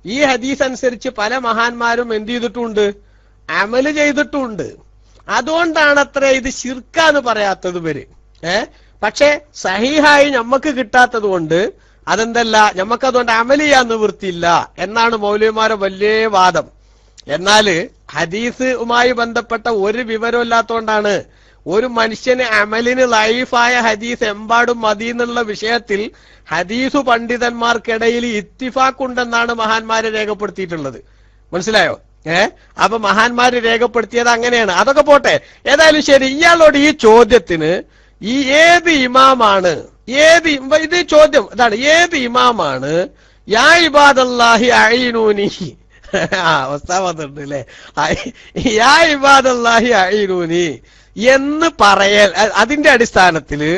S1: ഈ ഹദീസ് അനുസരിച്ച് പല മഹാന്മാരും എന്ത് ചെയ്തിട്ടുണ്ട്? അമല് ചെയ്തിട്ടുണ്ട്. അതുകൊണ്ടാണ് അത്ര ഇത് ശിർക്കാന്ന് പറയാത്തത് വരെ. പക്ഷെ സഹീഹായി ഞമ്മക്ക് കിട്ടാത്തത് കൊണ്ട് അതെന്തല്ല, ഞമ്മക്കതുകൊണ്ട് അമല് ചെയ്യാൻ നിവൃത്തിയില്ല എന്നാണ് മൗലവിമാരെ വലിയ വാദം. എന്നാല് ഹദീസുമായി ബന്ധപ്പെട്ട ഒരു വിവരമില്ലാത്തോണ്ടാണ് ഒരു മനുഷ്യന് അമലിന് ലൈഫായ ഹദീസ് എമ്പാടും മതി എന്നുള്ള വിഷയത്തിൽ ഹദീസു പണ്ഡിതന്മാർക്കിടയിൽ ഇത്തിഫാക്കുണ്ടെന്നാണ് മഹാന്മാര് രേഖപ്പെടുത്തിയിട്ടുള്ളത്. മനസ്സിലായോ? അപ്പൊ മഹാന്മാര് രേഖപ്പെടുത്തിയത് അങ്ങനെയാണ്. അതൊക്കെ പോട്ടെ. ഏതായാലും ശരി, ഇയാളോട് ഈ ചോദ്യത്തിന് ഈ ഏത് ഇമാമാണ്, ഇത് ചോദ്യം ഇതാണ്, ഏത് ഇമാമാണ് യാ ഇബാദല്ലാഹി അഈനൂനി വന്നിട്ടുണ്ട് അല്ലെ, യാ ഇബാദല്ലാഹി അഈനൂനി എന്ന് പറയൽ, അതിന്റെ അടിസ്ഥാനത്തില്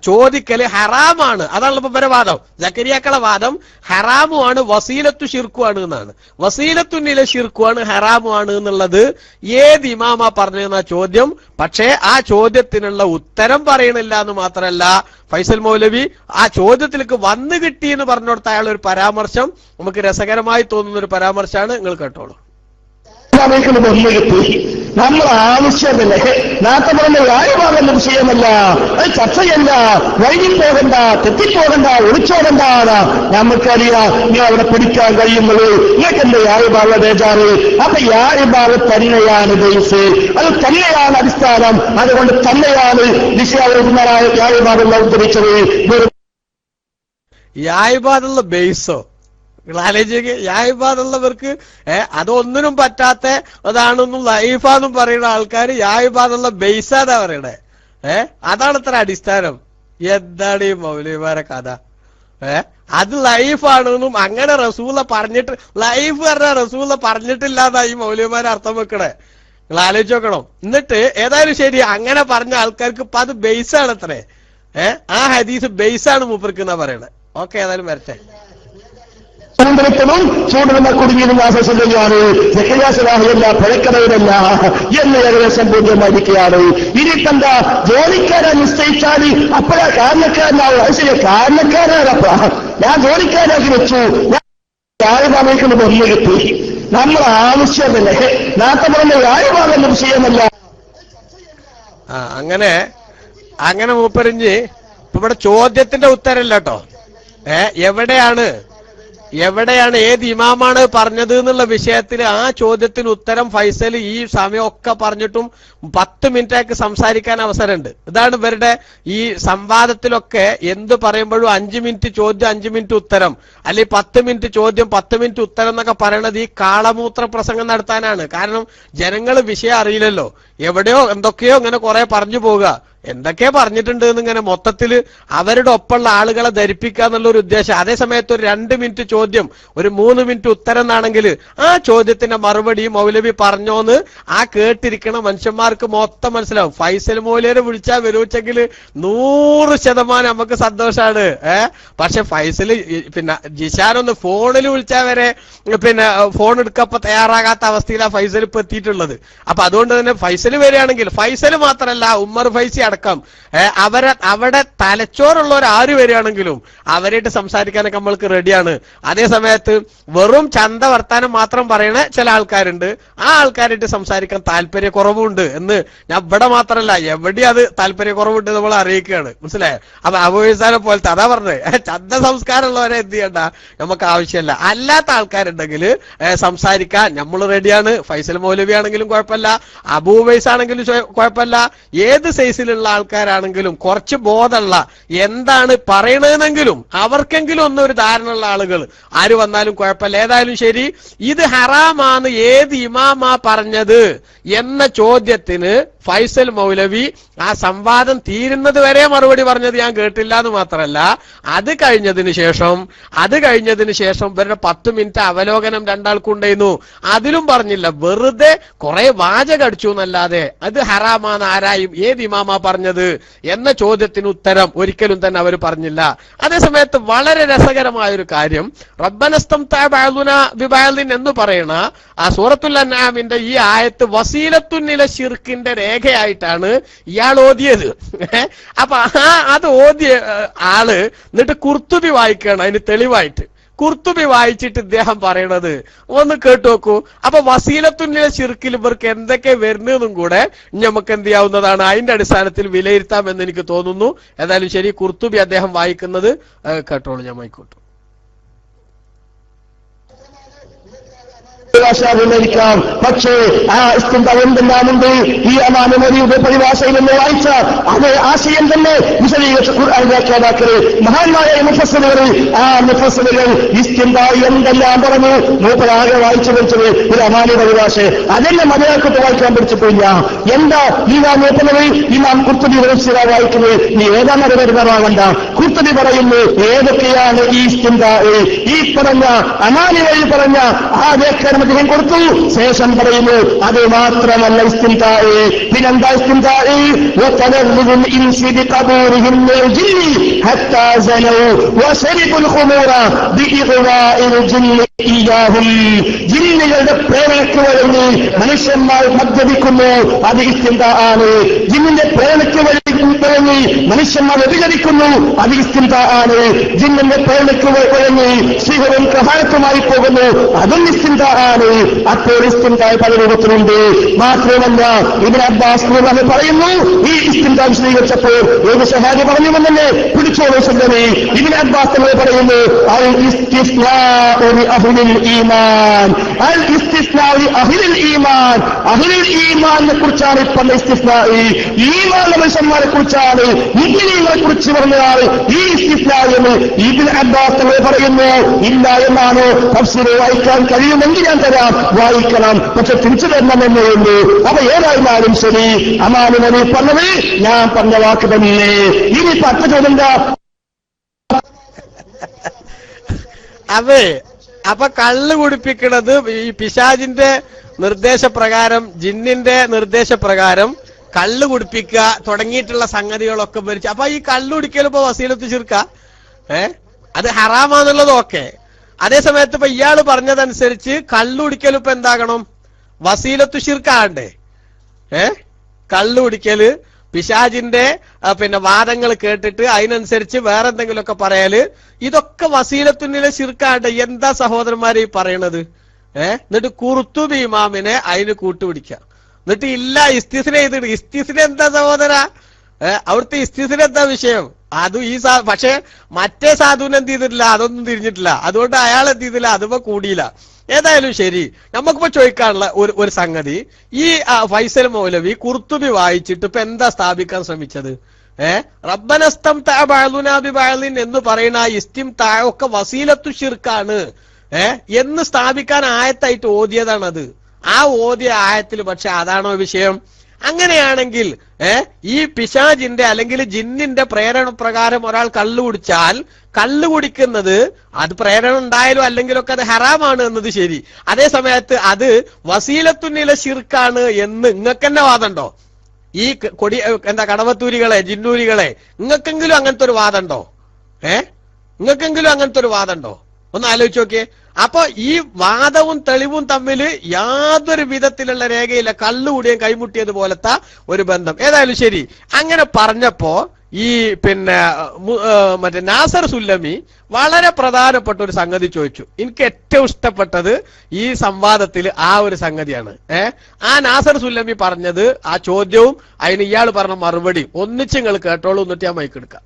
S1: ചോദിക്കല് ഹറാമാണ്. അതാണ് ഇപ്പൊ ഇവരെ വാദം. സക്കരിയാക്കളെ വാദം ഹറാമുമാണ്, വസീലത്തു ശിർക്കുമാണ് എന്നാണ്. വസീലത്തുന്നിലെ ശിർക്കുമാണ്, ഹറാമുമാണ് എന്നുള്ളത് ഏത് ഇമാമാ പറഞ്ഞെന്ന ചോദ്യം. പക്ഷേ ആ ചോദ്യത്തിനുള്ള ഉത്തരം പറയണില്ല എന്ന് മാത്രമല്ല, ഫൈസൽ മൗലവി ആ ചോദ്യത്തിലേക്ക് വന്നു കിട്ടി എന്ന് പറഞ്ഞോടത്ത അയാൾ ഒരു പരാമർശം നമുക്ക് രസകരമായി തോന്നുന്ന ഒരു പരാമർശമാണ്. നിങ്ങൾ കേട്ടോളൂ.
S4: നമ്മൾ ആവശ്യമല്ലേ, നേരത്തെ പറഞ്ഞ ന്യായമാകുന്ന വിഷയമല്ല, അത് ചർച്ചയല്ല, വൈകിപ്പോകണ്ട, തെറ്റിപ്പോകണ്ട, ഒളിച്ചോകണ്ട. നമുക്കറിയാം നീ അവിടെ പിടിക്കാൻ കഴിയുന്നത്, നിങ്ങൾക്ക് എന്റെ യായഭാവ ബേജാറ്. അപ്പൊ യായഭാവ തന്നെയാണ് ബേസ്, അത് തന്നെയാണ് അടിസ്ഥാനം. അതുകൊണ്ട് തന്നെയാണ് ദിശാവുന്നതായ യായഭാവം ഉദ്ധരിച്ചത്.
S1: യായബാദുള്ള ബേസോ ആലോചിക്ക്. യായിബാദുള്ളവർക്ക് അതൊന്നിനും പറ്റാത്ത അതാണെന്നും ലൈഫാന്നും പറയുന്ന ആൾക്കാർ യായിബാദുള്ള ബേസാന്നാ പറയണേ. അതാണ് ഇത്ര അടിസ്ഥാനം. എന്താണ് ഈ മൗലവിമാരെ കഥ? അത് ലൈഫാണെന്നും അങ്ങനെ റസൂല പറഞ്ഞിട്ട്, ലൈഫ് പറഞ്ഞ റസൂല പറഞ്ഞിട്ടില്ലാന്നാ ഈ മൗലവിമാരെ അർത്ഥം വെക്കണേ. നിങ്ങൾ ആലോചിച്ച് നോക്കണം. എന്നിട്ട് ഏതായാലും ശരി, അങ്ങനെ പറഞ്ഞ ആൾക്കാർക്ക് ഇപ്പൊ അത് ബേസാണ് അത്രേ. ആ ഹദീസ് ബേസാണ് മൂപ്പർക്കെന്നാ പറയണേ. ഓക്കെ, ഏതായാലും വരട്ടെ.
S4: ചൂണ്ടെടുത്തതും ചൂണ്ടെടുന്ന കുടുങ്ങിയതും ആശാസയാണ്, സക്കരിയാസലാഹയല്ല, പഴക്കടയിലല്ല എന്ന് ഏകദേശം ബോധ്യമായിരിക്കുകയാണ്. ഇനിയിപ്പെന്താ, ജോലിക്കാരെ നിശ്ചയിച്ചാൽ അപ്പോഴാ കാരണക്കാരനാവും. അത് ശരി, കാരണക്കാരനപ്പ ഞാൻ ജോലിക്കാരാക്കി വെച്ചു, ഞാൻ യായഭാവയ്ക്കുള്ള ബൊമ്മ കിട്ടി. നമ്മൾ ആവശ്യമല്ലേ, നേരത്തെ പറഞ്ഞ യായഭാവെന്ന വിഷയമല്ല.
S1: അങ്ങനെ മൂപ്പരിഞ്ഞ് ഇവിടെ ചോദ്യത്തിന്റെ ഉത്തരല്ല കേട്ടോ. എവിടെയാണ് ഏത് ഇമാമാണ് പറഞ്ഞത് എന്നുള്ള വിഷയത്തിൽ ആ ചോദ്യത്തിന് ഉത്തരം ഫൈസൽ ഈ സമയമൊക്കെ പറഞ്ഞിട്ടും 10 മിനിറ്റേക്ക് സംസാരിക്കാൻ അവസരമുണ്ട്. ഇതാണ് ഇവരുടെ ഈ സംവാദത്തിലൊക്കെ എന്ത് പറയുമ്പോഴും 5 മിനിറ്റ് ചോദ്യം 5 മിനിറ്റ് ഉത്തരം, അല്ലെങ്കിൽ 10 മിനിറ്റ് ചോദ്യം 10 മിനിറ്റ് ഉത്തരം എന്നൊക്കെ പറയണത് ഈ കാളമൂത്ര പ്രസംഗം നടത്താനാണ്. കാരണം ജനങ്ങൾ വിഷയം അറിയില്ലല്ലോ, എവിടെയോ എന്തൊക്കെയോ ഇങ്ങനെ കുറെ പറഞ്ഞു പോവുക, എന്തൊക്കെ പറഞ്ഞിട്ടുണ്ട് എന്നിങ്ങനെ മൊത്തത്തിൽ അവരുടെ ഒപ്പമുള്ള ആളുകളെ ധരിപ്പിക്കുക എന്നുള്ള ഒരു ഉദ്ദേശം. അതേസമയത്ത് ഒരു 2 മിനിറ്റ് ചോദ്യം, ഒരു 3 മിനിറ്റ് ഉത്തരം എന്നാണെങ്കിൽ ആ ചോദ്യത്തിന്റെ മറുപടി മൗലവി പറഞ്ഞോന്ന് ആ കേട്ടിരിക്കണ മനുഷ്യന്മാർക്ക് മൊത്തം മനസ്സിലാവും. ഫൈസൽ മൗലവിയെ വിളിച്ചാൽ വരുവെച്ചെങ്കിൽ 100% നമുക്ക് സന്തോഷാണ്. പക്ഷെ ഫൈസൽ ജിഷാനൊന്ന് ഫോണിൽ വിളിച്ചാൽ വരെ ഫോൺ എടുക്കപ്പോ തയ്യാറാകാത്ത അവസ്ഥയിലാണ് ഫൈസൽ ഇപ്പൊ എത്തിയിട്ടുള്ളത്. അപ്പൊ അതുകൊണ്ട് തന്നെ ഫൈസൽ വരികയാണെങ്കിൽ, ഫൈസൽ മാത്രമല്ല ഉമ്മർ ഫൈസി അടക്കം അവിടെ തലച്ചോറുള്ളവർ ആര് വരികയാണെങ്കിലും അവരായിട്ട് സംസാരിക്കാനൊക്കെ നമ്മൾക്ക് റെഡിയാണ്. അതേ സമയത്ത് വെറും ചന്ത വർത്താനം മാത്രം പറയണ ചില ആൾക്കാരുണ്ട്, ആ ആൾക്കാരായിട്ട് സംസാരിക്കാൻ താല്പര്യക്കുറവുണ്ട് എന്ന് ഞാൻ ഇവിടെ മാത്രമല്ല എവിടെയും അത് താല്പര്യക്കുറവുണ്ട് നമ്മൾ അറിയിക്കുകയാണ്. മനസ്സിലായോ? അപ്പൊ അബൂസാനെ പോലത്തെ അതാ പറഞ്ഞത്, ചന്ത സംസ്കാരമുള്ളവരെ എന്ത് ചെയ്യണ്ട, നമുക്ക് ആവശ്യമല്ല. അല്ലാത്ത ആൾക്കാരുണ്ടെങ്കിൽ സംസാരിക്കാൻ നമ്മൾ റെഡിയാണ്. ഫൈസൽ മൗലവി ആണെങ്കിലും കുഴപ്പമില്ല, അബൂ ഉവൈസ് ആണെങ്കിലും കുഴപ്പമില്ല, ഏത് സൈസിലുള്ള ധാരണയുള്ള ആൾക്കാരാണെങ്കിലും കുറച്ച് ബോധമുള്ള എന്താണ് പറയണതെന്നെങ്കിലും അവർക്കെങ്കിലും ഒന്നൊരു ധാരണയുള്ള ആളുകൾ ആര് വന്നാലും കുഴപ്പമില്ല. ഏതായാലും ശരി, ഇത് ഹറാമാണ് ഏത് ഇമാമാ പറഞ്ഞത് എന്ന ചോദ്യത്തിന് ഫൈസൽ മൗലവി ആ സംവാദം തീരുന്നത് വരെ മറുപടി പറഞ്ഞത് ഞാൻ കേട്ടില്ല എന്ന് മാത്രമല്ല, അത് കഴിഞ്ഞതിന് ശേഷം ഇവരുടെ 10 മിനിറ്റ് അവലോകനം രണ്ടാൾക്കുണ്ടായിരുന്നു. അതിലും പറഞ്ഞില്ല, വെറുതെ കുറെ വാചകം അടിച്ചു എന്നല്ലാതെ അത് ഹറാമാണ് ആരായും ഏത് ഇമാമാ പറഞ്ഞത് എന്ന ചോദ്യത്തിന് ഉത്തരം ഒരിക്കലും തന്നെ അവർ പറഞ്ഞില്ല. അതേസമയത്ത് വളരെ രസകരമായ ഒരു കാര്യം, റബ്ബനസ്തംതഅ ബഅദുനാ ബിബഅദിൻ എന്ന് പറയുന്ന ആ സൂറത്തുൽ അൻആമിന്റെ ഈ ആയത്ത് വസീലത്തുന്നില ശിർക്കിന്റെ രേഖയായിട്ടാണ് ഇയാൾ ഓതിയത്. അപ്പൊ അത് ഓതിയ ആള് എന്നിട്ട് കുർത്തുബി വായിക്കണം. അതിന് തെളിവായിട്ട് കുർത്തുബി വായിച്ചിട്ട് ഇദ്ദേഹം പറയണത് ഒന്ന് കേട്ടു നോക്കൂ. അപ്പൊ വസീലത്തുന്നില ശിർക്കിൽ ഇവർക്ക് എന്തൊക്കെ വരുന്നതും കൂടെ നമുക്ക് എന്ത് ചെയ്യാവുന്നതാണ്, അതിന്റെ അടിസ്ഥാനത്തിൽ വിലയിരുത്താമെന്ന് എനിക്ക് തോന്നുന്നു. ഏതായാലും ശരി, കുർത്തുബി അദ്ദേഹം വായിക്കുന്നത് കേട്ടോളൂ, ഞാൻ വായിക്കോട്ടു.
S4: ായിരിക്കാം. പക്ഷേ ആ ഇസ്തിൻബാ എന്തെല്ലാമുണ്ട് ഈ അമാനുമരിയുടെ പരിഭാഷയിൽ നിന്ന് വായിച്ച അതേ ആശയം തന്നെ വിശദീകരിച്ച ഖുർആൻ വ്യാഖ്യാതാക്കള് മഹാന്മാരായ മുഫസ്സിറുകൾ, ആ മുഫസ്സിറുകൾ ഇസ്തിൻബാ എന്തെല്ലാം പറഞ്ഞു മൂപ്പരാകെ വായിച്ചു പഠിച്ചത് ഒരു അമാനി പരിഭാഷ. അതെല്ലാം മലയാളത്തിൽ വായിക്കാൻ പഠിച്ചിട്ടില്ല. എന്താ ഈ നാം നോക്കുന്നത്? ഇമാം ഖുർത്തുബി വായിക്കുന്നത് നീ ഏതാണ് വരുന്നതാകണ്ട. ഖുർത്തുബി പറയുന്നു ഏതൊക്കെയാണ് ഈ ഇസ്തിൻബാ, ഈ പറഞ്ഞ അമാനി വഴി പറഞ്ഞ ആ വ്യാഖ്യാനം അദ്ദേഹം കൊടുത്തു. ശേഷം പറയുന്നു അത് മാത്രമല്ല ഇസ്തിൻബാ, പിന്നെന്താ ഇസ്തിൻബാ? വതനറുൽ ഇൻസി ബിഖബൂരിഹിം മിനൽ ജിന്നി ഹത്താ സനൂ വശരിബുൽ ഖുമൂറ ബിഇഗ്വാഇൽ ജിന്നി ഇയാഹും. ജിന്നുകളുടെ പ്രേരണയ്ക്ക് വഴങ്ങി മനുഷ്യന്മാർ മദ്യപിക്കുന്നു, അത് ഇസ്തിൻബാ ആണ്. ജിന്നിന്റെ പ്രേരണയ്ക്ക് വഴങ്ങി മനുഷ്യന്മാർ വ്യഭിചരിക്കുന്നു, അത് ഇസ്തിൻബാ ആണ്. ജിന്നിന്റെ പ്രേരണയ്ക്ക് വഴങ്ങി സിഹറും കഹാനത്തുമായി പോകുന്നു, അതും ഇസ്തിൻബാ ആണ്. അപ്പോൾ ഇസ്തിൻബാ പല രൂപത്തിലുണ്ട്. മാത്രമല്ല ഇബ്നു അബ്ബാസ് പറയുന്നു ഈ ഇസ്തിൻബാ വിശദീകരിച്ചപ്പോൾ ഏത് സഹാബി പറഞ്ഞുവെന്നെ പിടിച്ചോളൂ സുന്ദരി. ഇബ്നു അബ്ബാസ് പറയുന്നു അൽ ഇസ്തിസ്നാഉ ലി അഹ്ലിൽ ഈമാൻ, അൽ ഇസ്തിസ്നാഉ ലി അഹ്ലിൽ ഈമാൻ, അഹ്ലുൽ ഈമാനിനെ കുറിച്ചാണ് പറഞ്ഞ ഇസ്തിസ്നാ. ഈമാൻ മനുഷ്യന്മാരെ കുറിച്ചാണ്, മുഅ്മിനീങ്ങളെ കുറിച്ച് പറഞ്ഞാൽ ഈ ഇസ്തിസ്നാ എന്ന് ഇബ്നു അബ്ബാസ് പറയുന്നു. ഇല്ല എന്നാണ് തഫ്സീർ വായിക്കാൻ കഴിയുമെങ്കിൽ ഞാൻ തരാം, വായിക്കണം, പക്ഷെ തിരിച്ചു തരണമെന്നേ ഉള്ളൂ. അപ്പൊ ഏതായിരുന്നാലും ശരി, അമാനു നബി പറഞ്ഞത് ഞാൻ പറഞ്ഞ വാക്ക് തന്നെ. ഇനി 10 ചോദ്യം.
S1: അതെ, അപ്പൊ കള്ള് കുടിപ്പിക്കുന്നത് ഈ പിശാചിന്റെ നിർദ്ദേശപ്രകാരം, ജിന്നിന്റെ നിർദ്ദേശപ്രകാരം കള്ള് കുടിപ്പിക്കുക തുടങ്ങിയിട്ടുള്ള സംഗതികളൊക്കെ ഭരിച്ചു. അപ്പൊ ഈ കള്ളു കുടിക്കലും ഇപ്പൊ വസീലത്ത് ശിർക്ക, അത് ഹറാമാന്നുള്ളതൊക്കെ. അതേസമയത്ത് ഇപ്പൊ ഇയാള് പറഞ്ഞതനുസരിച്ച് കള്ളു കുടിക്കലും ഇപ്പൊ എന്താകണം, വസീലത്തു ശിർക്കാണ്ടേ. കള്ളു കുടിക്കല് പിശാചിന്റെ പിന്നെ വാദങ്ങൾ കേട്ടിട്ട് അതിനനുസരിച്ച് വേറെ എന്തെങ്കിലുമൊക്കെ പറയല്, ഇതൊക്കെ വസീലത്തുന്നില ശിർക്കാണ്ട്. എന്താ സഹോദരന്മാരെ ഈ പറയണത്? എന്നിട്ട് ഖുർത്തുബി ഇമാമിനെ അതിന് കൂട്ടുപിടിക്കുക. എന്നിട്ട് ഇല്ല ഇസ്തിസ്ന ചെയ്തിട്ട്, ഇസ്തിസ്ന എന്താ സഹോദര? അവിടുത്തെ ഇസ്തിസ്ന എന്താ വിഷയം? അതും ഈ പക്ഷെ മറ്റേ സാധുവിന് എന്ത് ചെയ്തിട്ടില്ല, അതൊന്നും തിരിഞ്ഞിട്ടില്ല. അതുകൊണ്ട് അയാൾ എന്ത് ചെയ്തില്ല, അതുമ്പോ കൂടിയില്ല. ഏതായാലും ശരി, നമുക്കിപ്പോ ചോദിക്കാനുള്ള ഒരു സംഗതി, ഈ ഫൈസൽ മൗലവി ഖുർത്തുബി വായിച്ചിട്ട് ഇപ്പൊ എന്താ സ്ഥാപിക്കാൻ ശ്രമിച്ചത്? റബ്ബനസ്തംതഅ ബഅദുനാ ബിബഅദിൻ എന്ന് പറയുന്ന ആ ഇസ്തിംതാ ഒക്കെ വസീലത്തു ശിർക്കാണ് എന്ന് സ്ഥാപിക്കാൻ ആയത്തായിട്ട് ഓതിയതാണത്. ആ ഓതിയ ആയത്തിൽ പക്ഷെ അതാണോ വിഷയം? അങ്ങനെയാണെങ്കിൽ ഈ പിശാചിന്റെ അല്ലെങ്കിൽ ജിന്നിന്റെ പ്രേരണ പ്രകാരം ഒരാൾ കള്ളു കുടിച്ചാൽ കള്ളു കുടിക്കുന്നത് അത് പ്രേരണ ഉണ്ടായാലും അല്ലെങ്കിലൊക്കെ അത് ഹറാമാണ് എന്നത് ശരി. അതേ സമയത്ത് അത് വസീലത്തുന്നില ശിർക്കാണ് എന്ന് നിങ്ങൾക്കെന്നെ വാദമുണ്ടോ? ഈ കൊടി എന്താ കടവത്തൂരികളെ, ജിന്നൂരികളെ, നിങ്ങൾക്കെങ്കിലും അങ്ങനത്തെ ഒരു വാദമുണ്ടോ? നിങ്ങൾക്കെങ്കിലും അങ്ങനത്തെ ഒരു വാദമുണ്ടോ? ഒന്ന് ആലോചിച്ച് നോക്കിയേ. അപ്പൊ ഈ വാദവും തെളിവും തമ്മിൽ യാതൊരു വിധത്തിലുള്ള രേഖയില്ല. കള്ളുകൂടിയും കൈമുട്ടിയത് പോലത്തെ ഒരു ബന്ധം. ഏതായാലും ശരി, അങ്ങനെ പറഞ്ഞപ്പോ ഈ പിന്നെ മറ്റേ നാസർ സുല്ലമി വളരെ പ്രധാനപ്പെട്ട ഒരു സംഗതി ചോദിച്ചു. എനിക്ക് ഏറ്റവും ഇഷ്ടപ്പെട്ടത് ഈ സംവാദത്തിൽ ആ ഒരു സംഗതിയാണ്. ആ നാസർ സുല്ലമി പറഞ്ഞത്, ആ ചോദ്യവും അതിന് ഇയാൾ പറഞ്ഞ മറുപടിയും ഒന്നിച്ച് നിങ്ങൾ കേട്ടോളൂ. എന്നിട്ട് ഞാൻ മൈക്കെടുക്കാം.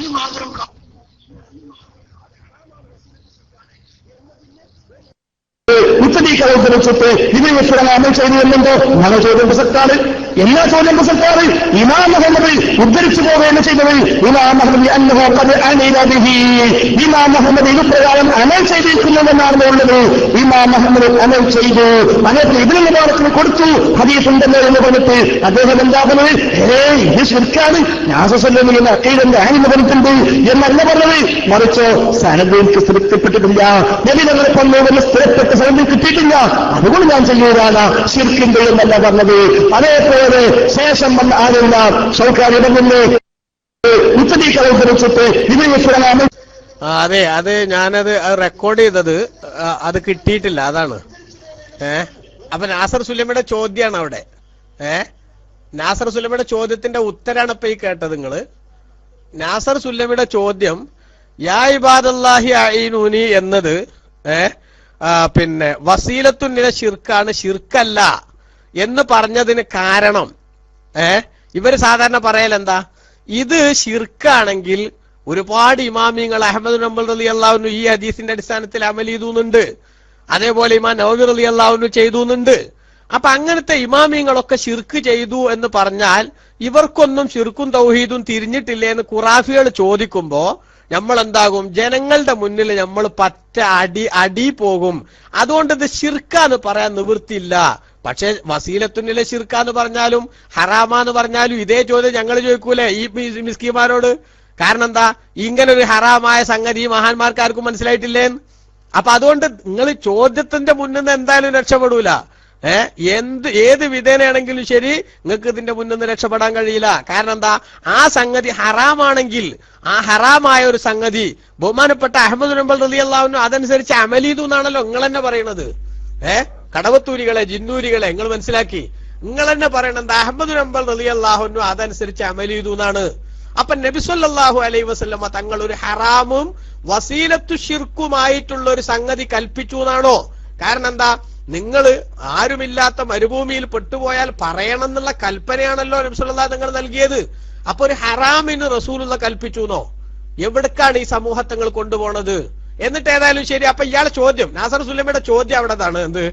S4: ഈ മാത്രം മുത്തലീക്കളെ ഉദ്ധരിച്ചിട്ട് ഇതിനെ അമൽ ചെയ്തു എന്നുണ്ടോ? ഞങ്ങൾ ചോദ്യം പ്രസക്താണ്. എല്ലാ ചോദ്യം പ്രസക്താണ്. ഇമാം മുഹമ്മദ് ഉദ്ധരിച്ചു പോവുകയാണ് ചെയ്തത്. ഇമാം മുഹമ്മദ് ഇമാം മുഹമ്മദ് ഇത് പ്രകാരം അമൽ ചെയ്തിരിക്കുന്നുവെന്നാണ് ഉള്ളത്. ഇമാം മുഹമ്മദ് അമൽ ചെയ്തു. അതേപോലെ ഇബ്നു മുബാറക്കിന് കൊടുത്തു ഹദീസുണ്ടല്ലോ എന്ന് പറഞ്ഞിട്ട് അദ്ദേഹം എന്താ പറഞ്ഞത്? ഇത് ശിർക്കാണ്, നാസസല്ലമിന്റെ അക്കീദന്റെ ആണെന്ന് പറഞ്ഞിട്ടുണ്ട് എന്നല്ല പറഞ്ഞത്. മറിച്ച് സനദ് എനിക്ക് തൃപ്തിപ്പെട്ടിട്ടില്ല, നബി ഞങ്ങളെ കൊണ്ടുവന്ന് സ്ഥിരപ്പെട്ട സനദ് കിട്ടിയിട്ടില്ല, അതുകൊണ്ട് ഞാൻ ചെയ്യുകയാണ് ശിർക്കിന്റെ എന്നല്ല പറഞ്ഞത്. അതേപോലെ ശേഷം വന്ന ആരുള്ള സർക്കാർ ഇടങ്ങുന്നു മുത്തലീക്കളെ ഉദ്ധരിച്ചിട്ട് ഇതിനെ
S1: അതെ, അത് ഞാനത് റെക്കോർഡ് ചെയ്തത് അത് കിട്ടിയിട്ടില്ല, അതാണ്. അപ്പൊ നാസർ സുലൈമിയുടെ ചോദ്യമാണ് അവിടെ. നാസർ സുലൈമിയുടെ ചോദ്യത്തിന്റെ ഉത്തരാണ് ഇപ്പൊ ഈ കേട്ടത് നിങ്ങള്. നാസർ സുലൈമിയുടെ ചോദ്യം യാ ഇബാദല്ലാഹി അഈനൂനി എന്നത് പിന്നെ വസീലത്തുന്നില ശിർക്കാണ്, ശിർക്കല്ല എന്ന് പറഞ്ഞതിന് കാരണം ഇവര് സാധാരണ പറയൽ എന്താ, ഇത് ശിർക്കാണെങ്കിൽ ഒരുപാട് ഇമാമിങ്ങൾ അഹ്മദ് ബിൻ ഹംബൽ റളിയല്ലാഹു അൻഹു ഈ ഹദീസിന്റെ അടിസ്ഥാനത്തിൽ അമൽ ചെയ്തുന്നുണ്ട്, അതേപോലെ ഇമാം നവവി റളിയല്ലാഹു അൻഹു ചെയ്തുന്നുണ്ട്. അപ്പൊ അങ്ങനത്തെ ഇമാമിങ്ങളൊക്കെ ശിർക്ക് ചെയ്തു എന്ന് പറഞ്ഞാൽ ഇവർക്കൊന്നും ശിർക്കും തൗഹീദും തിരിഞ്ഞിട്ടില്ലേ എന്ന് ഖുറാഫികൾ ചോദിക്കുമ്പോ നമ്മൾ എന്താകും, ജനങ്ങളുടെ മുന്നിൽ നമ്മൾ പറ്റ അടി പോകും. അതുകൊണ്ട് ഇത് ശിർക്കാന്ന് പറയാൻ നിവൃത്തിയില്ല. പക്ഷെ വസീലത്തുന്നിലെ ശിർക്കാന്ന് പറഞ്ഞാലും ഹറാമാന്ന് പറഞ്ഞാലും ഇതേ ചോദ്യം ഞങ്ങൾ ചോദിക്കൂലേ ഈ മിസ്കിമാരോട്? കാരണം എന്താ, ഇങ്ങനെ ഒരു ഹറാമായ സംഗതി മഹാന്മാർക്കാർക്കും മനസ്സിലായിട്ടില്ലേന്ന്. അപ്പൊ അതുകൊണ്ട് നിങ്ങൾ ചോദ്യത്തിന്റെ മുന്നിൽ നിന്ന് എന്തായാലും രക്ഷപ്പെടൂല. ഏത് വിധേനയാണെങ്കിലും ശരി നിങ്ങൾക്ക് ഇതിന്റെ മുന്നിൽ നിന്ന് രക്ഷപ്പെടാൻ കഴിയില്ല. കാരണം എന്താ, ആ സംഗതി ഹറാമാണെങ്കിൽ ആ ഹറാമായ ഒരു സംഗതി ബഹുമാനപ്പെട്ട അഹ്മദ് ബിൻ ഹംബൽ റളിയല്ലാഹു അൻഹു അതനുസരിച്ച് അമൽ ചെയ്തു എന്നാണല്ലോ നിങ്ങൾ തന്നെ പറയണത്. കടവത്തൂരികളെ, ജിന്നൂരികളെ നിങ്ങൾ മനസ്സിലാക്കി, നിങ്ങൾ തന്നെ പറയണത് അഹ്മദ് ബിൻ ഹംബൽ റളിയല്ലാഹു അൻഹു അതനുസരിച്ച് അമൽ ചെയ്തു എന്നാണ്. അപ്പൊ നബി സല്ലല്ലാഹു അലൈഹി വസല്ലമ തങ്ങൾ ഒരു ഹറാമും വസീലത്തു ശിർക്കുമായിട്ടുള്ള ഒരു സംഗതി കൽപ്പിച്ചു എന്നാണോ? കാരണം എന്താ, നിങ്ങൾ ആരുമില്ലാത്ത മരുഭൂമിയിൽ പെട്ടുപോയാൽ പറയണം എന്നുള്ള കൽപ്പനയാണല്ലോ നബി സല്ലല്ലാഹു തങ്ങൾ നൽകിയത്. അപ്പൊ ഒരു ഹറാമിന് റസൂലുള്ള കൽപ്പിച്ചു എന്നോ? എവിടേക്കാണ് ഈ സമൂഹത്തങ്ങൾ കൊണ്ടുപോണത്? എന്നിട്ട് ഏതായാലും ശരി, അപ്പൊ ഇയാളെ ചോദ്യം, നാസർ സുലൈമിയുടെ ചോദ്യം അവിടെതാണ് എന്ത്,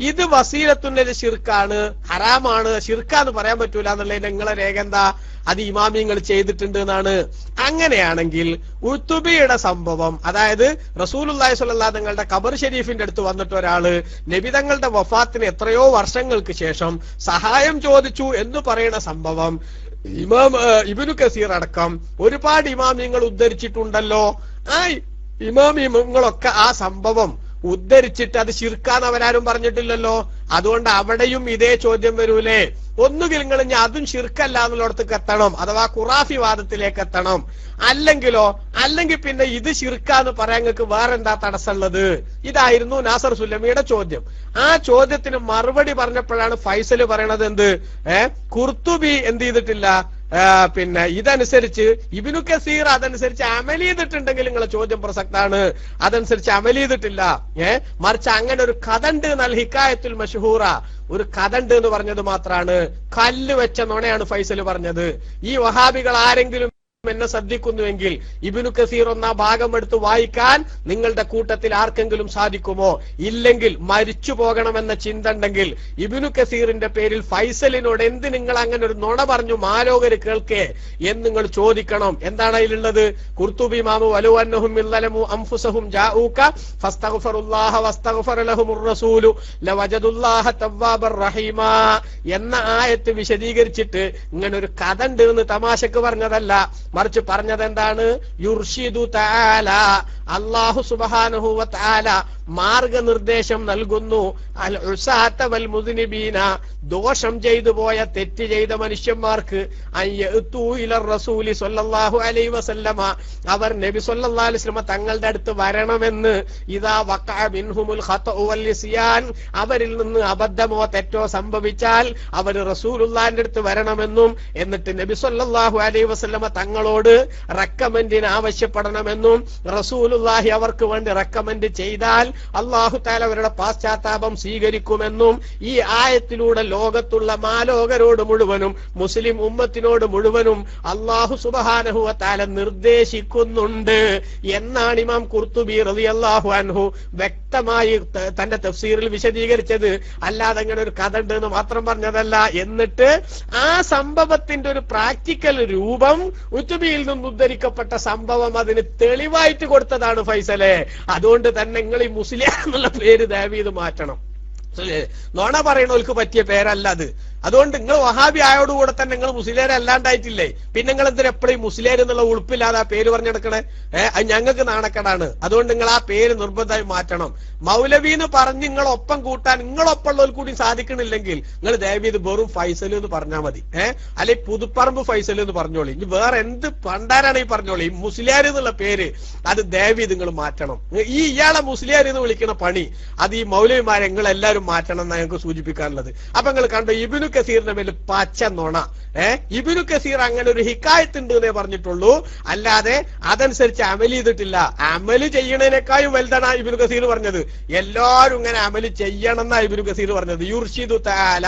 S1: ഇത് വസീലത്തുന്നിലെ ശിർക്കാണ്, ഹറാമാണ്, ശിർക്കാന്ന് പറയാൻ പറ്റൂല എന്നുള്ളതിന്റെ നിങ്ങളെ രേഖ എന്താ? അത് ഇമാമിങ്ങൾ ചെയ്തിട്ടുണ്ട് എന്നാണ്. അങ്ങനെയാണെങ്കിൽ ഉത്തുബിയുടെ സംഭവം, അതായത് റസൂലുള്ളാഹി സ്വല്ലല്ലാഹു അലൈഹി തങ്ങളുടെ ഖബർ ഷരീഫിന്റെ അടുത്ത് വന്നിട്ട് ഒരാള് നബി തങ്ങളുടെ വഫാത്തിന് എത്രയോ വർഷങ്ങൾക്ക് ശേഷം സഹായം ചോദിച്ചു എന്ന് പറയുന്ന സംഭവം ഇമാം ഇബ്നു കസീർ അടക്കം ഒരുപാട് ഇമാമിങ്ങൾ ഉദ്ധരിച്ചിട്ടുണ്ടല്ലോ. ആ ഇമാമിങ്ങളൊക്കെ ആ സംഭവം ഉദ്ധരിച്ചിട്ട് അത് ശിർക്കാന്ന് അവരാരും പറഞ്ഞിട്ടില്ലല്ലോ. അതുകൊണ്ട് അവിടെയും ഇതേ ചോദ്യം വരൂലേ? ഒന്നുകിൽ നിങ്ങൾ ഇനി അതും ശിർക്കല്ല എന്നുള്ളടത്തേക്ക് എത്തണം, അഥവാ ഖുറാഫി വാദത്തിലേക്ക് എത്തണം. അല്ലെങ്കിൽ പിന്നെ ഇത് ശിർക്കാന്ന് പറയാൻ നിങ്ങൾക്ക് വേറെന്താ തടസ്സമുള്ളത്? ഇതായിരുന്നു നാസർ സുലൈമിയുടെ ചോദ്യം. ആ ചോദ്യത്തിന് മറുപടി പറഞ്ഞപ്പോഴാണ് ഫൈസല് പറയണത് എന്ത്, ഖുർത്തുബി എന്ത് ചെയ്തിട്ടില്ല, പിന്നെ ഇതനുസരിച്ച് ഇബ്നു കസീർ അതനുസരിച്ച് അമൽ ചെയ്തിട്ടുണ്ടെങ്കിൽ നിങ്ങളെ ചോദ്യം പ്രസക്താണ്. അതനുസരിച്ച് അമൽ ചെയ്തിട്ടില്ല. മറിച്ച് അങ്ങനെ ഒരു കഥ ഉണ്ട് എന്നൽ ഹിക്കായത്തുൽ മഷ്ഹൂറ, ഒരു കഥ ഉണ്ട് എന്ന് പറഞ്ഞത് മാത്രമാണ്. കല്ല് വെച്ച നുണയാണ് ഫൈസൽ പറഞ്ഞത്. ഈ വഹാബികൾ ആരെങ്കിലും എന്നെ ശ്രദ്ധിക്കുന്നുവെങ്കിൽ ഇബ്നു കസീർ ഒന്നാ ഭാഗം എടുത്ത് വായിക്കാൻ നിങ്ങളുടെ കൂട്ടത്തിൽ ആർക്കെങ്കിലും സാധിക്കുമോ? ഇല്ലെങ്കിൽ മരിച്ചു പോകണമെന്ന ചിന്ത ഉണ്ടെങ്കിൽ ഇബ്നു കസീറിന്റെ പേരിൽ ഫൈസലിനോട് എന്ത് നിങ്ങൾ അങ്ങനെ ഒരു നുണ പറഞ്ഞു മാലോകര് കേൾക്കേ എന്ന് നിങ്ങൾ ചോദിക്കണം. എന്താണ് അതിലുള്ളത്? ഖുർത്തുബി ഇമാമു വലൗ അന്നഹും യളമു അൻഫുസഹും ജാഊക ഫസ്തഗ്ഫിറുല്ലാഹ വസ്തഗ്ഫറ ലഹുമുർ റസൂലു ലവജദുല്ലാഹ തവ്വാബർ റഹീമ എന്ന ആയത്ത് വിശദീകരിച്ചിട്ട് ഇങ്ങനെ ഒരു കഥ ഉണ്ട് എന്ന് തമാശക്ക് പറഞ്ഞതല്ല, മറിച്ച് പറഞ്ഞത് എന്താണ്? യുർഷിദു തആല, അല്ലാഹു സുബ്ഹാനഹു വ തആല മാർഗനിർദ്ദേശം നൽകുന്നു അൽ ഉസാത വൽ മുദ്നിബീന, ദോഷം ചെയ്തു പോയ തെറ്റ് ചെയ്ത മനുഷ്യന്മാർക്ക് അയ്യതു ഇലർ റസൂലി സ്വല്ലല്ലാഹു അലൈഹി വസല്ലമ, അവർ നബി സ്വല്ലല്ലാഹു അലൈഹി വസല്ലമ തങ്ങളുടെ അടുത്ത് വരണമെന്ന്. ഇദാ വഖഅ മിൻഹുൽ ഖതഉ വൽ നിസ്യാൻ, അവരിൽ നിന്ന് അബദ്ധമോ തെറ്റോ സംഭവിച്ചാൽ അവർ റസൂലുള്ളാഹിന്റെ അടുത്ത് വരണമെന്നും എന്നിട്ട് നബി സ്വല്ലല്ലാഹു അലൈഹി വസല്ലമ തങ്ങൾ ഇമാമിങ്ങളോട് റെക്കമെൻഡിന് ആവശ്യപ്പെടണമെന്നും റസൂലുള്ളാഹി അവർക്ക് വേണ്ടി റെക്കമെൻഡ് ചെയ്താൽ അല്ലാഹു തആല അവരുടെ പാശ്ചാത്താപം സ്വീകരിക്കുമെന്നും ഈ ആയത്തിലൂടെ ലോകത്തുള്ള മാലോകരോട് മുഴുവനും മുസ്ലിം ഉമ്മത്തിനോട് മുഴുവനും അല്ലാഹു സുബ്ഹാനഹു വ തആല നിർദ്ദേശിക്കുന്നുണ്ട് എന്നാണ് ഇമാം ഖുർത്തുബി റളിയല്ലാഹു അൻഹു വ്യക്തമായി തന്റെ തഫ്സീറിൽ വിശദീകരിച്ചത്. അല്ലാതെ അങ്ങനെ ഒരു കഥ ഉണ്ട് എന്ന് മാത്രം പറഞ്ഞതല്ല. എന്നിട്ട് ആ സംഭവത്തിന്റെ ഒരു പ്രാക്ടിക്കൽ രൂപം ഉത്തുബിയിൽ നിന്ന് ഉദ്ധരിക്കപ്പെട്ട സംഭവം അതിന് തെളിവായിട്ട് കൊടുത്തതാണ് ഫൈസലെ. അതുകൊണ്ട് തന്നെ നിങ്ങൾ ഈ മുസ്ലിം എന്നുള്ള പേര് ദയവീത് മാറ്റണം. നോണ പറയണവർക്ക് പറ്റിയ പേരല്ല അത്. അതുകൊണ്ട് നിങ്ങൾ വഹാബി ആയോടുകൂടെ തന്നെ നിങ്ങൾ മുസ്ലിം അല്ലാണ്ടായിട്ടില്ലേ? പിന്നെ നിങ്ങൾ എന്തിനാ എപ്പോഴും മുസ്ലിം എന്നുള്ള ഉൾപ്പില്ലാതെ ആ പേര് പറഞ്ഞെടുക്കണേ? അത് ഞങ്ങൾക്ക് നാണക്കേടാണ്. അതുകൊണ്ട് നിങ്ങൾ ആ പേര് നിർബന്ധമായി മാറ്റണം. മൗലവി എന്ന് പറഞ്ഞ് നിങ്ങളൊപ്പം കൂട്ടാൻ നിങ്ങളൊപ്പമുള്ളവർ കൂടി സാധിക്കണില്ലെങ്കിൽ നിങ്ങൾ ദയവീത് വെറും ഫൈസൽ എന്ന് പറഞ്ഞാൽ മതി. അല്ലെ പുതുപ്പറമ്പ് ഫൈസൽ എന്ന് പറഞ്ഞോളി. ഇനി വേറെ എന്ത് പണ്ടാരാണ് ഈ പറഞ്ഞോളി. മുസ്ലിയാർ എന്നുള്ള പേര് അത് ദയവീത് നിങ്ങൾ മാറ്റണം. ഇയാളെ മുസ്ലിയാർ എന്ന് വിളിക്കുന്ന പണി അത് ഈ മൗലവിമാരെ നിങ്ങൾ എല്ലാവരും മാറ്റണം എന്നാണ് ഞങ്ങൾക്ക് സൂചിപ്പിക്കാനുള്ളത്. അപ്പൊ നിങ്ങൾ കണ്ടോ ഇബ്നു കസീറിന്റെ മേൽ പച്ച നോണ. ഇബ്നു കസീർ അങ്ങനെ ഒരു ഹിക്കായത്ത് ഉണ്ട് എന്നേ പറഞ്ഞിട്ടുള്ളൂ, അല്ലാതെ അതനുസരിച്ച് അമല് ചെയ്തിട്ടില്ല. അമല് ചെയ്യണതിനേക്കാളും വലുതാണ് ഇബ്നു കസീർ പറഞ്ഞത്. എല്ലാവരും ഇങ്ങനെ അമല് ചെയ്യണം എന്നാ ഇബ്നു കസീർ പറഞ്ഞത്. യുർഷിദു തആല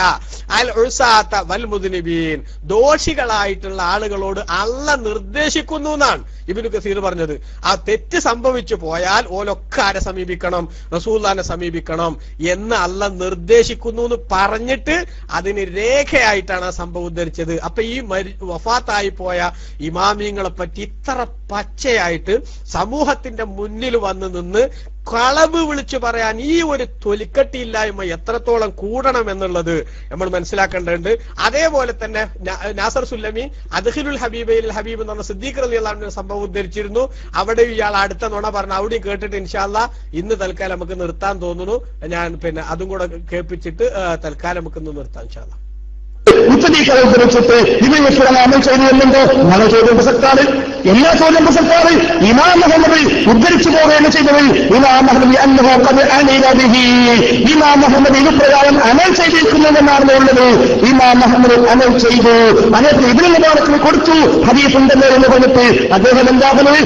S1: അൽ ഉസാത വൽ മുദ്നിബീൻ, ദോഷികളായിട്ടുള്ള ആളുകളോട് അല്ലാഹ് നിർദ്ദേശിക്കുന്നു എന്നാണ് ഇബ്നു കസീർ പറഞ്ഞത്. ആ തെറ്റ് സംഭവിച്ചു പോയാൽ ഓലൊക്കെ ആരെ സമീപിക്കണം? റസൂലുള്ളാഹിനെ സമീപിക്കണം എന്ന് അല്ലാഹ് നിർദ്ദേശിക്കുന്നു എന്ന് പറഞ്ഞിട്ട് അതിന് രേഖയായിട്ടാണ് ആ സംഭവം ഉദ്ധരിച്ചത്. അപ്പൊ ഈ വഫാത്തായി പോയ ഇമാമിങ്ങളെ പറ്റി ഇത്ര പച്ചയായിട്ട് സമൂഹത്തിന്റെ മുന്നിൽ വന്ന് നിന്ന് കളവ് വിളിച്ചു പറയാൻ ഈ ഒരു തൊലിക്കട്ടിയില്ലായ്മ എത്രത്തോളം കൂടണം എന്നുള്ളത് നമ്മൾ മനസ്സിലാക്കേണ്ടതുണ്ട്. അതേപോലെ തന്നെ നാസർ സുല്ലമി അദ്ഖിലുൽ ഹബീബയിൽ ഹബീബ് എന്ന് പറഞ്ഞ സിദ്ദീഖ് റളിയല്ലാഹു അൻഹു സംഭവം ഉദ്ധരിച്ചിരുന്നു. അവിടെ ഇയാൾ അടുത്ത നുണ പറഞ്ഞു. അവിടെ കേട്ടിട്ട് ഇൻഷാ അല്ലാഹ് ഇന്ന് തൽക്കാലം നമുക്ക് നിർത്താൻ തോന്നുന്നു. ഞാൻ പിന്നെ അതും കൂടെ കേൾപ്പിച്ചിട്ട് തൽക്കാലം നമുക്ക് ഇന്ന് നിർത്താം ഇൻഷാ അല്ലാഹ്.
S4: മുത്തലീഖകളെ ഉദ്ധരിച്ചിട്ട് ഇവർ അമൽ ചെയ്യുന്നുണ്ടോ? ഞങ്ങൾ ചോദ്യം പ്രസക്താണ്. എല്ലാ ചോദ്യം പ്രസക്താണ്. ഇമാം മുഹമ്മദ് ഉദ്ധരിച്ചു പോവുകയാണ് ചെയ്തത്. ഇമാം മുഹമ്മദ് ഇത് പ്രകാരം അമൽ ചെയ്തിരിക്കുന്നതെന്നാണ് ഉള്ളത്. ഇമാം മുഹമ്മദ് അമൽ ചെയ്തു. അദ്ദേഹത്തിന് ഇബ്നു മുബാറക്കിന് കൊടുത്തു. ഹദീസ് ഉണ്ടല്ലോ എന്ന് പറഞ്ഞിട്ട് അദ്ദേഹം എന്താ പറഞ്ഞത്?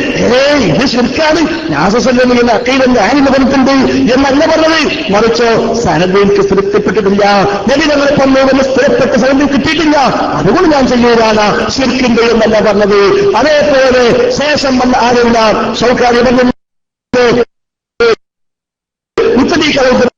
S4: ഇത് ശിർക്കാണ്, നാസസല്ലമിന്റെ അക്കീലിന്റെ ആനിമ പറഞ്ഞിട്ടുണ്ട് എന്നല്ല പറഞ്ഞത്. മറിച്ചോ സനദിക്ക് സ്ഥിരപ്പെട്ടിട്ടില്ല. നബി തങ്ങളെ കൊണ്ടുവന്ന് സ്ഥിരപ്പെട്ട സനദിൽ കിട്ടിയിട്ടില്ല. അതുകൊണ്ട് ഞാൻ ചെയ്യൂരാണ് ശിർക്കിന്റെ എന്നല്ല പറഞ്ഞത്. അതേപോലെ ശേഷം വന്ന ആരുമില്ല ഷൗക്കാരി മുത്തലീഖകളെ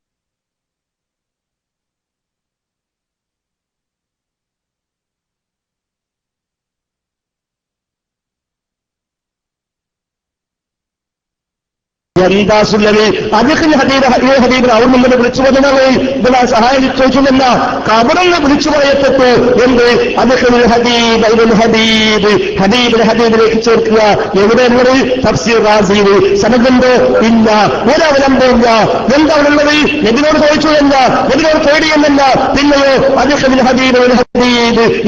S4: എന്താസുല്ലവി അദ്ദേഹത്തിന്റെ ഹബീബിനെ അവർ മുമ്പിൽ വിളിച്ചു പറഞ്ഞത് ഇതിനാ സഹായം ചോദിച്ചുമെന്ന കബറിനെ വിളിച്ചു പറയപ്പെട്ടു. എന്ത് അദ്ദേഹത്തിന്റെ ഹബീബിനെ ഹബീബിലേക്ക് ചേർക്കുക. എവിടെയുള്ളത്? തഫ്സീർ റാസിയിൽ. സനദുണ്ടോ? ഇല്ല. ഒരവലംബമില്ല. എന്താണുള്ളത്? നബിയോട് ചോദിച്ചു എന്ന നബിയോട് പേടിയെന്നല്ല. പിന്നെയോ അദ്ദേഹത്തിന്റെ ഹബീബ്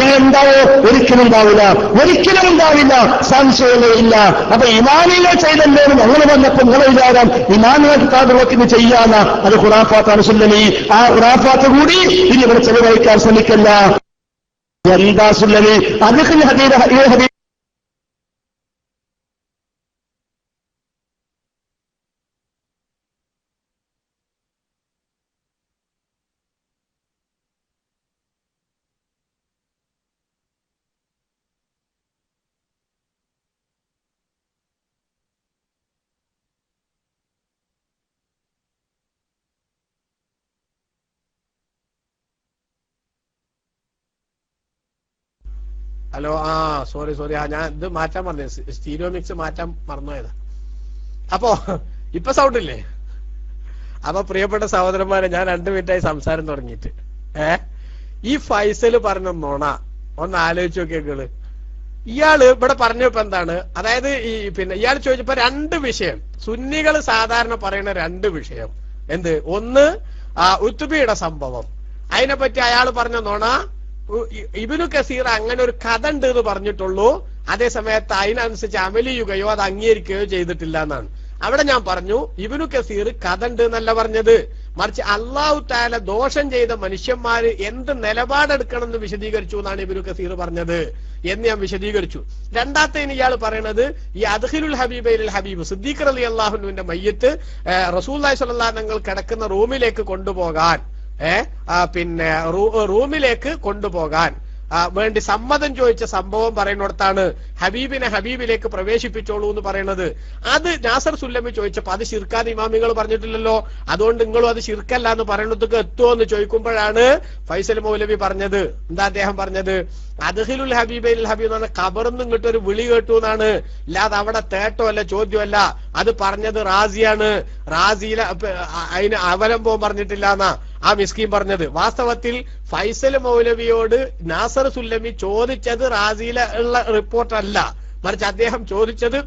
S4: ഞാൻ ഉണ്ടാവോ? ഒരിക്കലും ഉണ്ടാവില്ല. ഒരിക്കലും ഉണ്ടാവില്ല. സംശയമേ ഇല്ല. അപ്പൊ ഇമാമിങ്ങൾ ചെയ്തല്ലോ ഞങ്ങൾ വന്നപ്പോൾ നിങ്ങളെ വിചാരം ഇമാമിങ്ങൾക്ക് കാതുവക്കിന് ചെയ്യാന്ന അത് ഖുറാഫാത്താണ്. സുല്ലമി ആ ഖുറാഫാത്ത് കൂടി ഇനി ഇവിടെ ചെലവഴിക്കാൻ ശ്രമിക്കല്ല. എന്താ സുല്ലമി? അദ്ദേഹത്തിന്റെ ഹദീസ്
S1: ഹലോ. സോറി ഞാൻ ഇത് മാറ്റാൻ പറഞ്ഞു. സ്റ്റീരിയോ മിക്സ് മാറ്റാൻ മറന്നുപോയതാ. അപ്പോ ഇപ്പൊ സൗണ്ട് ഇല്ലേ? അപ്പൊ പ്രിയപ്പെട്ട സഹോദരന്മാരെ, ഞാൻ 2 മിനിറ്റായി സംസാരം തുടങ്ങിയിട്ട്. ഈ ഫൈസൽ പറഞ്ഞ നോണ ഒന്ന് ആലോചിച്ച് നോക്കിയേക്കള്. ഇയാള് ഇവിടെ പറഞ്ഞപ്പോ എന്താണ്? അതായത് ഈ പിന്നെ ഇയാൾ ചോദിച്ചപ്പോ 2 വിഷയം സുന്നികൾ സാധാരണ പറയുന്ന 2 വിഷയം. എന്ത്? ഒന്ന് ഉത്തുബിയുടെ സംഭവം. അതിനെപ്പറ്റി അയാൾ പറഞ്ഞ നോണ ഇബ്നു കസീർ അങ്ങനെ ഒരു കഥ ഉണ്ട് എന്ന് പറഞ്ഞിട്ടുള്ളൂ. അതേ സമയത്ത് അതിനനുസരിച്ച് അമല് ചെയ്യുകയോ അത് അംഗീകരിക്കുകയോ ചെയ്തിട്ടില്ല എന്നാണ്. അവിടെ ഞാൻ പറഞ്ഞു ഇബ്നു കസീർ കഥ ഉണ്ട് എന്നല്ല പറഞ്ഞത്, മറിച്ച് അല്ലാഹു തആല ദോഷം ചെയ്ത മനുഷ്യന്മാര് എന്ത് നിലപാടെടുക്കണം എന്ന് വിശദീകരിച്ചു എന്നാണ് ഇബ്നു കസീർ പറഞ്ഞത് എന്ന് ഞാൻ വിശദീകരിച്ചു. രണ്ടാമത്തേന് ഇയാൾ പറയുന്നത് ഈ അദ്ഖിലുൽ ഹബീബൈൽ ഹബീബ് സിദ്ദീഖ് റളിയല്ലാഹു അൻഹുവിന്റെ മയ്യിത്ത് റസൂലുള്ളാഹി സ്വല്ലല്ലാഹു അലൈഹി വസല്ലം കിടക്കുന്ന റൂമിലേക്ക് കൊണ്ടുപോകാൻ റൂമിലേക്ക് കൊണ്ടുപോകാൻ വേണ്ടി സമ്മതം ചോദിച്ച സംഭവം പറയുന്നിടത്താണ് ഹബീബിനെ ഹബീബിലേക്ക് പ്രവേശിപ്പിച്ചോളൂ എന്ന് പറയുന്നത്. അത് നാസർ സുല്ലമി ചോദിച്ചപ്പോ അത് ശിർക്കാന്ന് ഇമാമിങ്ങൾ പറഞ്ഞിട്ടില്ലല്ലോ, അതുകൊണ്ട് നിങ്ങളും അത് ശിർക്കല്ല എന്ന് പറയുന്നതൊക്കെ എത്തുമോ എന്ന് ചോദിക്കുമ്പോഴാണ് ഫൈസൽ മൗലവി പറഞ്ഞത്. എന്താ അദ്ദേഹം പറഞ്ഞത്? അദ്ഖിലുൽ ഹബീബൈൽ ഹബീബ് എന്ന് പറഞ്ഞ ഖബറിന്ന് ഇങ്ങോട്ട് ഒരു വിളി കേട്ടു എന്നാണ്, അല്ലാതെ അവിടെ തേട്ടമല്ല ചോദ്യമല്ല. അത് പറഞ്ഞത് റാസിയാണ്. റാസിയിലെ അതിന് അവലംബവും പറഞ്ഞിട്ടില്ല എന്നാ ആ മിസ്കീൻ പറഞ്ഞത്. വാസ്തവത്തിൽ ഫൈസൽ മൗലവിയോട് നാസർ സുല്ലമി ചോദിച്ചത് റാസിയിലെ ഉള്ള റിപ്പോർട്ടല്ല, മറിച്ച് അദ്ദേഹം ചോദിച്ചത്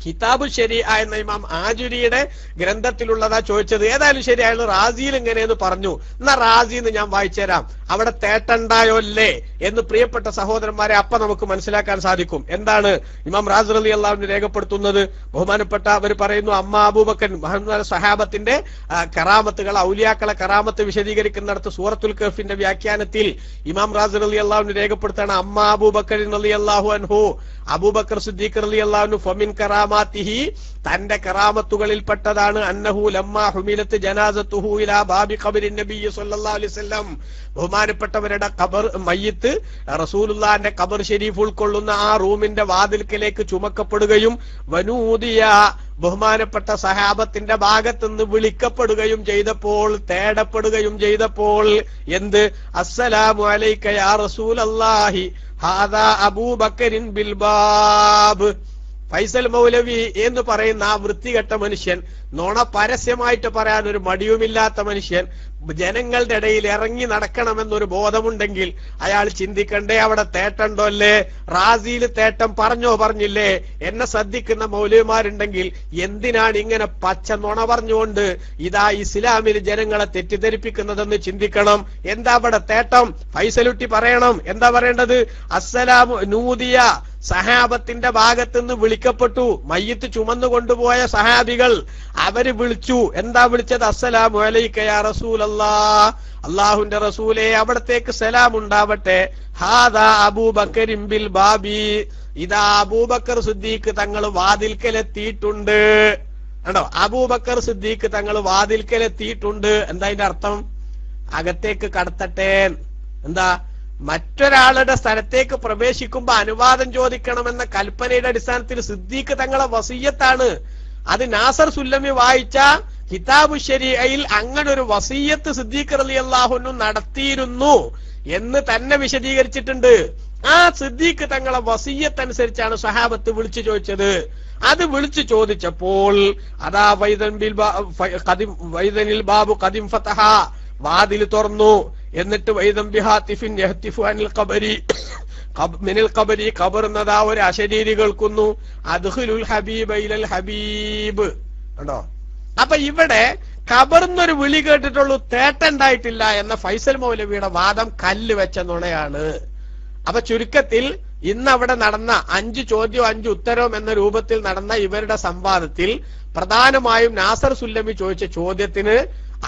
S1: കിതാബു ശരീഅ എന്ന ഇമാം ആജുരിയുടെ ഗ്രന്ഥത്തിലുള്ളതാ ചോദിച്ചത്. ഏതായാലും ശരി, അയാൾ റാസിയിൽ എങ്ങനെയെന്ന് പറഞ്ഞു. എന്നാ റാസിന്ന് ഞാൻ വായിച്ചുതരാം, അവിടെ തേട്ടണ്ടായോ അല്ലേ എന്ന് പ്രിയപ്പെട്ട സഹോദരന്മാരെ അപ്പൊ നമുക്ക് മനസ്സിലാക്കാൻ സാധിക്കും. എന്താണ് ഇമാം റാസി റളിയല്ലാഹു അൻഹു രേഖപ്പെടുത്തുന്നത്? ബഹുമാനപ്പെട്ട അവർ പറയുന്നു, അമ്മ അബൂബക്കർ മുഹമ്മദ് സഹാബത്തിന്റെ കറാമത്തുകൾ, ഔലിയാക്കളെ കറാമത്ത് വിശദീകരിക്കുന്നിടത്ത് സൂറത്തുൽ കഹ്ഫിന്റെ വ്യാഖ്യാനത്തിൽ ഇമാം റാസി റളിയല്ലാഹു അൻഹു രേഖപ്പെടുത്താണ്, അമ്മ അബൂബക്കർ റളിയല്ലാഹു അൻഹു, അബൂബക്കർ സിദ്ദീഖ് റളിയല്ലാഹു അൻഹു ഫമിൻ കറാമാത്തിഹി, തന്റെ കറാമത്തുകളിൽപ്പെട്ടതാണ് അന്നഹു ലമ്മാ ഹുമിലത്ത് ജനാസത്തുഹു ഇലാ ബാബി ഖബറിൻ നബി സ്വല്ലല്ലാഹു അലൈഹി വസല്ലം, ബഹുമാനപ്പെട്ടവരുടെ ഖബർ മയ്യിത്ത് റസൂലുള്ളാഹിന്റെ ഖബർ ഷരീഫ് ഉൾക്കൊള്ളുന്ന ആ റൂമിന്റെ വാതിൽക്കലേക്ക് ചുമക്കപ്പെടുകയും വനൂദിയ, ബഹുമാനപ്പെട്ട സഹാബത്തിന്റെ ഭാഗത്തുനിന്ന് വിളിക്കപ്പെടുകയും ചെയ്തപ്പോൾ, തേടപ്പെടുകയും ചെയ്തപ്പോൾ എന്ത്? അസ്സലാമു അലൈക യാ റസൂലല്ലാഹി ഹാദാ അബൂബക്കറിൻ ബിൽ ബാബ്. ഫൈസൽ മൗലവി എന്ന് പറയുന്ന ആ വൃത്തികെട്ട മനുഷ്യൻ, നോണ പരസ്യമായിട്ട് പറയാൻ ഒരു മടിയുമില്ലാത്ത മനുഷ്യൻ, ജനങ്ങളുടെ ഇടയിൽ ഇറങ്ങി നടക്കണമെന്നൊരു ബോധമുണ്ടെങ്കിൽ അയാൾ ചിന്തിക്കണ്ടേ അവിടെ തേട്ടണ്ടോ അല്ലേ? റാസിയിൽ തേട്ടം പറഞ്ഞില്ലേ? എന്നെ ശ്രദ്ധിക്കുന്ന മൗലവിമാരുണ്ടെങ്കിൽ എന്തിനാണ് ഇങ്ങനെ പച്ച നുണ പറഞ്ഞുകൊണ്ട് ഇതാ ഇസ്ലാമിൽ ജനങ്ങളെ തെറ്റിദ്ധരിപ്പിക്കുന്നതെന്ന് ചിന്തിക്കണം. എന്താ അവിടെ തേട്ടം? ഫൈസലുട്ടി പറയണം. എന്താ പറയേണ്ടത്? അസ്സലാമു നൂദിയ, സഹാബത്തിന്റെ ഭാഗത്തുനിന്ന് വിളിക്കപ്പെട്ടു, മയ്യിത്ത് ചുമന്നു കൊണ്ടുപോയ സഹാബികൾ അവര് വിളിച്ചു. എന്താ വിളിച്ചത്? അസ്സലാമു അലൈക യാ റസൂലല്ലാഹ്, അല്ലാഹുവിന്റെ റസൂലേ അവിടത്തേക്ക് സലാം ഉണ്ടാവട്ടെ. ഹാദാ അബൂബക്കറിൻ ബിൽ ബാബി, ഇതാ അബൂബക്കർ സിദ്ദീഖ് തങ്ങൾ വാതിൽക്കലെത്തിയിട്ടുണ്ട്. കണ്ടോ, അബൂബക്കർ സിദ്ദീഖ് തങ്ങൾ വാതിൽക്കലെത്തിയിട്ടുണ്ട്. എന്താ അതിന്റെ അർത്ഥം? അകത്തേക്ക് കടത്തട്ടെ. എന്താ? മറ്റൊരാളുടെ സ്ഥലത്തേക്ക് പ്രവേശിക്കുമ്പോ അനുവാദം ചോദിക്കണമെന്ന കൽപ്പനയുടെ അടിസ്ഥാനത്തിൽ സിദ്ദീഖ് തങ്ങളെ വസിയ്യത്താണ്. അത് നാസർ സുല്ലമി വായിച്ച കിതാബു ശരീഅയിൽ അങ്ങനെ ഒരു വസിയ്യത്ത് സിദ്ദീഖ് റളിയല്ലാഹു അൻഹു നടത്തിയിരുന്നു എന്ന് തന്നെ വിശദീകരിച്ചിട്ടുണ്ട്. ആ സിദ്ദീഖ് തങ്ങളെ വസിയ്യത്ത് അനുസരിച്ചാണ് സഹാബത്ത് വിളിച്ചു ചോദിച്ചത്. അത് വിളിച്ചു ചോദിച്ചപ്പോൾ അതാ വൈദനിൽ ബാബു ഖദിം ഫതഹ, വാതിൽ തുറന്നു. എന്നിട്ട് വൈദം ബിഹാത്തിഫിൻ യഹ്തിഫു അനിൽ ഖബരി, മിനൽ ഖബരി, ഖബർന്നതാ ഒരു അശരീരി കേൾക്കുന്നു. അദ്ഖിലുൽ ഹബീബ ഇലൽ ഹബീബ്. കണ്ടോ? അപ്പൊ ഇവിടെ ഖബർന്നൊരു വിളി കേട്ടിട്ടുള്ളൂ, തേട്ടുണ്ടായിട്ടില്ല എന്ന ഫൈസൽ മൗലവിയുടെ വാദം കല്ല് വെച്ച നുണയാണ്. അപ്പൊ ചുരുക്കത്തിൽ ഇന്ന് അവിടെ നടന്ന 5 ചോദ്യവും 5 ഉത്തരവും എന്ന രൂപത്തിൽ നടന്ന ഇവരുടെ സംവാദത്തിൽ പ്രധാനമായും നാസർ സുല്ലമി ചോദിച്ച ചോദ്യത്തിന്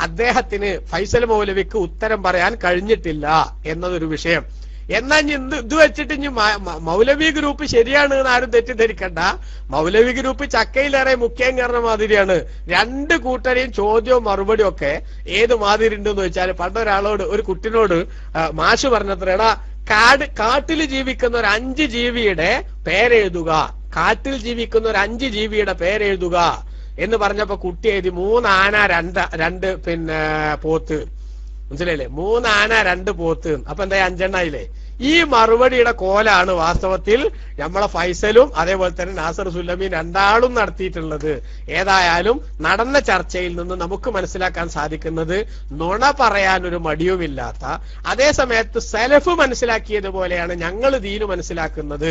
S1: അദ്ദേഹത്തിന് ഫൈസൽ മൗലവിക്ക് ഉത്തരം പറയാൻ കഴിഞ്ഞിട്ടില്ല എന്നതൊരു വിഷയം. എന്നാൽ ഇത് വെച്ചിട്ട് ഇനി മൗലവി ഗ്രൂപ്പ് ശരിയാണ് എന്ന് ആരും തെറ്റിദ്ധരിക്കണ്ട. മൗലവി ഗ്രൂപ്പ് ചക്കയിലേറെ മുഖ്യം കയറുന്ന മാതിരിയാണ്. 2 കൂട്ടരെയും ചോദ്യവും മറുപടിയും ഒക്കെ ഏത് മാതിരി ഉണ്ടെന്ന് വെച്ചാൽ, പണ്ടൊരാളോട്, ഒരു കുട്ടിനോട് മാഷ് പറഞ്ഞത്രേടാ, കാട്ടിൽ ജീവിക്കുന്ന ഒരു 5 ജീവിയുടെ പേരെഴുതുക, കാട്ടിൽ ജീവിക്കുന്ന ഒരു 5 ജീവിയുടെ പേരെഴുതുക എന്ന് പറഞ്ഞപ്പോ കുട്ടി എഴുതി 3 ആന 2 പോത്ത്. മനസ്സിലായില്ലേ? 3 ആന 2 പോത്ത്. അപ്പൊ എന്താ 5 എണ്ണായില്ലേ? ഈ മറുപടിയുടെ കോലാണ് വാസ്തവത്തിൽ നമ്മളെ ഫൈസലും അതേപോലെ തന്നെ നാസർ സുല്ലമി രണ്ടാളും നടത്തിയിട്ടുള്ളത്. ഏതായാലും നടന്ന ചർച്ചയിൽ നിന്ന് നമുക്ക് മനസ്സിലാക്കാൻ സാധിക്കുന്നത്, നുണ പറയാനൊരു മടിയുമില്ലാത്ത, അതേസമയത്ത് സലഫ് മനസ്സിലാക്കിയതുപോലെയാണ് ഞങ്ങൾ ദീന് മനസ്സിലാക്കുന്നത്,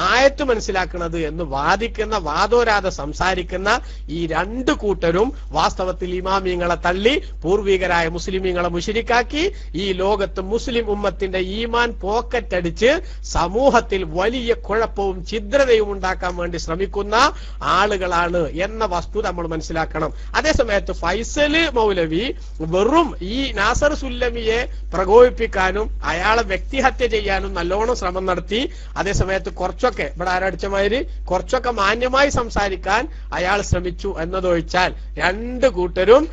S1: ആയത്ത് മനസ്സിലാക്കുന്നത് എന്ന് വാദിക്കുന്ന, വാദോരാതെ സംസാരിക്കുന്ന ഈ 2 കൂട്ടരും വാസ്തവത്തിൽ ഇമാമിങ്ങളെ തള്ളി പൂർവികരായ മുസ്ലിമീങ്ങളെ മുശ്രിക്കാക്കി ഈ ലോകത്ത് മുസ്ലിം ഉമ്മത്തിന്റെ ഈമാൻ പോക്ക പോക്കറ്റ് അടിച്ച് സമൂഹത്തിൽ വലിയ കുഴപ്പവും ഛിദ്രതയും ഉണ്ടാക്കാൻ വേണ്ടി ശ്രമിക്കുന്ന ആളുകളാണ് എന്ന വസ്തുത നമ്മൾ മനസ്സിലാക്കണം. അതേസമയത്ത് ഫൈസൽ മൗലവി വെറും ഈ നാസർ സുല്ലമിയെ പ്രകോപിപ്പിക്കാനും അയാളെ വ്യക്തിഹത്യ ചെയ്യാനും നല്ലോണം ശ്രമം നടത്തി. അതേസമയത്ത് കുറച്ചൊക്കെ ഇവിടെ ആരടിച്ചമാതിരി കുറച്ചൊക്കെ മാന്യമായി സംസാരിക്കാൻ അയാൾ ശ്രമിച്ചു എന്നതൊഴിച്ചാൽ രണ്ടു കൂട്ടരും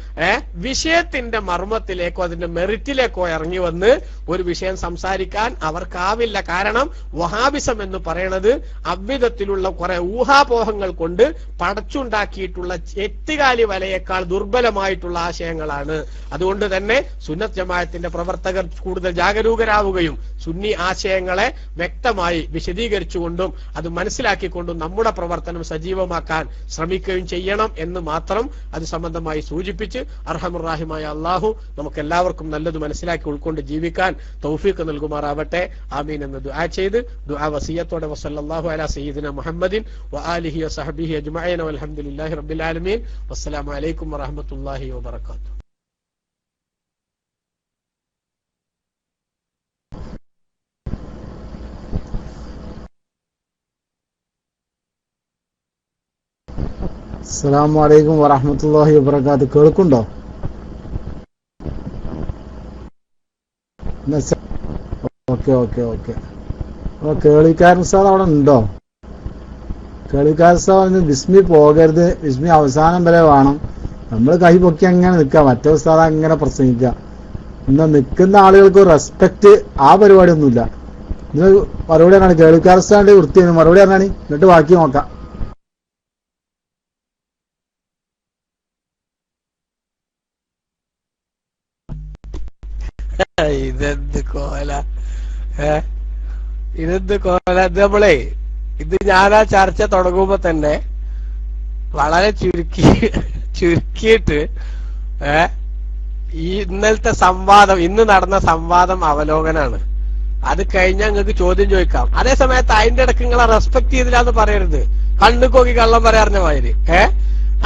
S1: വിഷയത്തിന്റെ മർമ്മത്തിലേക്കോ അതിന്റെ മെറിറ്റിലേക്കോ ഇറങ്ങി വന്ന് ഒരു വിഷയം സംസാരിക്കാൻ അവർക്കാവില്ല. കാരണം വഹാബിസം എന്ന് പറയുന്നത് അவ்விധത്തിലുള്ള കുറെ ഊഹാപോഹങ്ങൾ കൊണ്ട് പടച്ചുണ്ടാക്കിയിട്ടുള്ള എട്ടുകാലി വലയേക്കാൾ ദുർബലമായിട്ടുള്ള ആശയങ്ങളാണ്. അതുകൊണ്ട് തന്നെ സുന്നത്ത് ജമാഅത്തിന്റെ പ്രവർത്തകർ കൂടുതൽ ജാഗരൂകരാവുകയും സുന്നി ആശയങ്ങളെ വ്യക്തമായി വിശദീകരിച്ചുകൊണ്ടും അത് മനസ്സിലാക്കിക്കൊണ്ടും നമ്മുടെ പ്രവർത്തനം സജീവമാക്കാൻ ശ്രമിക്കുകയും ചെയ്യണം എന്ന് മാത്രം അത് സംബന്ധമായി സൂചിപ്പിച്ച് അർഹമുർ-റഹീമായ അല്ലാഹു നമുക്ക് എല്ലാവർക്കും നല്ലത് മനസ്സിലാക്കി ഉൾക്കൊണ്ട് ജീവിക്കാൻ തൗഫീഖ് നൽകുമാറാവട്ടെ. ആമീൻ എന്ന് ദുആ ചെയ്ത് ദുആ വസിയത്തോടെ വസല്ലല്ലാഹു അലാ സയ്യിദിന മുഹമ്മദിൻ വആലിഹി വസഹ്ബിഹി അജ്മഈൻ വൽഹംദുലില്ലാഹി റബ്ബിൽ ആലമീൻ. വസ്സലാമു അലൈക്കും വറഹ്മത്തുള്ളാഹി വബറകാതുഹു.
S5: അസ്സലാമു അലൈക്കും വറഹ്മത്തുള്ളാഹി വബറകാതുഹു. കേൾക്കുണ്ടോ? Okay okay okay. അപ്പൊ കേളിക്കാരൻ സാർ അവിടെ ഉണ്ടോ? കേളിക്കാരൻ സാർ ബിസ്മി പോകരുത്, ബിസ്മി അവസാനം വരെ വേണം. നമ്മൾ കൈ പൊക്കി അങ്ങനെ നിൽക്കുക, മറ്റേ ഉസ്താദ് അങ്ങനെ പ്രസംഗിക്കുക. ഇന്ന് നിൽക്കുന്ന ആളുകൾക്ക് റെസ്പെക്ട് ആ പരിപാടി ഒന്നുമില്ല. ഇത് മറുപടി പറഞ്ഞാണ് കേളിക്കാരൻ സാറിന്റെ വൃത്തിയാണ് മറുപടി പറഞ്ഞാണ്. എന്നിട്ട് ബാക്കി നോക്കാം.
S1: ഇതെന്ത് കോല, ഇതെന്ത് കോല. ഇത് നമ്മളെ ഇത് ഞാൻ ആ ചർച്ച തുടങ്ങുമ്പോ തന്നെ വളരെ ചുരുക്കിയിട്ട് ഈ ഇന്നലത്തെ സംവാദം, ഇന്ന് നടന്ന സംവാദം അവലോകനാണ്. അത് കഴിഞ്ഞാൽ നിങ്ങൾക്ക് ചോദ്യം ചോദിക്കാം. അതേ സമയത്ത് അതിന്റെ ഇടയ്ക്ക് നിങ്ങളെ റെസ്പെക്ട് ചെയ്തില്ലാന്ന് പറയരുത്. കണ്ണുകോക്കി കള്ളം പറയാറിഞ്ഞ മാതിരി.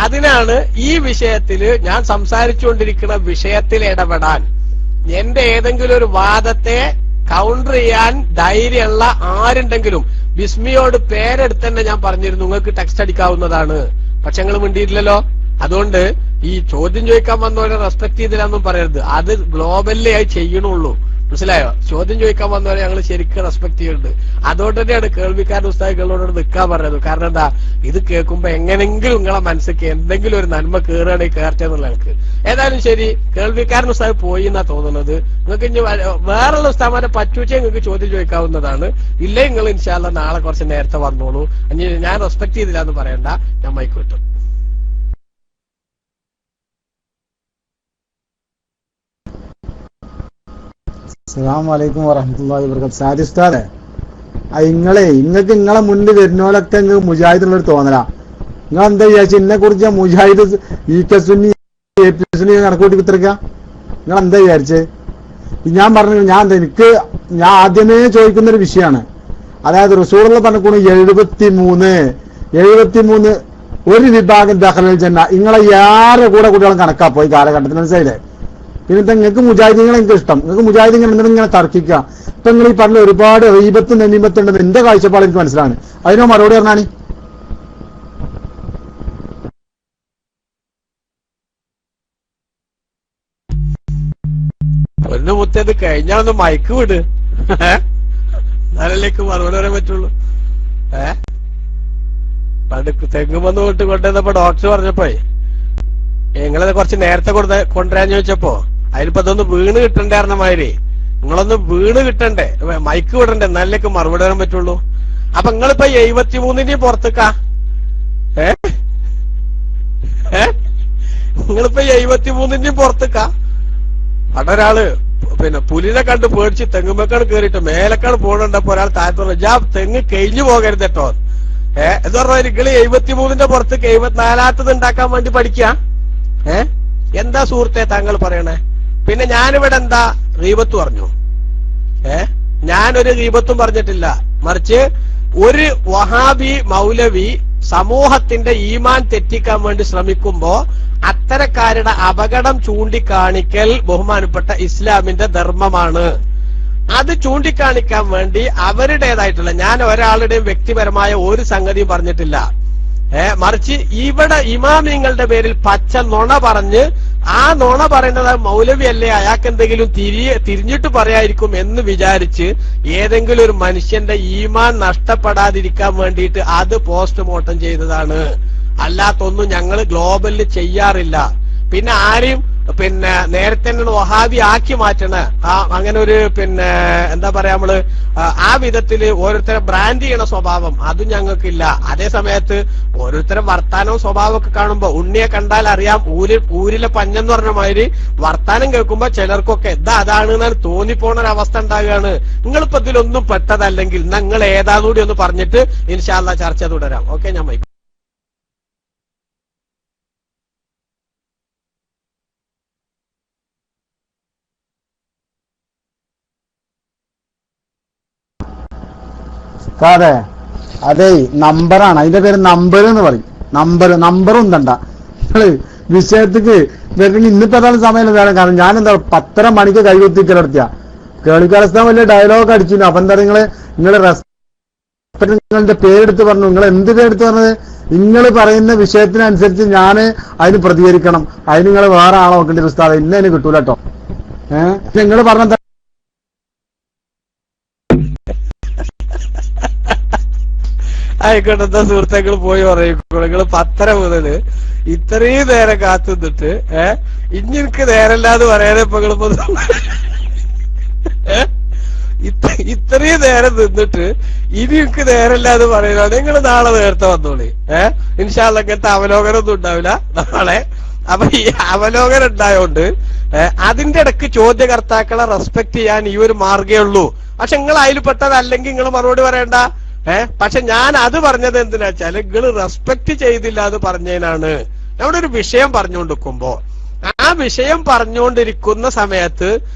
S1: അതിനാണ് ഈ വിഷയത്തില് ഞാൻ സംസാരിച്ചുകൊണ്ടിരിക്കുന്ന വിഷയത്തിൽ ഇടപെടാൻ, എന്റെ ഏതെങ്കിലും ഒരു വാദത്തെ കൗണ്ടർ ചെയ്യാൻ ധൈര്യമുള്ള ആരുണ്ടെങ്കിലും ബിസ്മിയോട് പേരെടുത്ത് തന്നെ ഞാൻ പറഞ്ഞിരുന്നു നിങ്ങൾക്ക് ടെക്സ്റ്റ് അടിക്കാവുന്നതാണ്. പക്ഷെ നിങ്ങൾ മിണ്ടിയിട്ടില്ലല്ലോ. അതുകൊണ്ട് ഈ ചോദ്യം ചോദിക്കാൻ വന്നവരെ റെസ്പെക്ട് ചെയ്തില്ലാന്നും പറയരുത്. അത് ഗ്ലോബലി ആയി ചെയ്യണുള്ളൂ. മനസ്സിലായോ? ചോദ്യം ചോദിക്കാൻ വന്നവരെ ഞങ്ങൾ ശരിക്കും റെസ്പെക്ട് ചെയ്യുന്നുണ്ട്. അതുകൊണ്ട് തന്നെയാണ് കേൾവിക്കാരൻ ഉസ്താദികളോട് നിൽക്കാൻ പറഞ്ഞത്. കാരണം എന്താ, ഇത് കേൾക്കുമ്പോ എങ്ങനെങ്കിലും നിങ്ങളെ മനസ്സിലേക്ക് എന്തെങ്കിലും ഒരു നന്മ കയറുകയാണെങ്കിൽ കയറട്ടെ എന്നുള്ള ആൾക്ക്. ഏതായാലും ശരി, കേൾവിക്കാരൻ ഉസ്താദ് പോയി എന്നാ തോന്നുന്നത്. നിങ്ങൾക്ക് ഇനി വേറെയുള്ള ഉസ്താദ്മാരെ പറ്റൂച്ചേ നിങ്ങൾക്ക് ചോദ്യം ചോദിക്കാവുന്നതാണ്. ഇല്ലേ നിങ്ങൾ ഇൻഷാ അല്ലാഹ് നാളെ കുറച്ച് നേരത്തെ വന്നോളൂ. ഇനി ഞാൻ റെസ്പെക്ട് ചെയ്തില്ല എന്ന് പറയണ്ട, ഞാൻ മൈക്ക് കിട്ടും.
S5: അസ്സലാമു അലൈക്കും വറഹ്മത്തുള്ളാഹി വബറകാതുഹു. സാദി ഉസ്താദേ, നിങ്ങൾക്ക് നിങ്ങളെ മുന്നിൽ വരുന്നോലൊക്കെ നിങ്ങൾക്ക് മുജാഹിദിനുള്ളൊരു തോന്നലാ. നിങ്ങൾ എന്താ വിചാരിച്ചു എന്നെ കുറിച്ച് മുജാഹിദ് ഈക്കസുന്നി APSുന്നി കണക്കൂട്ടി കുത്തിരിക്ക? നിങ്ങൾ എന്താ വിചാരിച്ചേ? ഞാൻ പറഞ്ഞു, ഞാൻ ആദ്യമേ ചോദിക്കുന്നൊരു വിഷയമാണ്. അതായത് റസൂലുള്ള പറഞ്ഞുകൊണ്ട് 73 ഒരു വിഭാഗം ദഖലൽ ജന്ന. നിങ്ങളെ യാരെ കൂടെ കുട്ടികളും കണക്കാ പോയി കാലഘട്ടത്തിന്. മനസ്സിലായില്ലേ? പിന്നെ നിങ്ങൾക്ക് മുജാഹിദീങ്ങളെ എനിക്ക് ഇഷ്ടം. നിങ്ങൾക്ക് മുജാഹിദീങ്ങൾ എന്തെങ്കിലും ഇങ്ങനെ തർക്കിക്കുക. ഇപ്പൊ നിങ്ങൾ ഈ പറഞ്ഞ ഒരുപാട് റീബത്തും നനീമത്തും ഉണ്ടെന്ന് എന്റെ കാഴ്ചപ്പാട് എനിക്ക് മനസ്സിലാണ്. അതിനോ മറുപടി പറഞ്ഞാണ്.
S1: ഒന്ന് മുത്തത് കഴിഞ്ഞാൽ ഒന്ന് മയക്ക് വിട്, എന്നാലല്ലേക്ക് മറുപടി പറയാൻ പറ്റുള്ളൂ. പണ്ട് തെങ്ങുമെന്ന് തൊട്ട് കൊണ്ടുവന്നപ്പോ ഡോക്ടർ പറഞ്ഞപ്പോ നിങ്ങളത് കുറച്ച് നേരത്തെ കൊണ്ടുവരാൻ ചോദിച്ചപ്പോ അതിലിപ്പോ അതൊന്ന് വീണ് കിട്ടണ്ടായിരുന്ന മാതിരി നിങ്ങളൊന്ന് വീണ് കിട്ടണ്ടേ, മൈക്ക് വിടണ്ടേ, എന്നാലേക്ക് മറുപടി പറയാൻ പറ്റുള്ളൂ. അപ്പൊ നിങ്ങളിപ്പോ 73 പുറത്തേക്കാ. നിങ്ങളിപ്പോ 73 പുറത്തേക്കാ. അവിടെ ഒരാള് പിന്നെ പുലിനെ കണ്ട് പേടിച്ച് തെങ്ങുമ്പേക്കാണ് കേറിയിട്ട് മേലക്കാണ് പോകണ്ടപ്പോ ഒരാൾ താഴത്തോളം തെങ്ങ് കഴിഞ്ഞു പോകരുത് കേട്ടോ. എന്ന് പറഞ്ഞാൽ നിങ്ങൾ 73 പുറത്തേക്ക് 74 ഉണ്ടാക്കാൻ വേണ്ടി പഠിക്കുക. എന്താ സുഹൃത്തെ താങ്കൾ പറയണേ? പിന്നെ ഞാനിവിടെ എന്താ ഗീബത്ത് പറഞ്ഞു? ഞാനൊരു ഗീബത്തും പറഞ്ഞിട്ടില്ല. മറിച്ച് ഒരു വഹാബി മൗലവി സമൂഹത്തിന്റെ ഈമാൻ തെറ്റിക്കാൻ വേണ്ടി ശ്രമിക്കുമ്പോ അത്തരക്കാരുടെ അപകടം ചൂണ്ടിക്കാണിക്കൽ ബഹുമാനപ്പെട്ട ഇസ്ലാമിന്റെ ധർമ്മമാണ്. അത് ചൂണ്ടിക്കാണിക്കാൻ വേണ്ടി അവരുടേതായിട്ടുള്ള, ഞാൻ ഒരാളുടെയും വ്യക്തിപരമായ ഒരു സംഗതിയും പറഞ്ഞിട്ടില്ല, മറിച്ച് ഇവിടെ ഇമാമിങ്ങളുടെ പേരിൽ പച്ച നുണ പറഞ്ഞ് ആ നുണ പറയുന്നത് മൗലവി അല്ലേ, അയാൾക്ക് എന്തെങ്കിലും തിരിഞ്ഞിട്ട് പറയായിരിക്കും എന്ന് വിചാരിച്ച് ഏതെങ്കിലും ഒരു മനുഷ്യന്റെ ഈമാൻ നഷ്ടപ്പെടാതിരിക്കാൻ വേണ്ടിയിട്ട് അത് പോസ്റ്റ്മോർട്ടം ചെയ്തതാണ്. അല്ലാത്തൊന്നും ഞങ്ങൾ ഗ്ലോബലിൽ ചെയ്യാറില്ല. പിന്നെ ആരെയും നേരത്തെ വഹാബി ആക്കി മാറ്റണ അങ്ങനെ ഒരു എന്താ പറയാ നമ്മള് ആ വിധത്തില് ഓരോരുത്തരെ ബ്രാൻഡ് ചെയ്യണ സ്വഭാവം അതും ഞങ്ങൾക്കില്ല. അതേ സമയത്ത് ഓരോരുത്തരെ വർത്താനവും സ്വഭാവമൊക്കെ കാണുമ്പോ ഉണ്ണിയെ കണ്ടാൽ അറിയാം ഊരിലെ പഞ്ഞെന്ന് പറഞ്ഞ മാതിരി വർത്താനം കേൾക്കുമ്പോ ചിലർക്കൊക്കെ അതാണ് എന്നാണ് തോന്നിപ്പോണ ഒരു അവസ്ഥ ഉണ്ടാകുകയാണ്. നിങ്ങളിപ്പോ ഇതിലൊന്നും പെട്ടതല്ലെങ്കിൽ നിങ്ങൾ ഏതാകൂടി ഒന്ന് പറഞ്ഞിട്ട് ഇൻഷാ അല്ലാഹ് ചർച്ച തുടരാം. ഓക്കെ, ഞാൻ മൈക്ക്.
S5: അതെ, നമ്പറാണ്, അതിന്റെ പേര് നമ്പർ എന്ന് പറയും. നമ്പറും തണ്ട നിങ്ങള് വിഷയത്തിക്ക് വരുന്നെങ്കിൽ ഇന്നിപ്പോ ഏതാണ് സമയം വേണം. കാരണം ഞാൻ എന്താ 10:30 മണിക്ക് കൈകൊത്തിക്കലർത്തിയ കേളിക്കാലസ്ഥാൻ വലിയ ഡയലോഗ് അടിച്ചിരുന്നു. അപ്പൊ എന്താ നിങ്ങള് റെസ്പെക്ട് നിങ്ങളുടെ പേരെടുത്ത് പറഞ്ഞു. നിങ്ങൾ എന്ത് പേരെടുത്ത് പറഞ്ഞത്? നിങ്ങൾ പറയുന്ന വിഷയത്തിനനുസരിച്ച് ഞാൻ അതിന് പ്രതികരിക്കണം. അതിന് നിങ്ങൾ വേറെ ആളെ നോക്കേണ്ടി ഉസ്താദ്, ഇന്ന അതിന് കിട്ടൂല കേട്ടോ. നിങ്ങൾ പറഞ്ഞ
S1: ആയിക്കോട്ടെ, എന്താ സുഹൃത്തുക്കൾ പോയി പറയിക്കോളൂ. നിങ്ങൾ 10:30 മുതല് ഇത്രയും നേരം കാത്തു നിന്നിട്ട് ഇനി എനിക്ക് നേരല്ലാതെ പറയാതെ ഇപ്പൊ ഇത്രയും നേരം നിന്നിട്ട് ഇനി എനിക്ക് നേരല്ലാതെ പറയുന്നത് നിങ്ങൾ നാളെ നേരത്തെ വന്നോളി. ഇൻഷാ അല്ലാഹ് ഇങ്ങനത്തെ അവലോകനമൊന്നും ഉണ്ടാവില്ല നാളെ. അപ്പൊ ഈ അവലോകനം ഉണ്ടായോണ്ട് അതിന്റെ ഇടയ്ക്ക് ചോദ്യകർത്താക്കളെ റെസ്പെക്ട് ചെയ്യാൻ ഈ ഒരു മാർഗേ ഉള്ളൂ. പക്ഷെ നിങ്ങൾ അതിൽ പെട്ടതല്ലെങ്കിൽ നിങ്ങൾ മറുപടി പറയണ്ട. പക്ഷെ ഞാൻ അത് പറഞ്ഞത് എന്തിനാ വെച്ചാല് നിങ്ങൾ റെസ്പെക്ട് ചെയ്തില്ല എന്ന് പറഞ്ഞതിനാണ്. നമ്മുടെ ഒരു വിഷയം പറഞ്ഞുകൊണ്ടിരിക്കുമ്പോ ആ വിഷയം പറഞ്ഞുകൊണ്ടിരിക്കുന്ന സമയത്ത്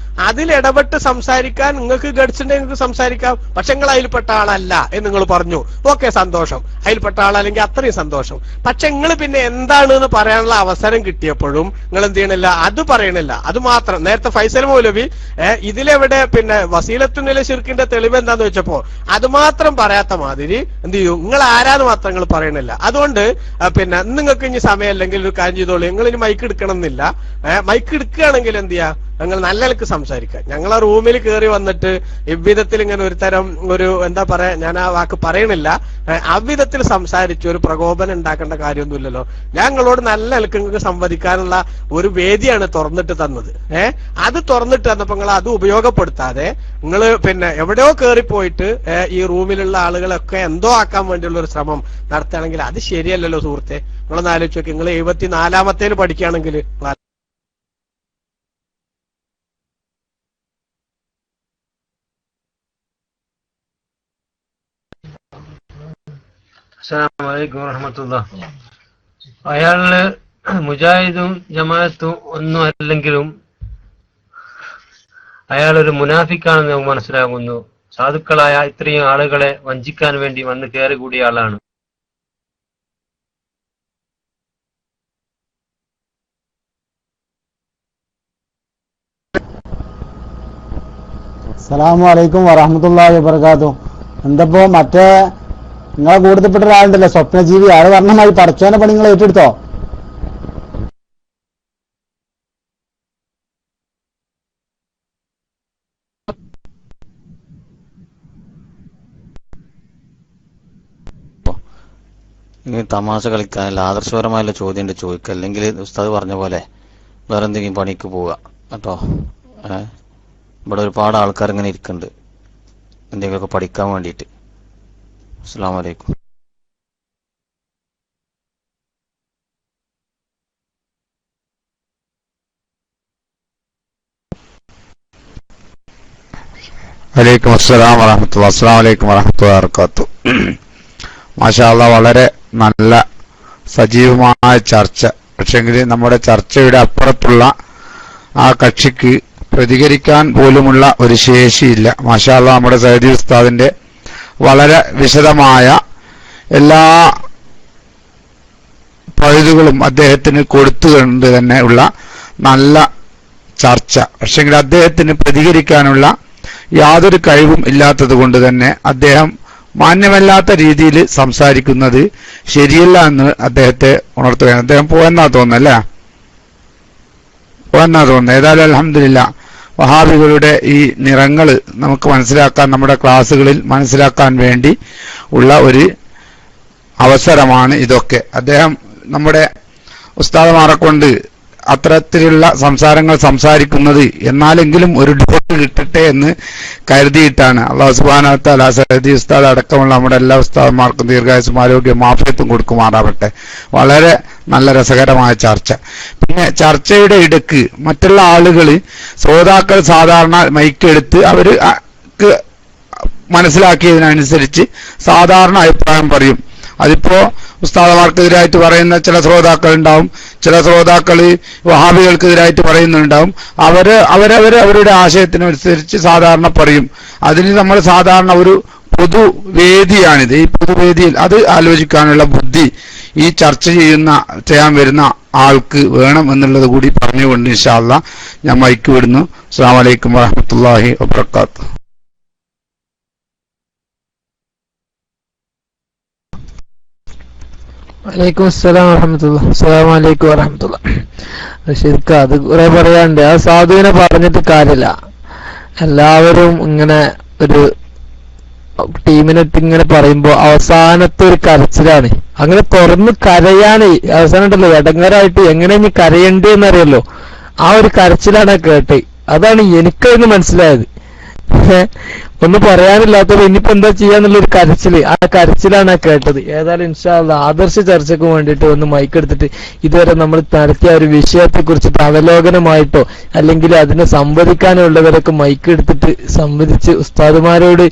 S1: അതിലിടപെട്ട് സംസാരിക്കാൻ നിങ്ങൾക്ക് ഗഡ്സുണ്ടെങ്കിൽ നിങ്ങൾക്ക് സംസാരിക്കാം. പക്ഷെ നിങ്ങൾ അതിൽപ്പെട്ട ആളല്ല എന്ന് നിങ്ങൾ പറഞ്ഞു. ഓക്കെ, സന്തോഷം. അതിൽപ്പെട്ട ആളല്ലെങ്കിൽ അത്രയും സന്തോഷം. പക്ഷെ നിങ്ങൾ പിന്നെ എന്താണ് എന്ന് പറയാനുള്ള അവസരം കിട്ടിയപ്പോഴും നിങ്ങൾ എന്ത് ചെയ്യണില്ല? അത് പറയണില്ല. അത് മാത്രം. നേരത്തെ ഫൈസൽ മൗലവി ഇതിലെവിടെ വസീലത്തുനില ശിർക്കിന്റെ തെളിവ് എന്താന്ന് വെച്ചപ്പോ അത് മാത്രം പറയാത്ത മാതിരി എന്ത് ചെയ്യും? നിങ്ങൾ ആരാന്ന് മാത്രം നിങ്ങൾ പറയണില്ല. അതുകൊണ്ട് നിങ്ങൾക്ക് ഇനി സമയമല്ലെങ്കിൽ ഒരു കാര്യം ചെയ്തോളൂ, നിങ്ങൾ ഇനി മൈക്ക് എടുക്കണം എന്നില്ല. മൈക്ക് എടുക്കുകയാണെങ്കിൽ എന്ത് ചെയ്യാ, ഞങ്ങൾ നല്ല നിലക്ക് സംസാരിക്കാം. ഞങ്ങൾ ആ റൂമിൽ കയറി വന്നിട്ട് ഇவ்விധത്തിൽ ഇങ്ങനെ ഒരു തരം എന്താ പറയാ, ഞാൻ ആ വാക്ക് പറയണില്ല, അவ்விധത്തിൽ സംസാരിച്ച് ഒരു പ്രകോപനം ഉണ്ടാക്കേണ്ട കാര്യമൊന്നുമില്ലല്ലോ. ഞങ്ങളോട് നല്ല നിലക്ക് നിങ്ങൾക്ക് സംവദിക്കാനുള്ള ഒരു വേദിയാണ് തുറന്നിട്ട് തന്നത്. അത് തുറന്നിട്ട് തന്നപ്പോ നിങ്ങൾ അത് ഉപയോഗപ്പെടുത്താതെ നിങ്ങൾ എവിടെയോ കയറിപ്പോയിട്ട് ഈ റൂമിലുള്ള ആളുകളൊക്കെ എന്തോ ആക്കാൻ വേണ്ടിയുള്ള ഒരു ശ്രമം നടത്തുകയാണെങ്കിൽ അത് ശരിയല്ലല്ലോ സുഹൃത്തെ. നിങ്ങളൊന്ന് ആലോചിച്ച് നോക്കി. നിങ്ങൾ 74-ാമത്തേന് പഠിക്കുകയാണെങ്കിൽ
S6: അസ്സലാമു അലൈക്കും വറഹ്മത്തുള്ളാഹി. അയാള് മുജാഹിദും ജമാഅത്തും ഒന്നും അല്ലെങ്കിലും അയാളൊരു മുനാഫിക്കാണെന്ന് നമുക്ക് മനസ്സിലാകുന്നു. സാധുക്കളായ ഇത്രയും ആളുകളെ വഞ്ചിക്കാൻ വേണ്ടി വന്ന് കയറി കൂടിയ ആളാണ്.
S5: അസ്സലാമു അലൈക്കും വറഹ്മത്തുള്ളാഹി വബറകാതുഹു. എന്തപ്പോ മറ്റേ നിങ്ങളെ കൂടുതൽപ്പെട്ട ഒരാളുണ്ടല്ലോ സ്വപ്നജീവി, ആള് പറഞ്ഞമായി പടച്ചോനെ പണി നിങ്ങൾ ഏറ്റെടുത്തോ?
S7: ഇങ്ങനെ തമാശ കളിക്കാനല്ല, ആദർശപരമായുള്ള ചോദ്യം ചോദിക്കുക. അല്ലെങ്കിൽ ഉസ്താദ് പറഞ്ഞ പോലെ വേറെ എന്തെങ്കിലും പണിക്ക് പോവുക കേട്ടോ. ഇവിടെ ഒരുപാട് ആൾക്കാർ ഇങ്ങനെ ഇരിക്കുന്നുണ്ട് എന്തെങ്കിലുമൊക്കെ പഠിക്കാൻ വേണ്ടിയിട്ട്. അസ്സലാമു അലൈക്കും.
S3: വലൈക്കും അസ്സലാം വറഹ്മത്തുള്ളാഹി. അസ്സലാമു അലൈക്കും വറഹ്മത്തുള്ളാഹി വബറകാതുഹു. മാഷാ അല്ലാഹ്, വളരെ നല്ല സജീവമായ ചർച്ച. പക്ഷെങ്കിൽ നമ്മുടെ ചർച്ചയുടെ അപ്പുറത്തുള്ള ആ കക്ഷിക്ക് പ്രതികരിക്കാൻ പോലുമുള്ള ഒരു ശേഷിയില്ല. മാഷാ അല്ലാഹ്, നമ്മുടെ സയ്യിദി ഉസ്താദിന്റെ വളരെ വിശദമായ എല്ലാ പഴുതുകളും അദ്ദേഹത്തിന് കൊടുത്തുകൊണ്ട് തന്നെ ഉള്ള നല്ല ചർച്ച. പക്ഷെങ്കിൽ അദ്ദേഹത്തിന് പ്രതികരിക്കാനുള്ള
S8: യാതൊരു കഴിവും ഇല്ലാത്തത് കൊണ്ട് തന്നെ അദ്ദേഹം മാന്യമല്ലാത്ത രീതിയിൽ സംസാരിക്കുന്നത് ശരിയല്ല എന്ന് അദ്ദേഹത്തെ ഉണർത്തുകയാണ്. അദ്ദേഹം പോയെന്നാ തോന്നുന്നല്ലേ, പോയെന്നാ തോന്നുന്നത്. ഏതായാലും അൽഹംദുലില്ലാ വഹാബികളുടെ ഈ നിറങ്ങൾ നമുക്ക് മനസ്സിലാക്കാൻ, നമ്മുടെ ക്ലാസ്സുകളിൽ മനസ്സിലാക്കാൻ വേണ്ടി ഉള്ള ഒരു അവസരമാണ് ഇതൊക്കെ. അദ്ദേഹം നമ്മുടെ ഉസ്താദുമാരെ കൊണ്ട് അത്തരത്തിലുള്ള സംസാരങ്ങൾ സംസാരിക്കുന്നത് എന്നാലെങ്കിലും ഒരു ഡോട്ട് കിട്ടട്ടെ എന്ന് കരുതിയിട്ടാണ്. അല്ലാഹു സുബ്ഹാനഹു വ തആല സഅദി ഉസ്താദ് അടക്കമുള്ള നമ്മുടെ എല്ലാ ഉസ്താദുമാർക്കും ദീർഘായുസ്സും ആരോഗ്യവും ആഫിയത്തും കൊടുക്കുമാറാവട്ടെ. വളരെ നല്ല രസകരമായ ചർച്ച. പിന്നെ ചർച്ചയുടെ ഇടയ്ക്ക് മറ്റുള്ള ആളുകൾ, ശ്രോതാക്കൾ സാധാരണ മൈക്കെടുത്ത് അവർ മനസ്സിലാക്കിയതിനനുസരിച്ച് സാധാരണ അഭിപ്രായം പറയും. അതിപ്പോ ഉസ്താദമാർക്കെതിരായിട്ട് പറയുന്ന ചില ശ്രോതാക്കൾ ഉണ്ടാവും, ചില ശ്രോതാക്കൾ വഹാബികൾക്കെതിരായിട്ട് പറയുന്നുണ്ടാവും. അവരവരുടെ ആശയത്തിനനുസരിച്ച് സാധാരണ പറയും. അതിന് നമ്മൾ സാധാരണ ഒരു പൊതുവേദിയാണിത്. ഈ പൊതുവേദിയിൽ അത് ആലോചിക്കാനുള്ള ബുദ്ധി ഈ ചർച്ച ചെയ്യാൻ വരുന്ന ആൾക്ക് വേണം എന്നുള്ളത് കൂടി പറഞ്ഞുകൊണ്ട് ഇൻഷാ അല്ലാഹ് ഞാൻ മൈക്ക് വിടുന്നു. അസ്സലാമു അലൈക്കും വറഹ്മത്തുള്ളാഹി വബറകാതുഹു.
S9: വലൈക്കും അസ്സലാം വറഹ്മത്തുള്ളാഹി. അസ്സലാമു അലൈക്കും വറഹ്മത്തുള്ളാഹി. ശരിക്കും അത് കുറെ പറയാണ്ട്. ആ സാധുവിനെ പറഞ്ഞിട്ട് കാര്യമില്ല. എല്ലാവരും ഇങ്ങനെ ഒരു ടീമിനിട്ട് ഇങ്ങനെ പറയുമ്പോ അവസാനത്തെ ഒരു കരച്ചിലാണ്. അങ്ങനെ തുറന്ന് കരയാണ് അവസാനം ഉണ്ടല്ലോ, ഇടങ്ങരായിട്ട് എങ്ങനെ ഇനി കരയണ്ടെന്നറിയല്ലോ, ആ ഒരു കരച്ചിലാണ് കേട്ടെ. അതാണ് എനിക്കതിന് മനസ്സിലായത്. ഒന്നും പറയാനില്ലാത്തത് ഇനിയിപ്പോ എന്താ ചെയ്യാന്നുള്ളൊരു കരച്ചില്, ആ കരച്ചിലാണ് കേട്ടത്. ഏതായാലും ഇൻഷാ അല്ലാഹ് ആദർശ ചർച്ചയ്ക്ക് വേണ്ടിയിട്ട് ഒന്ന് മൈക്കെടുത്തിട്ട് ഇതുവരെ നമ്മൾ നടത്തിയ ഒരു വിഷയത്തെ കുറിച്ചിട്ട് അവലോകനമായിട്ടോ അല്ലെങ്കിൽ അതിനെ സംവദിക്കാനുള്ളവരൊക്കെ മൈക്കെടുത്തിട്ട് സംവദിച്ച് ഉസ്താദുമാരോട്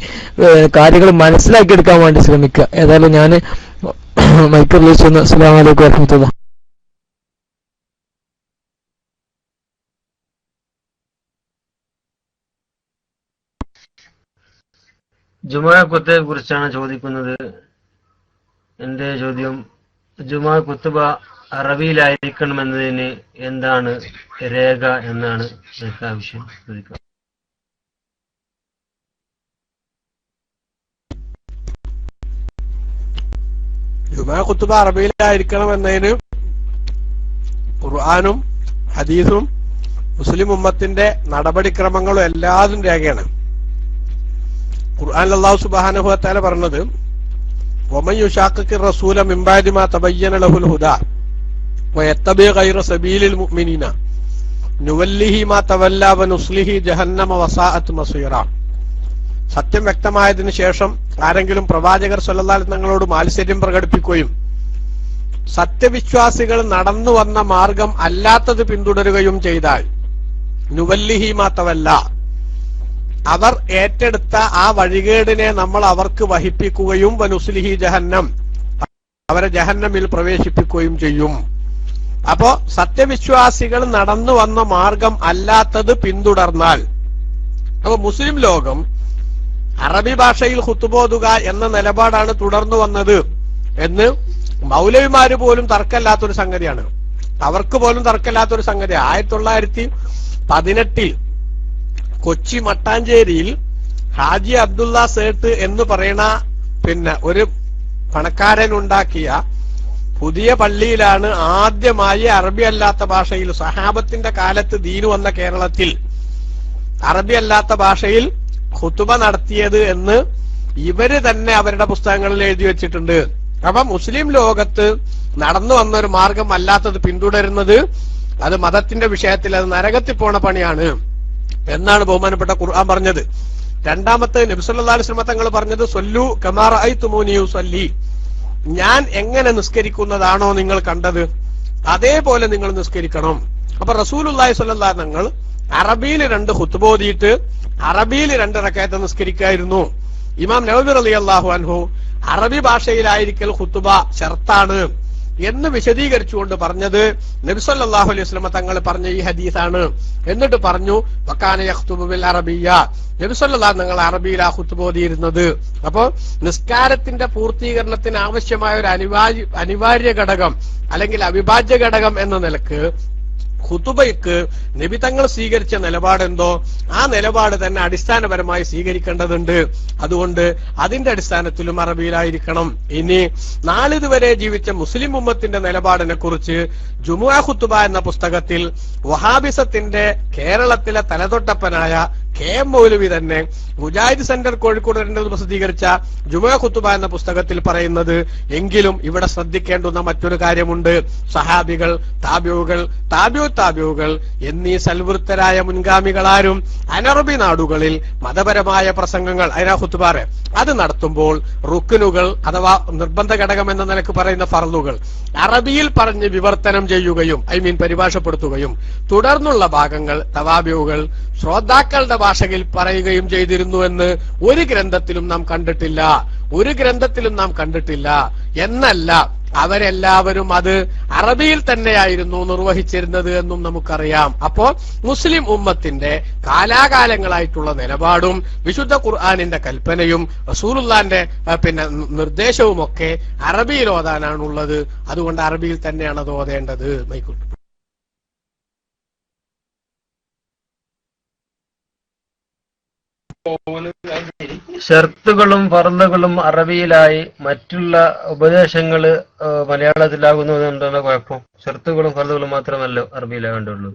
S9: കാര്യങ്ങൾ മനസ്സിലാക്കിയെടുക്കാൻ വേണ്ടി ശ്രമിക്കുക. ഏതായാലും ഞാൻ മൈക്ക് റിലീസ് ചെയ്യുന്നു. അസ്സലാമു അലൈക്കും വറഹ്മത്തുള്ളാഹി.
S6: ജുമാ കുത്തുബയെ കുറിച്ചാണ് ചോദിക്കുന്നത്. എന്റെ ചോദ്യം, ജുമാ കുത്തുബ അറബിയിലായിരിക്കണമെന്നതിന് എന്താണ് രേഖ എന്നാണ് വിഷയം ചോദിക്കുക.
S1: ജുമാ കുത്തുബ അറബിയിലായിരിക്കണം എന്നതിന് ഖുർആനും ഹദീസും മുസ്ലിം ഉമ്മത്തിന്റെ നടപടിക്രമങ്ങളും എല്ലാതും രേഖയാണ്. ഖുർആനിൽ അല്ലാഹു സുബ്ഹാനഹു വ തആല പറഞ്ഞത്, വമൻ യുശാഖിഖിർ റസൂല മിൻ ബഅദി മാ തബയ്യന ലഹുൽ ഹുദാ വയത്തബി ഗൈറ സബീലിൽ മുഅ്മിനീന നുവല്ലിഹി മാ തവല്ല വനുസ്ലിഹി ജഹന്നമ വസാഅത് മസീറ. സത്യം വ്യക്തമായതിനു ശേഷം ആരെങ്കിലും പ്രവാചകർ സ്വല്ലല്ലാഹു അലൈഹി തങ്ങളോട് മാത്സര്യം പ്രകടിപ്പിക്കുകയും സത്യവിശ്വാസികൾ നടന്നു വന്ന മാർഗം അല്ലാത്തത് പിന്തുടരുകയും ചെയ്താൽ നുവല്ലിഹി മാ തവല്ല, അവർ ഏറ്റെടുത്ത ആ വഴികേടിനെ നമ്മൾ അവർക്ക് വഹിപ്പിക്കുകയും വനുസ്ലിഹി ജഹന്നം, അവരെ ജഹന്നമിൽ പ്രവേശിപ്പിക്കുകയും ചെയ്യും. അപ്പോ സത്യവിശ്വാസികൾ നടന്നു വന്ന മാർഗം അല്ലാത്തത് പിന്തുടർന്നാൽ, അപ്പൊ മുസ്ലിം ലോകം അറബി ഭാഷയിൽ ഖുതുബോതുക എന്ന നിലപാടാണ് തുടർന്നു വന്നത് എന്ന് മൗലവിമാര് പോലും തർക്കമില്ലാത്തൊരു സംഗതിയാണ്. അവർക്ക് പോലും തർക്കമില്ലാത്തൊരു സംഗതി. 1918 കൊച്ചി മട്ടാഞ്ചേരിയിൽ ഹാജി അബ്ദുള്ള സേട്ട് എന്ന് പറയുന്ന ഒരു പണക്കാരൻ ഉണ്ടാക്കിയ പുതിയ പള്ളിയിലാണ് ആദ്യമായി അറബി അല്ലാത്ത ഭാഷയിൽ, സഹാബത്തിന്റെ കാലത്ത് ദീന് വന്ന കേരളത്തിൽ അറബി അല്ലാത്ത ഭാഷയിൽ ഖുതുബ നടത്തിയത് എന്ന് ഇവര് തന്നെ അവരുടെ പുസ്തകങ്ങളിൽ എഴുതി വെച്ചിട്ടുണ്ട്. അപ്പൊ മുസ്ലിം ലോകത്ത് നടന്നു വന്ന ഒരു മാർഗം അല്ലാത്തത് പിന്തുടരുന്നത് അത് മതത്തിന്റെ വിഷയത്തിൽ അത് നരകത്തിൽ പോണ പണിയാണ് എന്നാണ് ബഹുമാനപ്പെട്ട ഖുർആൻ പറഞ്ഞത്. രണ്ടാമത്തെ നബി സല്ലല്ലാഹു അലൈഹി വസല്ലം തങ്ങൾ പറഞ്ഞത്, സ്വല്ലു കമാ റഅയ്തുമൂനി ഉസല്ലി, ഞാൻ എങ്ങനെ നിസ്കരിക്കുന്നതാണോ നിങ്ങൾ കണ്ടത് അതേപോലെ നിങ്ങൾ നിസ്കരിക്കണം. അപ്പൊ റസൂലുള്ളാഹി സ്വല്ലല്ലാഹു അലൈഹി തങ്ങൾ അറബിയിൽ 2 ഖുതുബ ഓതിയിട്ട് അറബിയിൽ 2 റക്അത്ത് നിസ്കരിക്കായിരുന്നു. ഇമാം നവവി റളിയല്ലാഹു അൻഹു അറബി ഭാഷയിലായിരിക്കൽ ഖുതുബ ശർത്താണ് എന്ന് വിശദീകരിച്ചുകൊണ്ട് പറഞ്ഞത് നബി സല്ലല്ലാഹു അലൈഹി വസല്ലം തങ്ങൾ പറഞ്ഞ ഈ ഹദീസാണ്. എന്നിട്ട് പറഞ്ഞു, വകാന യഖ്തുബു ബിൽ അറബിയ്യ, നബി സല്ലല്ലാഹു തങ്ങൾ അറബിയിലാ ഖുതുബ ഓതിയിരുന്നത്. അപ്പോ നിസ്കാരത്തിന്റെ പൂർത്തീകരണത്തിന് ആവശ്യമായ ഒരു അനിവാര്യ ഘടകം അല്ലെങ്കിൽ അവിഭാജ്യ ഘടകം എന്ന നിലക്ക് ഖുതുബയ്ക്ക് നബി തങ്ങൾ സ്വീകരിച്ച നിലപാടെന്തോ ആ നിലപാട് തന്നെ അടിസ്ഥാനപരമായി സ്വീകരിക്കേണ്ടതുണ്ട്. അതുകൊണ്ട് അതിന്റെ അടിസ്ഥാനത്തിലും അറബിയിലായിരിക്കണം. ഇനി നാളിതുവരെ ജീവിച്ച മുസ്ലിം ഉമ്മത്തിന്റെ നിലപാടിനെ കുറിച്ച് ജുമുഅ ഖുതുബ എന്ന പുസ്തകത്തിൽ വഹാബിസത്തിന്റെ കേരളത്തിലെ തലതൊട്ടപ്പനായ KM മൗലവി തന്നെ മുജാഹിദ് സെന്റർ കോഴിക്കോട് പ്രസിദ്ധീകരിച്ച ജുമുഅ ഖുതുബ എന്ന പുസ്തകത്തിൽ പറയുന്നത്, എങ്കിലും ഇവിടെ ശ്രദ്ധിക്കേണ്ടുന്ന മറ്റൊരു കാര്യമുണ്ട്. സഹാബികൾ, താബിഉകൾ, താബിഉകൾ എന്നീ സൽവൃത്തരായ മുൻഗാമികളാരും അനറബി നാടുകളിൽ മതപരമായ പ്രസംഗങ്ങൾ ഖുതുബാറ് അത് നടത്തുമ്പോൾ റുക്നുകൾ അഥവാ നിർബന്ധ ഘടകം എന്ന നിലക്ക് പറയുന്ന ഫർളുകൾ അറബിയിൽ പറഞ്ഞ് വിവർത്തനം ചെയ്യുകയും പരിഭാഷപ്പെടുത്തുകയും തുടർന്നുള്ള ഭാഗങ്ങൾ തവാബിഉകൾ ശ്രോതാക്കളുടെ ഭാഷയിൽ പറയുകയും ചെയ്തിരുന്നു എന്ന് ഒരു ഗ്രന്ഥത്തിലും നാം കണ്ടിട്ടില്ല. എന്നല്ല, അവരെല്ലാവരും അത് അറബിയിൽ തന്നെയായിരുന്നു നിർവഹിച്ചിരുന്നത് എന്നും നമുക്കറിയാം. അപ്പോ മുസ്ലിം ഉമ്മത്തിന്റെ കാലാകാലങ്ങളായിട്ടുള്ള നിലപാടും വിശുദ്ധ ഖുർആനിന്റെ കൽപ്പനയും റസൂലുള്ളാന്റെ നിർദ്ദേശവും ഒക്കെ അറബിയിൽ ഓതാനാണുള്ളത്. അതുകൊണ്ട് അറബിയിൽ തന്നെയാണ് അത് ഓതേണ്ടത്. മൈക്കൂട്ട്
S6: ഷർത്തുകളും ഫർളുകളും അറബിയിലായി മറ്റുള്ള ഉപദേശങ്ങള് മലയാളത്തിലാകുന്നത് എന്താണ് കുഴപ്പം? ഷർത്തുകളും ഫർളുകളും മാത്രമല്ല അറബിയിലാകേണ്ടുള്ളൂ.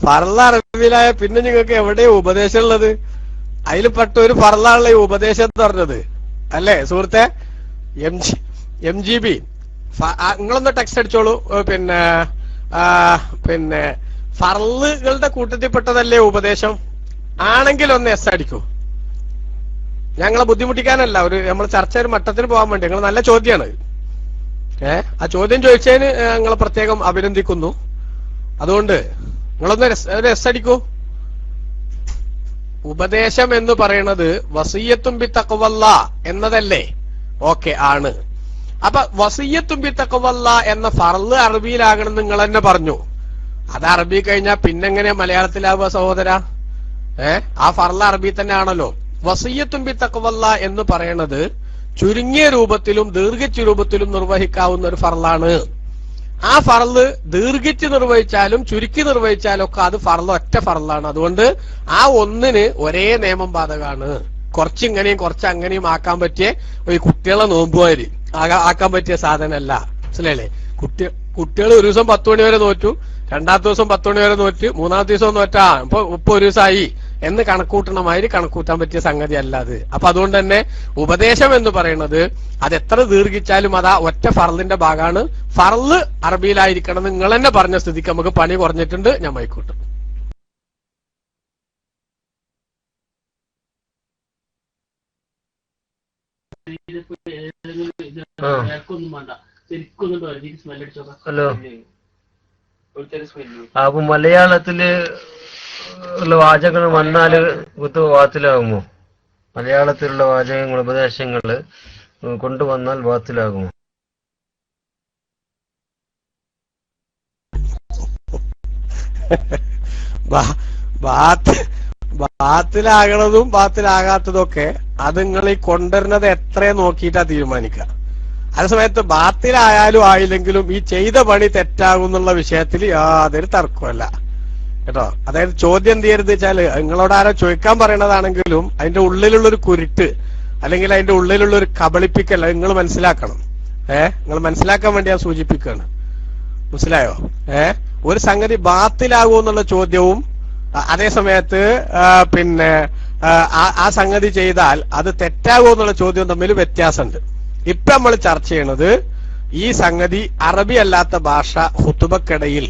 S1: ഫർള് അറബിയിലായ പിന്നെ നിങ്ങൾക്ക് എവിടെയാ ഉപദേശം ഉള്ളത്? അതിൽ പെട്ട ഒരു ഫർളാണല്ലോ ഈ ഉപദേശം എന്ന് പറഞ്ഞത്, അല്ലേ സുഹൃത്തെ? MGB നിങ്ങളൊന്ന് ടെക്സ്റ്റ് അടിച്ചോളൂ. പിന്നെ ഫർളുകളുടെ കൂട്ടത്തിൽപ്പെട്ടതല്ലേ ഉപദേശം? ആണെങ്കിൽ ഒന്ന് എസ് അടിക്കൂ. ഞങ്ങളെ ബുദ്ധിമുട്ടിക്കാനല്ല, നമ്മൾ ചർച്ച ഒരു മട്ടത്തിന് പോകാൻ വേണ്ടി. നിങ്ങൾ നല്ല ചോദ്യമാണ്. ആ ചോദ്യം ചോദിച്ചതിന് ഞങ്ങൾ പ്രത്യേകം അഭിനന്ദിക്കുന്നു. അതുകൊണ്ട് നിങ്ങളൊന്ന് ഒരു എസ് അടിക്കൂ. ഉപദേശം എന്ന് പറയുന്നത് വസിയ്യത്തും ബി തഖ്വല്ല എന്നതല്ലേ? ഓക്കെ, ആണ്. അപ്പൊ വസിയ്യത്തും ബി തഖ്വല്ല എന്ന ഫർള് അറബിയിലാകണം നിങ്ങൾ തന്നെ പറഞ്ഞു. അത് അറബി കഴിഞ്ഞാൽ പിന്നെങ്ങനെ മലയാളത്തിലാവുക സഹോദര? ആ ഫർള് അറബി തന്നെ ആണല്ലോ. വസിയ്യത്തും ബി തഖ്വല്ല എന്ന് പറയുന്നത് ചുരുങ്ങിയ രൂപത്തിലും ദീർഘിച്ച രൂപത്തിലും നിർവഹിക്കാവുന്ന ഒരു ഫർളാണ്. ആ ഫർള് ദീർഘിച്ച് നിർവഹിച്ചാലും ചുരുക്കി നിർവഹിച്ചാലും ഒക്കെ അത് ഫർള് ഒറ്റ ഫർളാണ്. അതുകൊണ്ട് ആ ഒന്നിന് ഒരേ നിയമം ബാധകമാണ്. കുറച്ചിങ്ങനെയും കുറച്ചങ്ങനെയും ആക്കാൻ പറ്റിയ ഈ കുട്ടികളെ നോമ്പുകാര് ആക്കാൻ പറ്റിയ സാധനമല്ല. മനസ്സിലായില്ലേ? കുട്ടികൾ ഒരു ദിവസം 10 മണി വരെ നോറ്റു, രണ്ടാമത്തെ ദിവസം 10 മണി വരെ നോറ്റ്, മൂന്നാമത്തെ ദിവസം നോറ്റാ ഇപ്പൊ ഒരു ദിവസമായി എന്ന് കണക്കൂട്ടണമാതിരി കണക്കൂട്ടാൻ പറ്റിയ സംഗതി അല്ല അത്. അപ്പൊ അതുകൊണ്ട് തന്നെ ഉപദേശം എന്ന് പറയുന്നത് അത് എത്ര ദീർഘിച്ചാലും അതാ ഒറ്റ ഫർളിന്റെ ഭാഗമാണ്. ഫർള് അറബിയിലായിരിക്കണം നിങ്ങൾ തന്നെ പറഞ്ഞ സ്ഥിതിക്ക് നമുക്ക് പണി കുറഞ്ഞിട്ടുണ്ട്. ഞാൻ മൈക്കൂട്ടും.
S6: ഹലോ, അപ്പൊ മലയാളത്തില് ഉള്ള വാചകങ്ങൾ വന്നാല് ബാത്തിലാകുമോ? മലയാളത്തിലുള്ള വാചകങ്ങൾ ഉപദേശങ്ങള് കൊണ്ടുവന്നാൽ ബാത്തിലാകുമോ?
S1: ബാത്തിലാകണതും ബാത്തിലാകാത്തതും ഒക്കെ അത് നിങ്ങൾ ഈ കൊണ്ടുവരുന്നത് എത്രയെ നോക്കിയിട്ടാ തീരുമാനിക്കുക. അതേസമയത്ത് ബാത്തിലായാലും ആയില്ലെങ്കിലും ഈ ചെയ്ത പണി തെറ്റാകും എന്നുള്ള വിഷയത്തിൽ യാതൊരു തർക്കമല്ല കേട്ടോ. അതായത് ചോദ്യം എന്ത് ചെയ്യരുത് വെച്ചാല് നിങ്ങളോട് ആരോ ചോദിക്കാൻ പറയണതാണെങ്കിലും അതിന്റെ ഉള്ളിലുള്ളൊരു കുരുട്ട് അല്ലെങ്കിൽ അതിന്റെ ഉള്ളിലുള്ള ഒരു കബളിപ്പിക്കല്ല നിങ്ങൾ മനസ്സിലാക്കണം. നിങ്ങൾ മനസ്സിലാക്കാൻ വേണ്ടി ഞാൻ സൂചിപ്പിക്കുകയാണ്. മനസ്സിലായോ? ഒരു സംഗതി ബാത്തിലാകുമോ എന്നുള്ള ചോദ്യവും അതേസമയത്ത് ആ സംഗതി ചെയ്താൽ അത് തെറ്റാകുമോ എന്നുള്ള ചോദ്യവും തമ്മിൽ വ്യത്യാസമുണ്ട്. ഇപ്പൊ നമ്മൾ ചർച്ച ചെയ്യണത് ഈ സംഗതി അറബി അല്ലാത്ത ഭാഷ ഖുതുബക്കിടയിൽ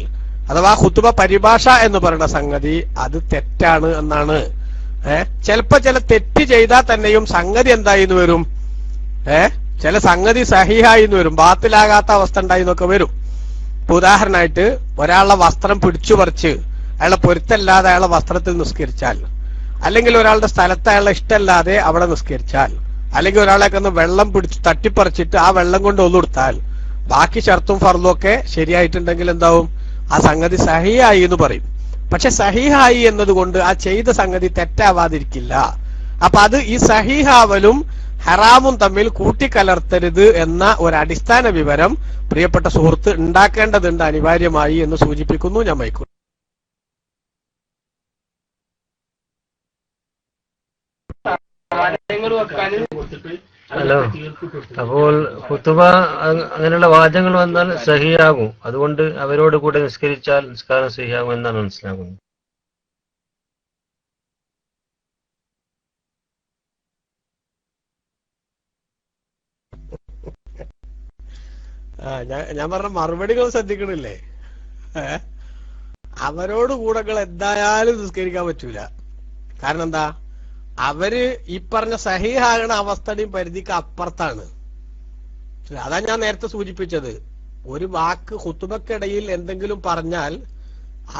S1: അഥവാ ഖുതുബ പരിഭാഷ എന്ന് പറയുന്ന സംഗതി അത് തെറ്റാണ് എന്നാണ്. ചിലപ്പോ ചില തെറ്റ് ചെയ്താൽ തന്നെയും സംഗതി എന്തായിന്ന് വരും? ചില സംഗതി സഹിഹായിന്ന് വരും, ബാത്തിലാകാത്ത അവസ്ഥ ഉണ്ടായിന്നൊക്കെ വരും. ഇപ്പൊ ഉദാഹരണമായിട്ട് ഒരാളുടെ വസ്ത്രം പിടിച്ചു പറിച്ച് അയാളെ പൊരുത്തല്ലാതെ അയാളെ വസ്ത്രത്തിൽ നിസ്കരിച്ചാൽ, അല്ലെങ്കിൽ ഒരാളുടെ സ്ഥലത്ത് അയാളെ ഇഷ്ടമല്ലാതെ അവിടെ നിസ്കരിച്ചാൽ, അല്ലെങ്കിൽ ഒരാളെയൊക്കെ ഒന്ന് വെള്ളം പിടിച്ച് തട്ടിപ്പറിച്ചിട്ട് ആ വെള്ളം കൊണ്ട് ഒന്നുകൊടുത്താൽ, ബാക്കി ഷർത്തും ഫർളും ഒക്കെ ശരിയായിട്ടുണ്ടെങ്കിൽ എന്താവും? ആ സംഗതി സഹിഹായി എന്ന് പറയും. പക്ഷെ സഹിഹായി എന്നതുകൊണ്ട് ആ ചെയ്ത സംഗതി തെറ്റാവാതിരിക്കില്ല. അപ്പൊ അത് ഈ സഹിഹാവലും ഹറാമും തമ്മിൽ കൂട്ടിക്കലർത്തരുത് എന്ന ഒരു അടിസ്ഥാന വിവരം പ്രിയപ്പെട്ട സുഹൃത്ത് ഉണ്ടാക്കേണ്ടതുണ്ട് അനിവാര്യമായി എന്ന് സൂചിപ്പിക്കുന്നു. ഞാൻ മൈക്കൂ.
S6: ഹലോ, അപ്പോൾ ഖുതുബ അങ്ങനെയുള്ള വാചകങ്ങൾ വന്നാൽ സഹിയാകും. അതുകൊണ്ട് അവരോട് കൂടെ നിസ്കരിച്ചാൽ നിസ്കാരം സഹിയാകും എന്നാണ് മനസ്സിലാകുന്നത്.
S1: ഞാൻ പറഞ്ഞ മറുപടികൾ ശ്രദ്ധിക്കണില്ലേ? അവരോട് കൂടെ എന്തായാലും നിസ്കരിക്കാൻ പറ്റൂല. കാരണം എന്താ? അവര് ഈ പറഞ്ഞ സഹീഹാകണ അവസ്ഥയുടെയും പരിധിക്ക് അപ്പുറത്താണ്. അതാ ഞാൻ നേരത്തെ സൂചിപ്പിച്ചത്. ഒരു വാക്ക് ഖുതുബക്കിടയിൽ എന്തെങ്കിലും പറഞ്ഞാൽ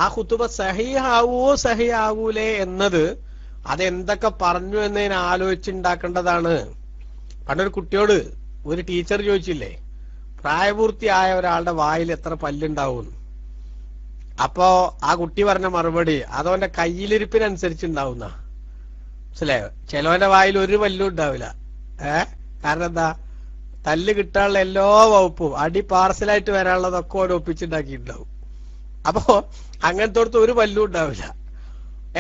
S1: ആ ഖുതുബ സഹീഹാവോ സഹീഹാവൂലേ എന്നത് അതെന്തൊക്കെ പറഞ്ഞു എന്നതിനെ ആലോചിച്ചുണ്ടാക്കേണ്ടതാണ്. പണ്ടൊരു കുട്ടിയോട് ഒരു ടീച്ചർ ചോദിച്ചില്ലേ, പ്രായപൂർത്തിയായ ഒരാളുടെ വായിൽ എത്ര പല്ലുണ്ടാവും? അപ്പോ ആ കുട്ടി പറഞ്ഞ മറുപടി അതവന്റെ കയ്യിലിരിപ്പിനനുസരിച്ചുണ്ടാവുന്ന. മനസ്സിലായോ? ചിലവന്റെ വായിൽ ഒരു പല്ലും ഉണ്ടാവില്ല. കാരണം എന്താ? തല്ല് കിട്ടാനുള്ള എല്ലാ വകുപ്പും അടി പാർസലായിട്ട് വരാനുള്ളതൊക്കെ ഓരോ ഒപ്പിച്ചുണ്ടാക്കിയിട്ടുണ്ടാവും. അപ്പോ അങ്ങനത്തോടത്ത് ഒരു പല്ലും ഉണ്ടാവില്ല.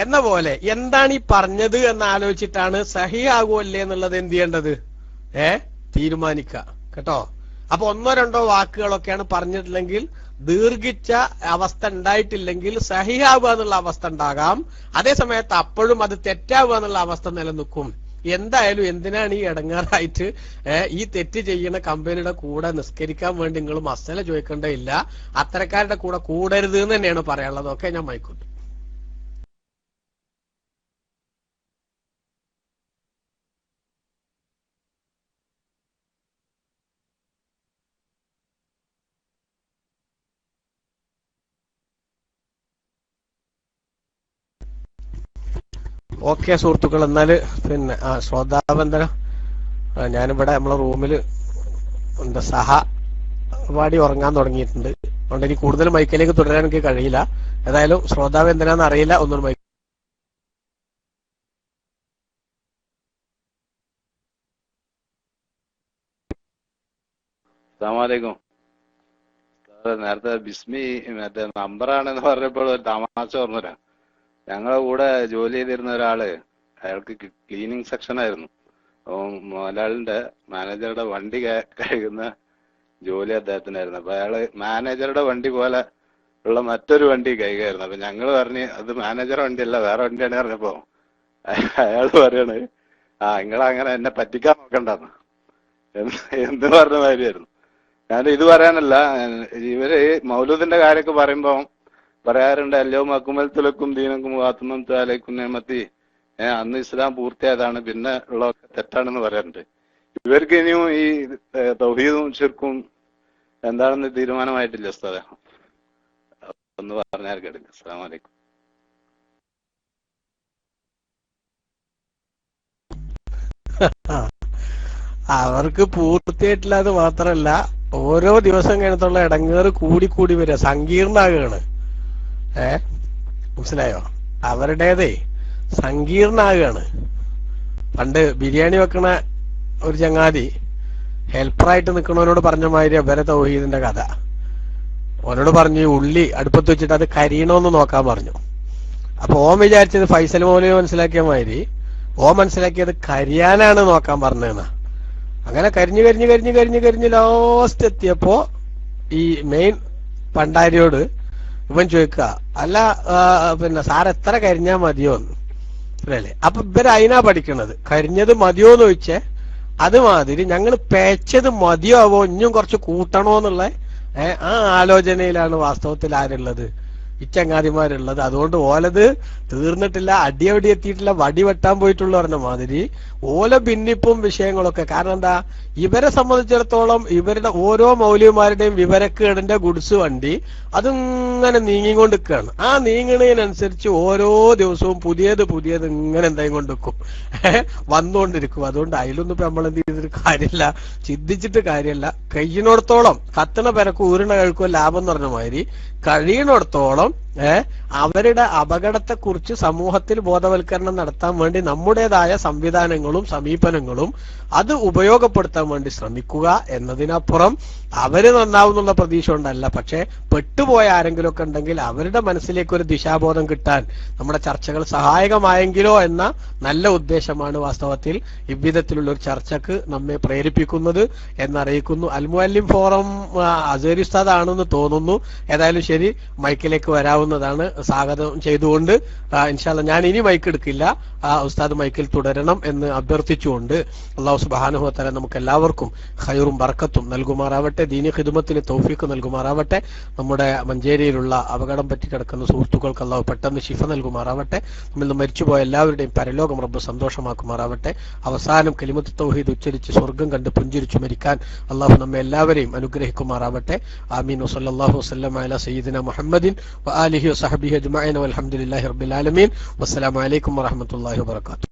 S1: എന്ന പോലെ എന്താണ് ഈ പറഞ്ഞത് എന്ന് ആലോചിച്ചിട്ടാണ് സഹിയാകുമല്ലേ എന്നുള്ളത് എന്ത് ചെയ്യേണ്ടത്? തീരുമാനിക്കുക കേട്ടോ. അപ്പൊ ഒന്നോ രണ്ടോ വാക്കുകളൊക്കെയാണ് പറഞ്ഞിട്ടില്ലെങ്കിൽ, ദീർഘിച്ച അവസ്ഥ ഉണ്ടായിട്ടില്ലെങ്കിൽ സഹിയാവുക എന്നുള്ള അവസ്ഥ ഉണ്ടാകാം. അതേ സമയത്ത് അപ്പോഴും അത് തെറ്റാവുക എന്നുള്ള അവസ്ഥ നിലനിൽക്കും. എന്തായാലും എന്തിനാണ് ഈ ഇടങ്ങാറായിട്ട് ഈ തെറ്റ് ചെയ്യുന്ന കമ്പനിയുടെ കൂടെ നിസ്കരിക്കാൻ വേണ്ടി നിങ്ങൾ മസല ചോദിക്കേണ്ടതില്ല. അത്തരക്കാരുടെ കൂടെ കൂടരുത് എന്ന് തന്നെയാണ് പറയാനുള്ളത്. ഒക്കെ ഞാൻ മൈക്കൂട്ടു. ഓക്കെ സുഹൃത്തുക്കൾ, എന്നാല് പിന്നെ ശ്രോതാബന്ധനം ഞാനിവിടെ നമ്മളെ റൂമിൽ എന്താ സഹപാഠി ഉറങ്ങാൻ തുടങ്ങിയിട്ടുണ്ട്. അതുകൊണ്ട് ഇനി കൂടുതൽ മൈക്കിലേക്ക് തുടരാൻ എനിക്ക് കഴിയില്ല. ഏതായാലും ശ്രോതാവ് എന്തിനാന്ന് അറിയില്ല. ഒന്നും മൈക്ക്
S10: അസ്സലാമലൈക്കും. നേരത്തെ ബിസ്മി മറ്റേ നമ്പറാണെന്ന് പറഞ്ഞപ്പോൾ ഒരു തമാശ ഓർമ്മ. ഞങ്ങളെ കൂടെ ജോലി ചെയ്തിരുന്ന ഒരാള്, അയാൾക്ക് ക്ലീനിങ് സെക്ഷൻ ആയിരുന്നു. മുതലാളിന്റെ മാനേജറുടെ വണ്ടി കഴുകുന്ന ജോലി അദ്ദേഹത്തിനായിരുന്നു. അപ്പൊ അയാള് മാനേജറുടെ വണ്ടി പോലെ ഉള്ള മറ്റൊരു വണ്ടി കഴുകായിരുന്നു. അപ്പൊ ഞങ്ങള് പറഞ്ഞ് അത് മാനേജർ വണ്ടിയല്ല, വേറെ വണ്ടിയാണ് പറഞ്ഞപ്പോ അയാള് പറയാണ്, നിങ്ങളങ്ങനെ എന്നെ പറ്റിക്കാൻ നോക്കണ്ടെന്ന് എന്ത് പറഞ്ഞ മാതിരിയായിരുന്നു. ഞാൻ ഇത് പറയാനല്ല, ഇവര് മൗലൂദിന്റെ കാര്യമൊക്കെ പറയുമ്പോ പറയാറുണ്ട്, അല്ലോ മക്കുമൽത്തുലക്കും ദീനക്കും വാത്തുമം താലൈക്കും നേമത്തി, അന്ന് ഇസ്ലാം പൂർത്തിയായതാണ്, പിന്നെ ഉള്ളതൊക്കെ തെറ്റാണെന്ന് പറയാറുണ്ട്. ഇവർക്ക് ഇനിയും ഈ തൗഹീദും ശിർക്കും എന്താണെന്ന് തീരുമാനമായിട്ടില്ല ഉസ്താദേ. ഒന്ന് പറഞ്ഞാൽ കേട്ടില്ല. അസ്സലാമു അലൈക്കും.
S1: അവർക്ക് പൂർത്തിയായിട്ടില്ല. അത് മാത്രല്ല, ഓരോ ദിവസം കഴിഞ്ഞിട്ടുള്ള ഇടങ്ങേറ് കൂടി വരിക, സങ്കീർണാകുകയാണ്. മനസ്സിലായോ? അവരുടേതേ സങ്കീർണാകുകയാണ്. പണ്ട് ബിരിയാണി വെക്കണ ഒരു ചങ്ങാതി ഹെൽപ്പറായിട്ട് നിൽക്കണവനോട് പറഞ്ഞ മാതിരി അവരെ തൗഹീദിന്റെ കഥ. ഓനോട് പറഞ്ഞു, ഉള്ളി അടുപ്പത്ത് വെച്ചിട്ട് അത് കരിയണോന്ന് നോക്കാൻ പറഞ്ഞു. അപ്പൊ ഓൻ വിചാരിച്ചത് ഫൈസൽ മൗലവി മനസ്സിലാക്കിയ മാതിരി മനസ്സിലാക്കിയത് കരിയാനാണ് നോക്കാൻ പറഞ്ഞതെന്നാ. അങ്ങനെ കരിഞ്ഞ് ലാസ്റ്റ് എത്തിയപ്പോ ഈ മെയിൻ പണ്ടാരിയോട് ഇവൻ ചോദിക്കുക, അല്ല പിന്നെ സാർ എത്ര കരിഞ്ഞാ മതിയോന്ന്. അല്ലേ? അപ്പൊ ഇവര് അതിനാ പഠിക്കണത്. കരിഞ്ഞത് മതിയോന്ന് ചോദിച്ചേ അതുമാതിരി ഞങ്ങൾ പേച്ചത് മതിയോ ആവോ, ഇനിയും കുറച്ച് കൂട്ടണോന്നുള്ള ആ ആലോചനയിലാണ് വാസ്തവത്തിൽ ആരുള്ളത്, ഈ ചങ്ങാതിമാരുള്ളത്. അതുകൊണ്ട് ഓലത് തീർന്നിട്ടില്ല, അടിയവടി എത്തിയിട്ടില്ല, വടി വെട്ടാൻ പോയിട്ടുള്ള പറഞ്ഞ മാതിരി ഓല ഭിന്നിപ്പും വിഷയങ്ങളൊക്കെ. കാരണം എന്താ, ഇവരെ സംബന്ധിച്ചിടത്തോളം ഇവരുടെ ഓരോ മൗലികമാരുടെയും വിവരക്കേടിന്റെ ഗുഡ്സ് വണ്ടി അതിങ്ങനെ നീങ്ങിക്കൊണ്ടിരിക്കുകയാണ്. ആ നീങ്ങണതിനനുസരിച്ച് ഓരോ ദിവസവും പുതിയത് ഇങ്ങനെ എന്തായും കൊണ്ടിരിക്കും, വന്നുകൊണ്ടിരിക്കും. അതുകൊണ്ട് അതിലൊന്നും ഇപ്പൊ നമ്മൾ എന്ത് ചെയ്തിട്ട് കാര്യമില്ല, ചിന്തിച്ചിട്ട് കാര്യമല്ല. കഴിയുന്നിടത്തോളം കത്തണ പെരക്ക് ഊരണ കഴിക്കുക ലാഭം എന്ന് പറഞ്ഞ മാതിരി കഴിയണിടത്തോളം അവരുടെ അപകടത്തെക്കുറിച്ച് സമൂഹത്തിൽ ബോധവൽക്കരണം നടത്താൻ വേണ്ടി നമ്മുടേതായ സംവിധാനങ്ങളും സമീപനങ്ങളും അത് ഉപയോഗപ്പെടുത്താൻ വേണ്ടി ശ്രമിക്കുക എന്നതിനപ്പുറം അവര് നന്നാവുന്നുള്ള പ്രതീക്ഷ കൊണ്ടല്ല. പക്ഷെ പെട്ടുപോയ ആരെങ്കിലും ഒക്കെ ഉണ്ടെങ്കിൽ അവരുടെ മനസ്സിലേക്ക് ഒരു ദിശാബോധം കിട്ടാൻ നമ്മുടെ ചർച്ചകൾ സഹായകമായെങ്കിലോ എന്ന നല്ല ഉദ്ദേശമാണ് വാസ്തവത്തിൽ ഇவ்விധത്തിലുള്ള ഒരു ചർച്ചക്ക് നമ്മെ പ്രേരിപ്പിക്കുന്നത് എന്നറിയിക്കുന്നു. അൽമുഅല്ലിം ഫോറം അസേരി ഉസ്താദ് ആണെന്ന് തോന്നുന്നു. ഏതായാലും ശരി, മൈക്കിലേക്ക് വരാവുന്നതാണ്. സ്വാഗതം ചെയ്തുകൊണ്ട് ഇൻഷാ അല്ലാഹ് ഞാൻ ഇനി മൈക്ക് എടുക്കില്ല, ഉസ്താദ് മൈക്കിൽ തുടരണം എന്ന് അഭ്യർത്ഥിച്ചുകൊണ്ട് അല്ലാഹു സുബ്ഹാനഹു വ തആല നമുക്ക് എല്ലാവർക്കും ഖൈറും ബർക്കത്തും നൽകുമാറാവട്ടെ, ദീനി ഖിദ്മത്തിന് തൗഫീഖ് നൽകുമാറാവട്ടെ. നമ്മുടെ മഞ്ചേരിയിലുള്ള അപകടം പറ്റി കിടക്കുന്ന സുഹൃത്തുക്കൾക്ക് അല്ലാഹു പെട്ടെന്ന് ശിഫ നൽകുമാറാവട്ടെ. നമ്മിൽ നിന്ന് മരിച്ചുപോയ എല്ലാവരുടെയും പരലോകം റബ്ബ് സന്തോഷമാക്കുമാറാവട്ടെ. അവസാനം കലിമത്ത് തൗഹീദ് ഉച്ചരിച്ച് സ്വർഗം കണ്ട് പുഞ്ചിരിച്ചു മരിക്കാൻ അല്ലാഹു നമ്മെ എല്ലാവരെയും അനുഗ്രഹിക്കുമാറാവട്ടെ. ആമീൻ. വസല്ലല്ലാഹു വസല്ലമ അലാ സയ്യിദിന മുഹമ്മദിൻ വആലിഹി വസഹ്ബിഹി അജ്മഈൻ വൽഹംദുലില്ലാഹി റബ്ബിൽ ആലമീൻ. വസ്സലാമു അലൈക്കും വറഹ്മത്തുള്ളാഹി വബറകാതുഹു.